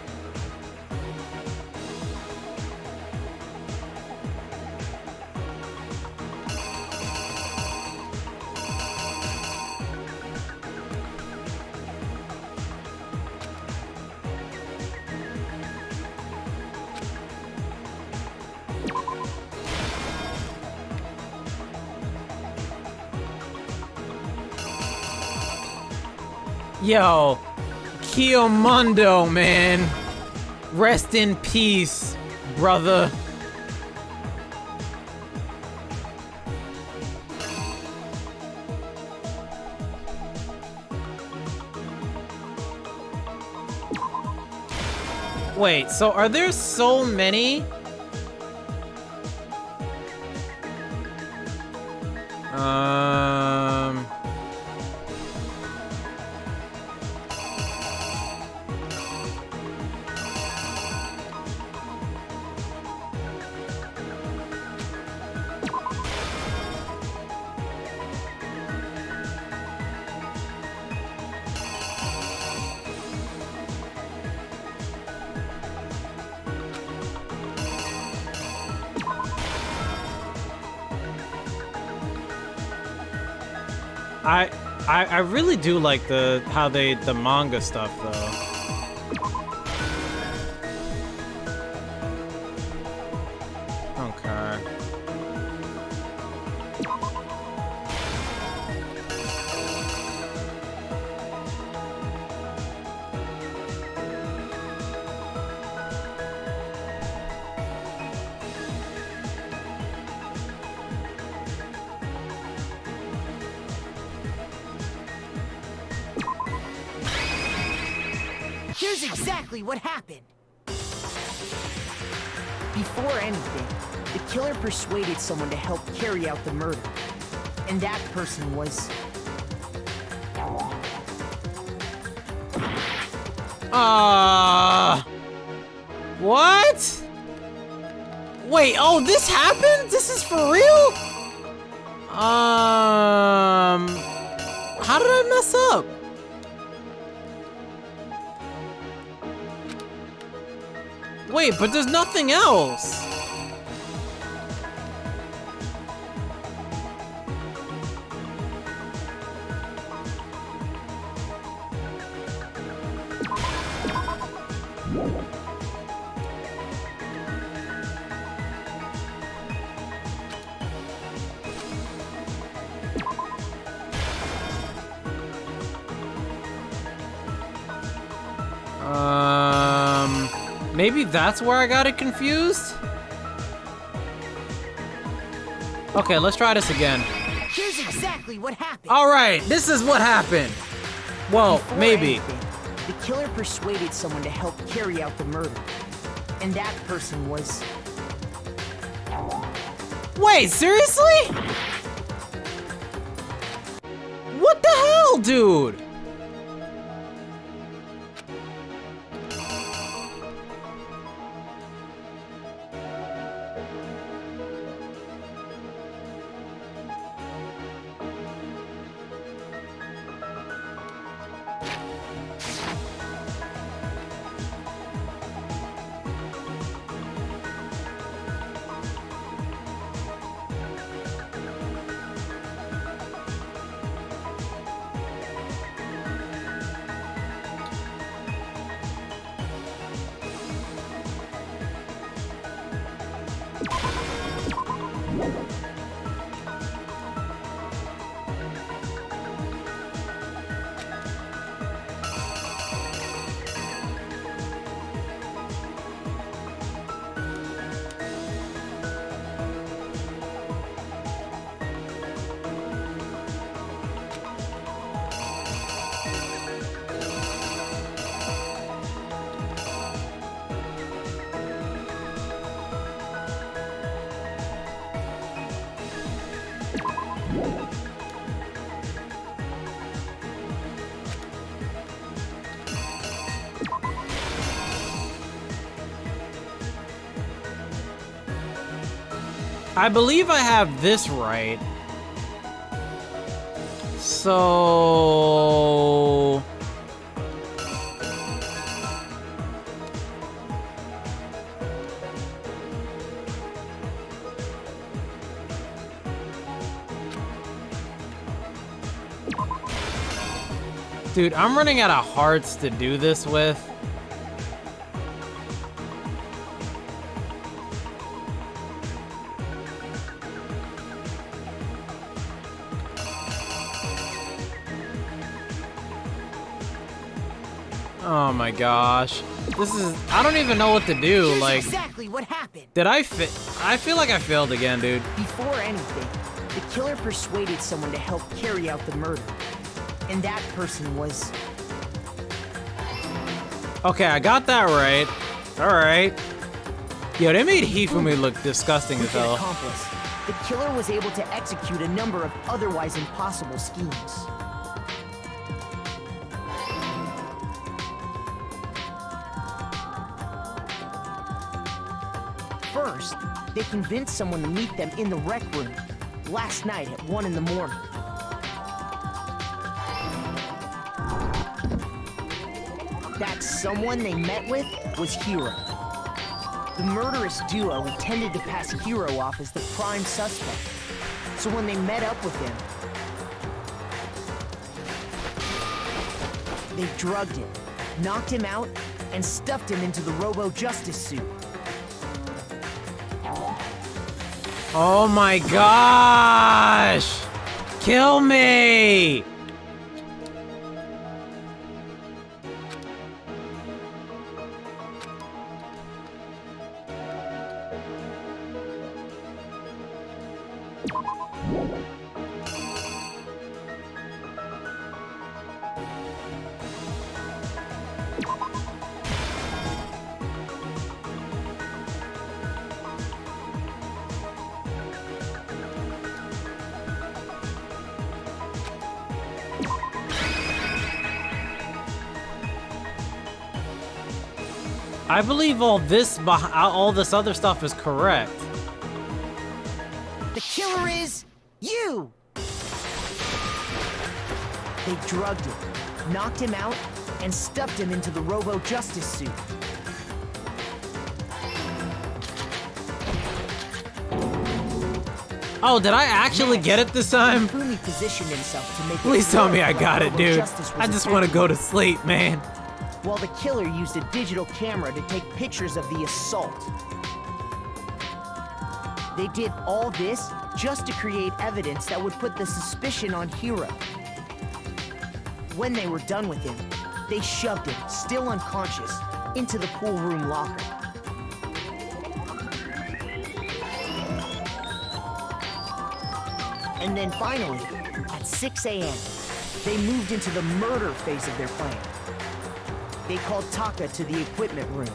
Yo, Kiyomondo, man. Rest in peace, brother. Wait, so are there so many? I really do like the manga stuff though. Okay. Here's exactly what happened. Before anything, the killer persuaded someone to help carry out the murder. And that person was... What? Wait, oh, this happened? This is for real? How did I mess up? Wait, but there's nothing else. Maybe that's where I got it confused? Okay, let's try this again. Here's exactly what happened. All right, this is what happened. Well, Before maybe. anything, the killer persuaded someone to help carry out the murder. And that person was... Wait, seriously? What the hell, dude? I believe I have this right. So... Dude, I'm running out of hearts to do this with. Oh my gosh. This is... I don't even know what to do. Here's like... exactly what happened. Did I feel like I failed again, dude. Before anything, the killer persuaded someone to help carry out the murder. And that person was... Okay, I got that right. Alright. Yo, they made Hifumi look disgusting as An hell. accomplice. The killer was able to execute a number of otherwise impossible schemes. First, they convinced someone to meet them in the rec room last night at 1 in the morning. That someone they met with was Hiro. The murderous duo intended to pass Hiro off as the prime suspect. So when they met up with him, they drugged him, knocked him out, and stuffed him into the Robo-Justice suit. Oh my gosh! Kill me! I believe all this other stuff is correct. The killer is you! They drugged him, knocked him out, and stuffed him into the Robo-Justice suit. Oh, did I actually get it this time? Fumi positioned himself to make Please tell me I look got like it, dude. Robo-Justice was I just want to go to sleep, man. While the killer used a digital camera to take pictures of the assault. They did all this just to create evidence that would put the suspicion on Hiro. When they were done with him, they shoved him, still unconscious, into the pool room locker. And then finally, at 6 a.m., they moved into the murder phase of their plan. They called Taka to the equipment room.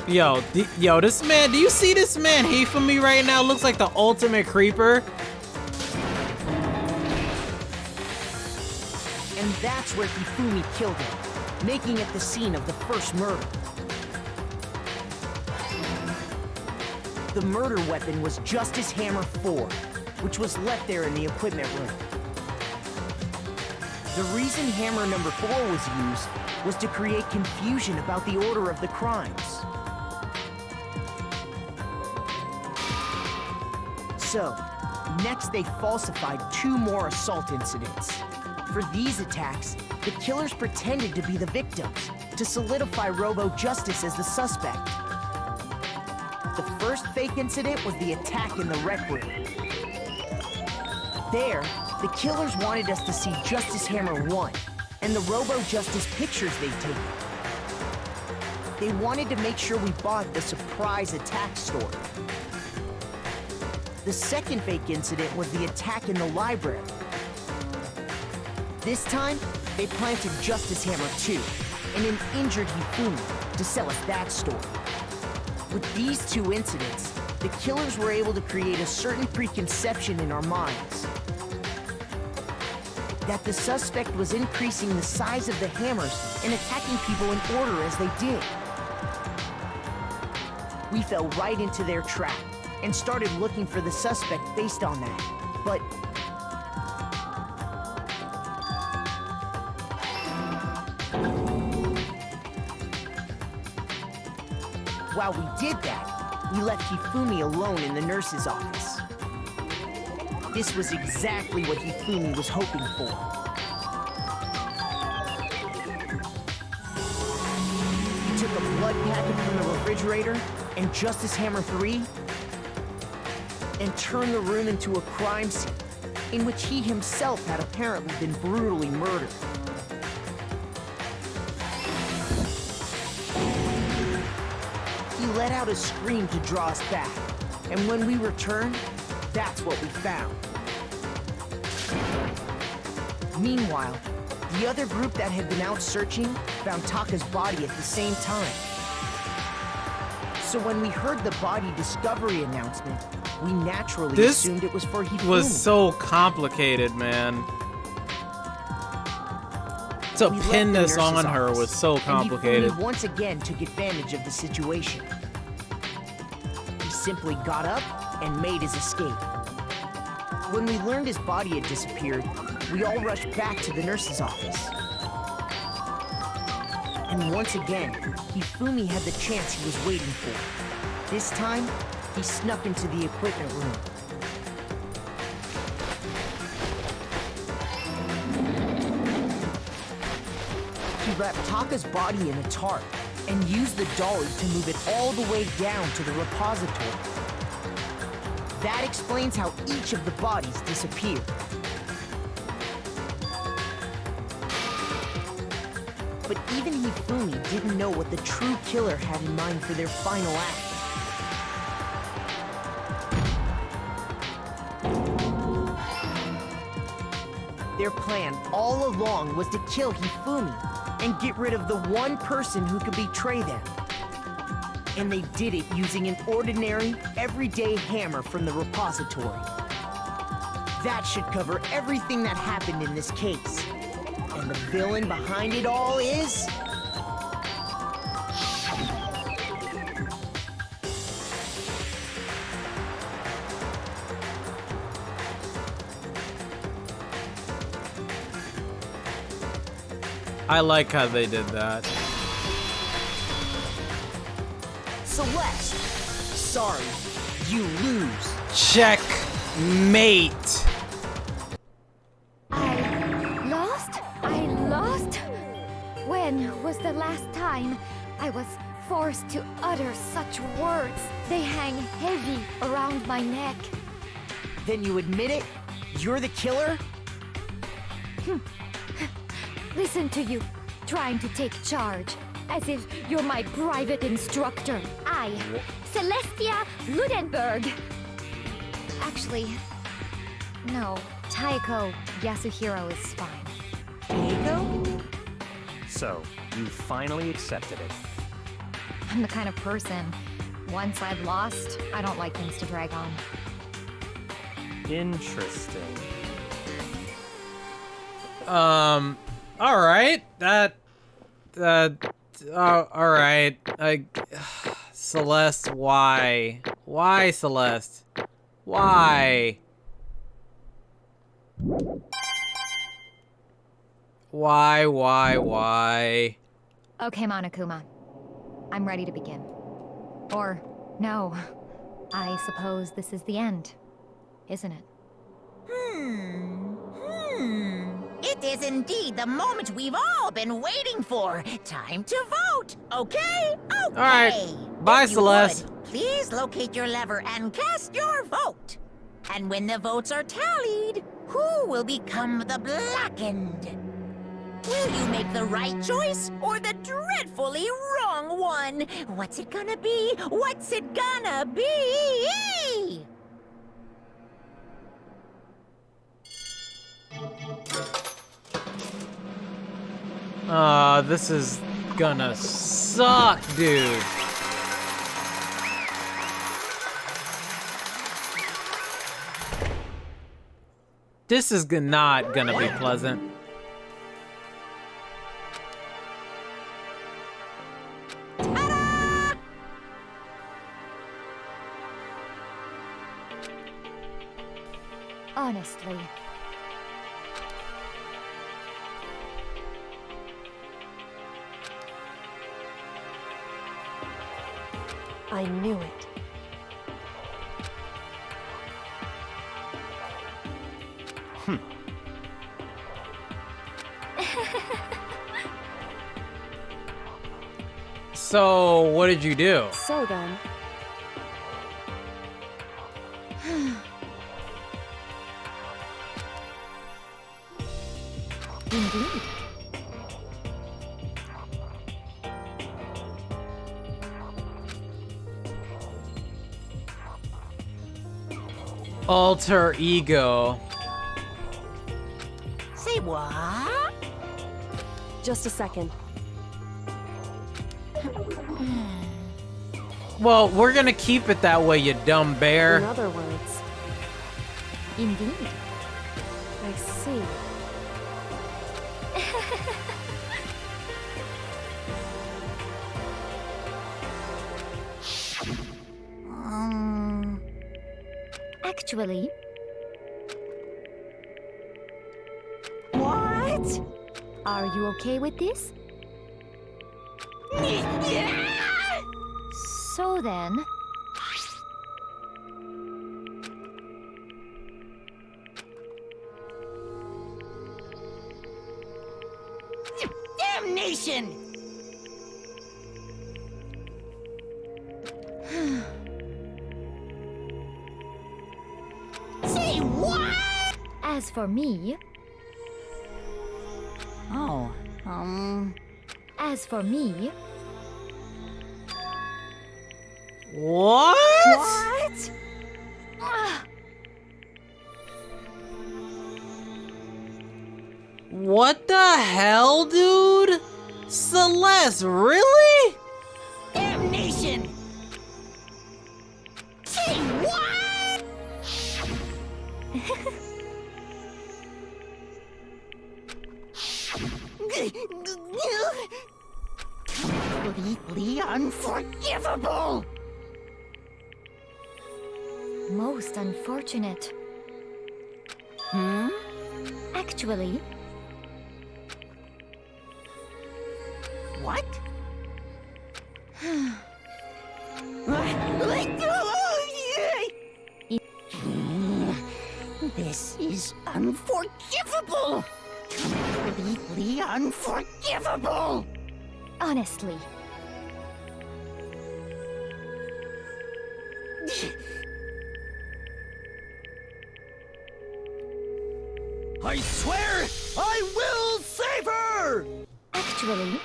Yo, this man, do you see this man Hifumi right now? Looks like the ultimate creeper. And that's where Hifumi killed him, making it the scene of the first murder. The murder weapon was Justice Hammer 4, which was left there in the equipment room. The reason Hammer number 4 was used was to create confusion about the order of the crimes. So, next they falsified 2 more assault incidents. For these attacks, the killers pretended to be the victims, to solidify Robo-Justice as the suspect. The first fake incident was the attack in the rec room. There, the killers wanted us to see Justice Hammer 1 and the Robo-Justice pictures they'd taken. They wanted to make sure we bought the surprise attack story. The second fake incident was the attack in the library. This time, they planted Justice Hammer 2 and an injured Hifumi to sell us that story. With these 2 incidents, the killers were able to create a certain preconception in our minds. That the suspect was increasing the size of the hammers and attacking people in order as they did. We fell right into their trap and started looking for the suspect based on that. But while we did that, we left Hifumi alone in the nurse's office. This was exactly what Hifumi was hoping for. He took a blood packet from the refrigerator and Justice Hammer 3 and turned the room into a crime scene in which he himself had apparently been brutally murdered. He let out a scream to draw us back, and when we returned, that's what we found. Meanwhile, the other group that had been out searching found Taka's body at the same time. So when we heard the body discovery announcement, we naturally assumed it was for Hifumi. This was so complicated, man. To pin this on her was so complicated. And Hifumi once again took advantage of the situation. He simply got up and made his escape. When we learned his body had disappeared, we all rushed back to the nurse's office. And once again, Hifumi had the chance he was waiting for. This time, he snuck into the equipment room. He wrapped Taka's body in a tarp and used the dolly to move it all the way down to the repository. That explains how each of the bodies disappeared. But even Hifumi didn't know what the true killer had in mind for their final act. Their plan all along was to kill Hifumi and get rid of the one person who could betray them. And they did it using an ordinary, everyday hammer from the repository. That should cover everything that happened in this case. And the villain behind it all is... I like how they did that. Celeste! Sorry, you lose. Checkmate. I lost? I lost? When was the last time I was forced to utter such words? They hang heavy around my neck. Then you admit it? You're the killer? Listen to you, trying to take charge, as if you're my private instructor. I, Celestia Ludenberg. Actually, no, Taiko Yasuhiro is fine. Taiko? So, you finally accepted it. I'm the kind of person, once I've lost, I don't like things to drag on. Interesting. Alright. Alright. Celeste, why? Why, Celeste? Why? Why? Okay, Monokuma. I'm ready to begin. Or, no. I suppose this is the end, isn't it? It is indeed the moment we've all been waiting for. Time to vote, okay? Okay. All right. Bye, If you Celeste. would, please locate your lever and cast your vote. And when the votes are tallied, who will become the blackened? Will you make the right choice or the dreadfully wrong one? What's it gonna be? What's it gonna be? This is gonna suck, dude. This is not gonna be pleasant. Honestly. I knew it. So, what did you do? So then, Indeed. Alter ego. Say what? just a second. Well, we're gonna keep it that way, you dumb In bear. other words, Indeed. I see. Actually, What? are you okay with this? So then, Damnation! Say what? as for me, Oh, as for me, What? what? What the hell, dude? Celeste, really? Damnation! Say what? Completely unforgivable! most unfortunate. Actually, What? This is unforgivable! Completely unforgivable! Honestly, I swear I will save her! actually,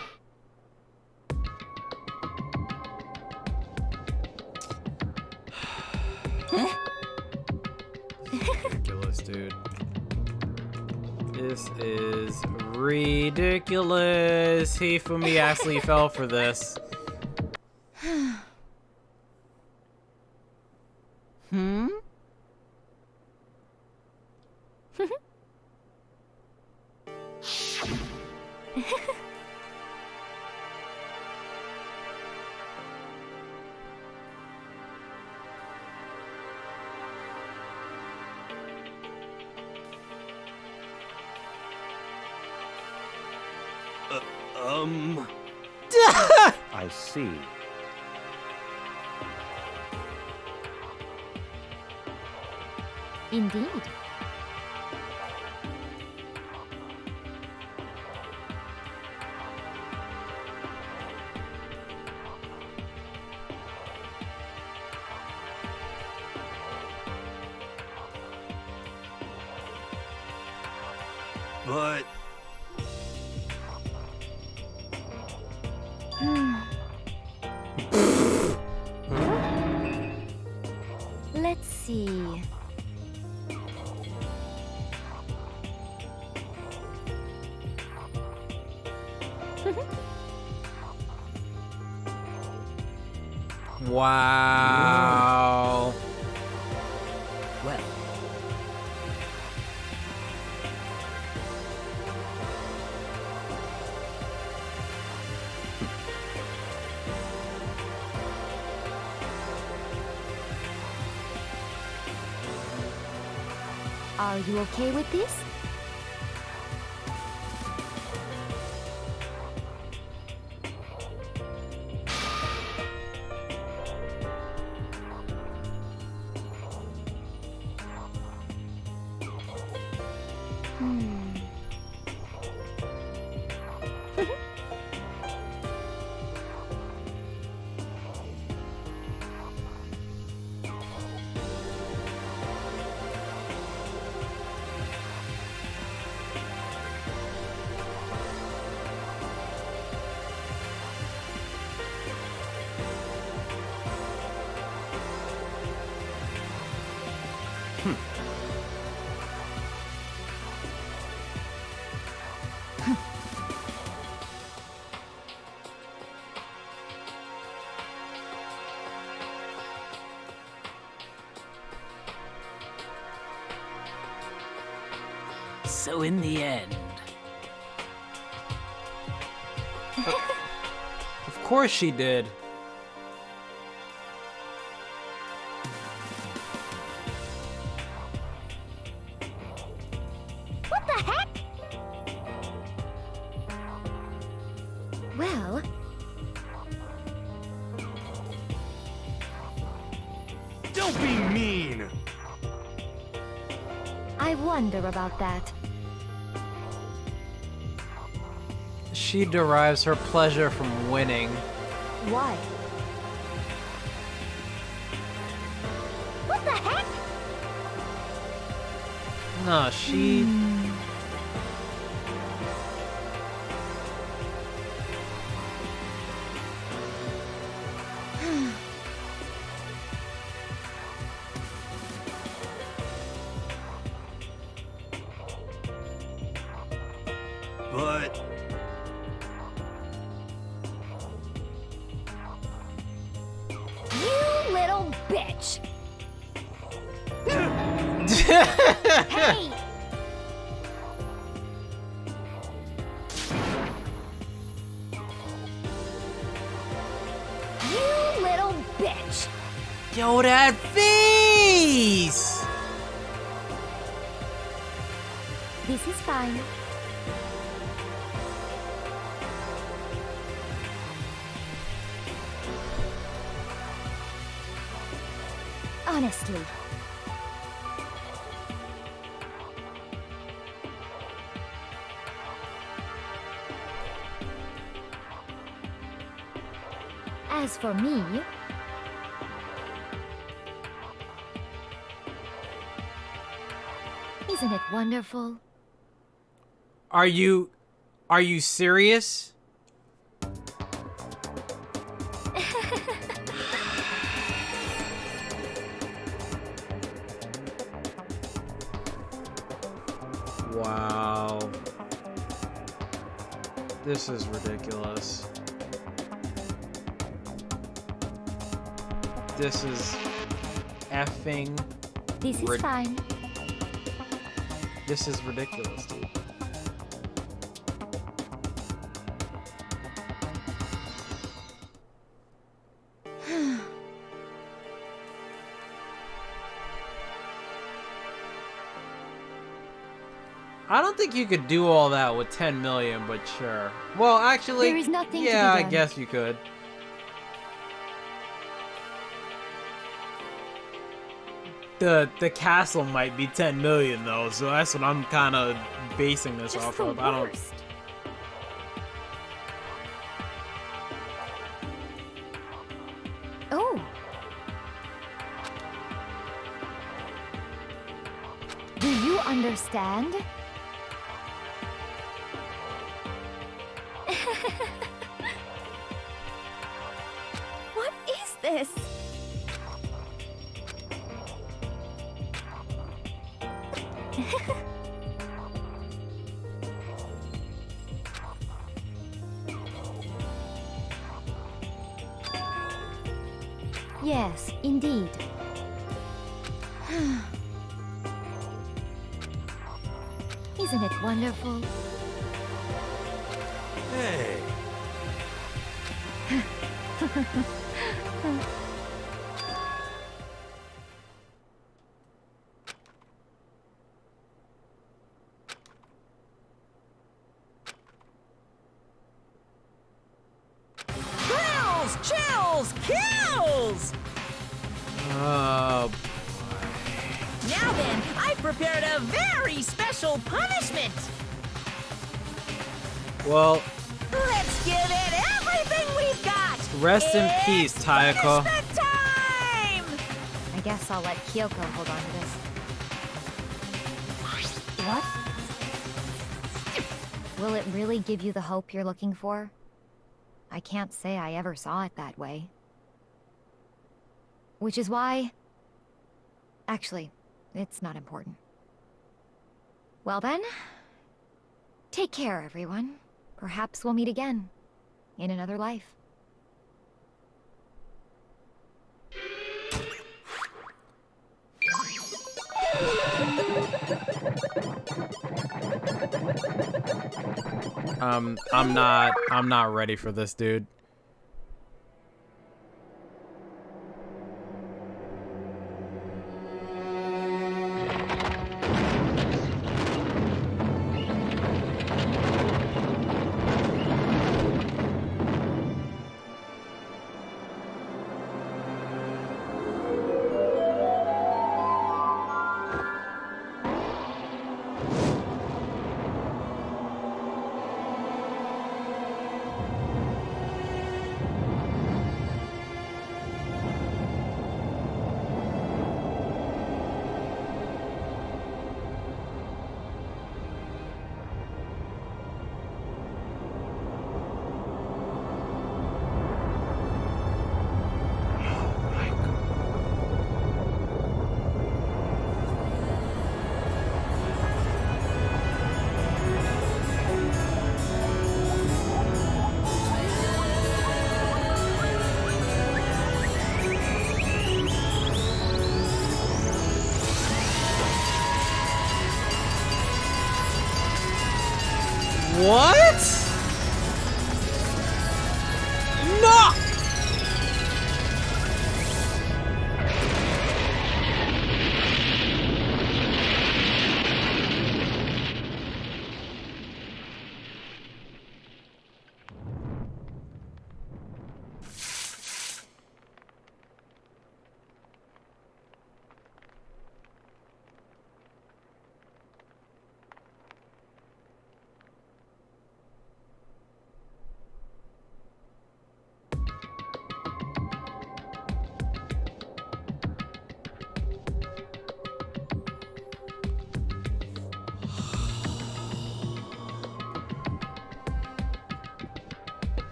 Ridiculous, dude. This is ridiculous. Hifumi actually fell for this. Hmm? I see. indeed. But Let's see. Wow. Well, Are you okay with this? So in the end, Of course she did. What the heck? Well, don't be mean! I wonder about that. She derives her pleasure from winning. Why? What the heck? No, she... But You little bitch! Hey! You little bitch! Yo, that face! This is fine. Honestly. As for me, isn't it wonderful? Are you serious? Wow. This is ridiculous. This is effing. This is fine. This is ridiculous, dude. I don't think you could do all that with 10 million, but sure. Well, actually, There is nothing to be yeah, I done. guess you could. The castle might be 10 million though, so that's what I'm kind of basing this Just off the of. I don't. worst. Oh. Do you understand? What is this? Yes, indeed. Isn't it wonderful? Hey. Thrills, chills, kills! Oh, Now then, I've prepared a very special punishment. well, Let's give it everything we've got. rest in peace, It's Tayako. punishment time! I guess I'll let Kyoko hold on to this. What? Will it really give you the hope you're looking for? I can't say I ever saw it that way. Which is why... Actually, it's not important. Well then, take care, everyone. Perhaps we'll meet again, in another life. I'm not ready for this, dude.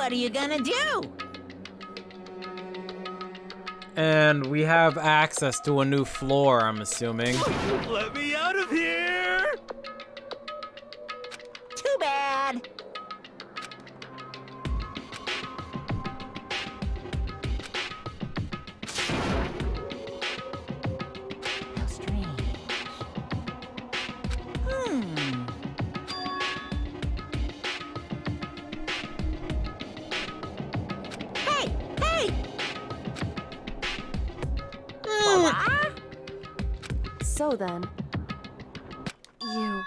what are you gonna do? And we have access to a new floor, I'm assuming. Let me out of here! Too bad. How strange. Hey, hey! So then, you...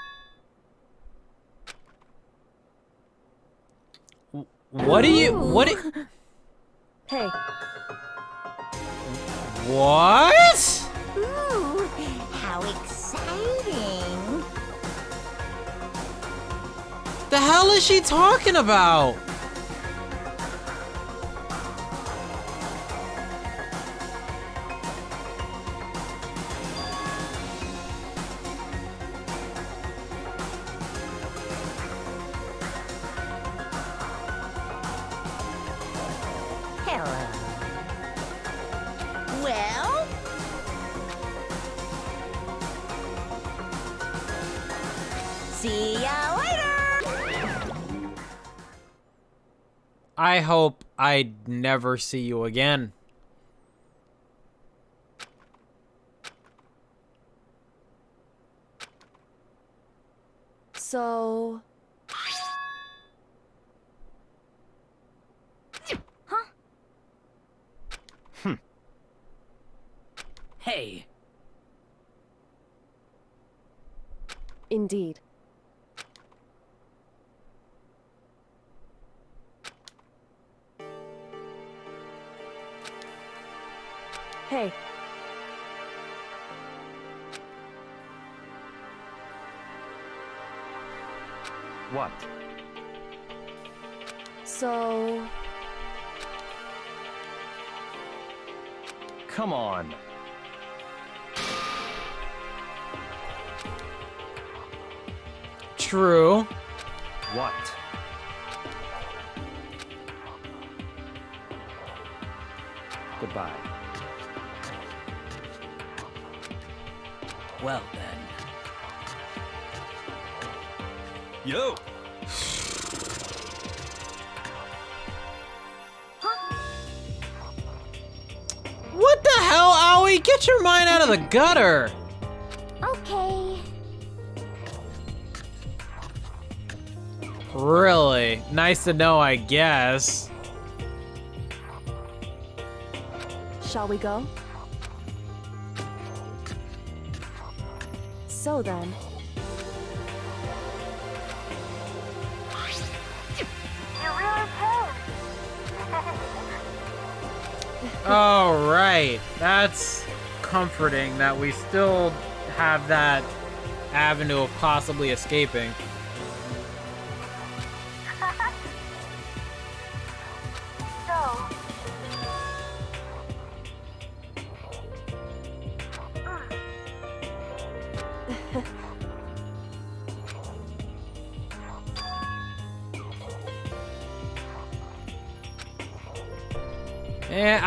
What do you... What do, Hey, What? Ooh, how exciting! The hell is she talking about? Hello. Well? See ya later! I hope I never see you again. so... Hey, Indeed. Hey, What? so... Come on. True. What? Goodbye. well then. Yo! What the hell, Aoi? Get your mind out of the gutter. Okay. Really? Nice to know, I guess. Shall we go? So then, All right. That's comforting that we still have that avenue of possibly escaping.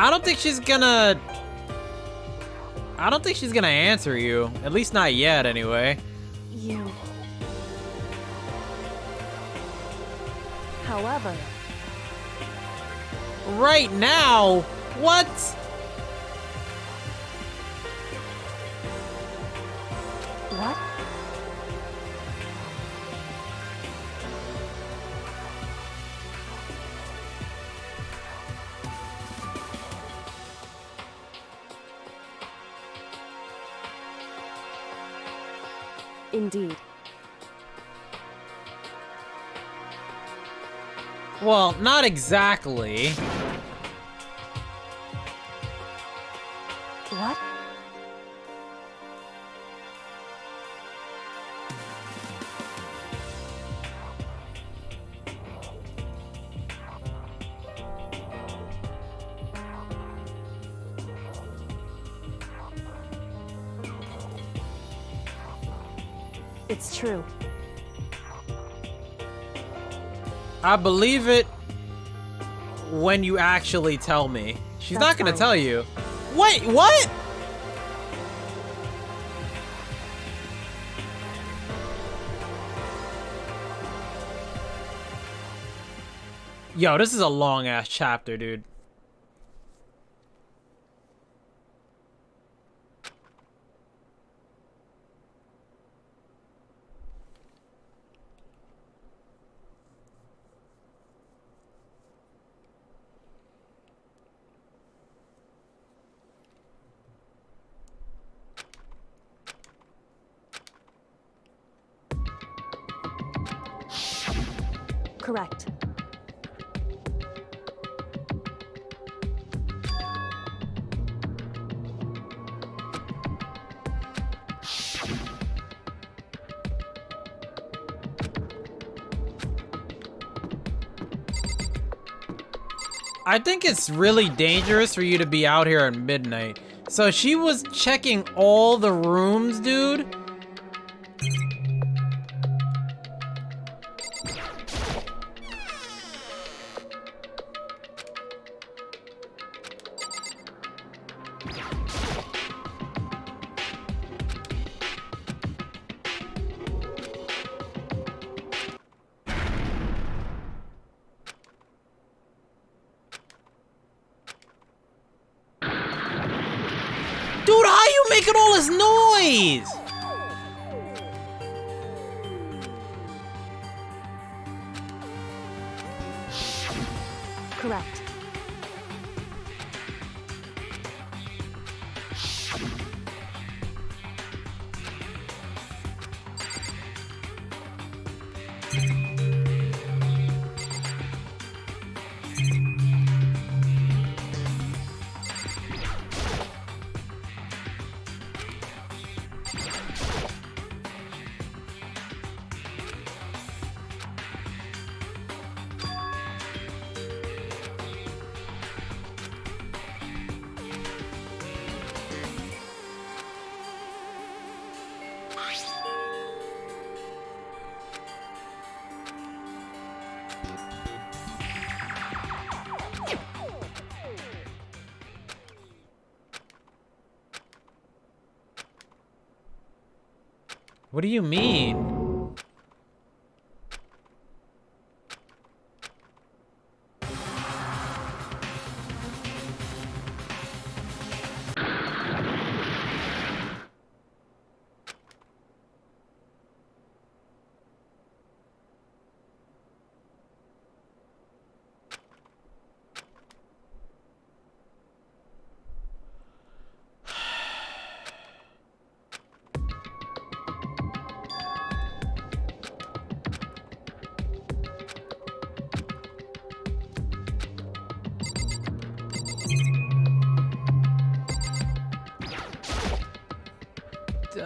I don't think she's gonna... I don't think she's gonna answer you. At least not yet, anyway. you... However, Right now? What? what? Indeed. Well, not exactly. What? It's true. I believe it. when you actually tell me. She's That's not gonna fine. tell you. Wait, what? Yo, this is a long ass chapter, dude. Correct. I think it's really dangerous for you to be out here at midnight. So she was checking all the rooms, dude. Dude, how you making all this noise? Correct. What do you mean?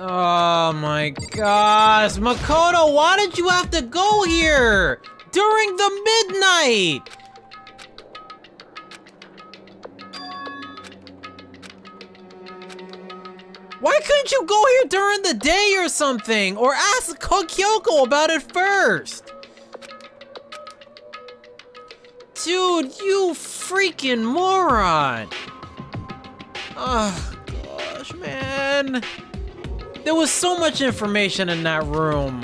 Oh my gosh, Makoto, why did you have to go here during the midnight? Why couldn't you go here during the day or something? Or ask Kyoko about it first? Dude, you freaking moron. Oh gosh, man. There was so much information in that room.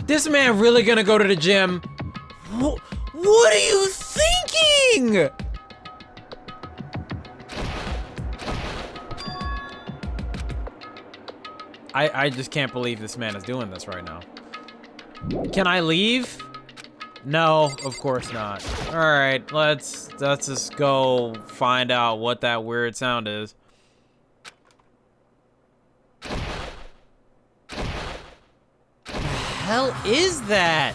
This man really gonna go to the gym? What are you thinking? I just can't believe this man is doing this right now. Can I leave? No, of course not. All right, let's just go find out what that weird sound is. The hell is that?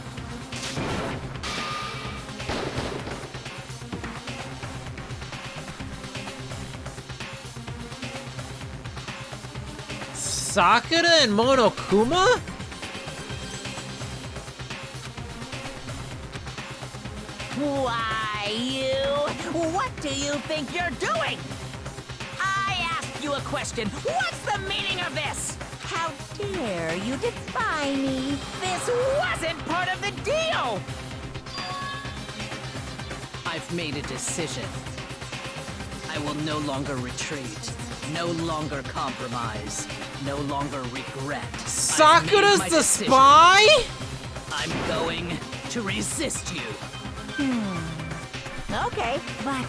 Sakura and Monokuma? Why, what do you think you're doing? I asked you a question. What's the meaning of this? How dare you defy me? This wasn't part of the deal! I've made a decision. I will no longer retreat, no longer compromise, no longer regret. Sakura's the spy? I'm going to resist you. Okay, but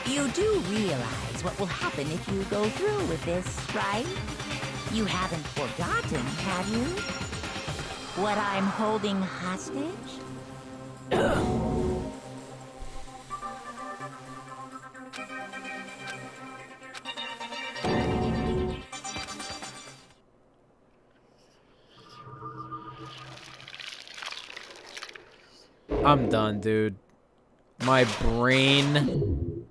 you do realize what will happen if you go through with this, right? You haven't forgotten, have you? What I'm holding hostage? I'm done, dude. My brain...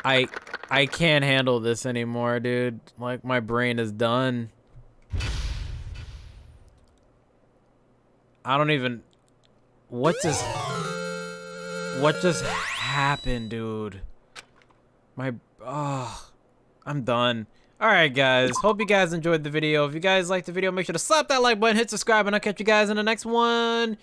I can't handle this anymore, dude. Like, my brain is done. I don't even... What just happened, dude? I'm done. Alright, guys. Hope you guys enjoyed the video. If you guys liked the video, make sure to slap that like button, hit subscribe, and I'll catch you guys in the next one.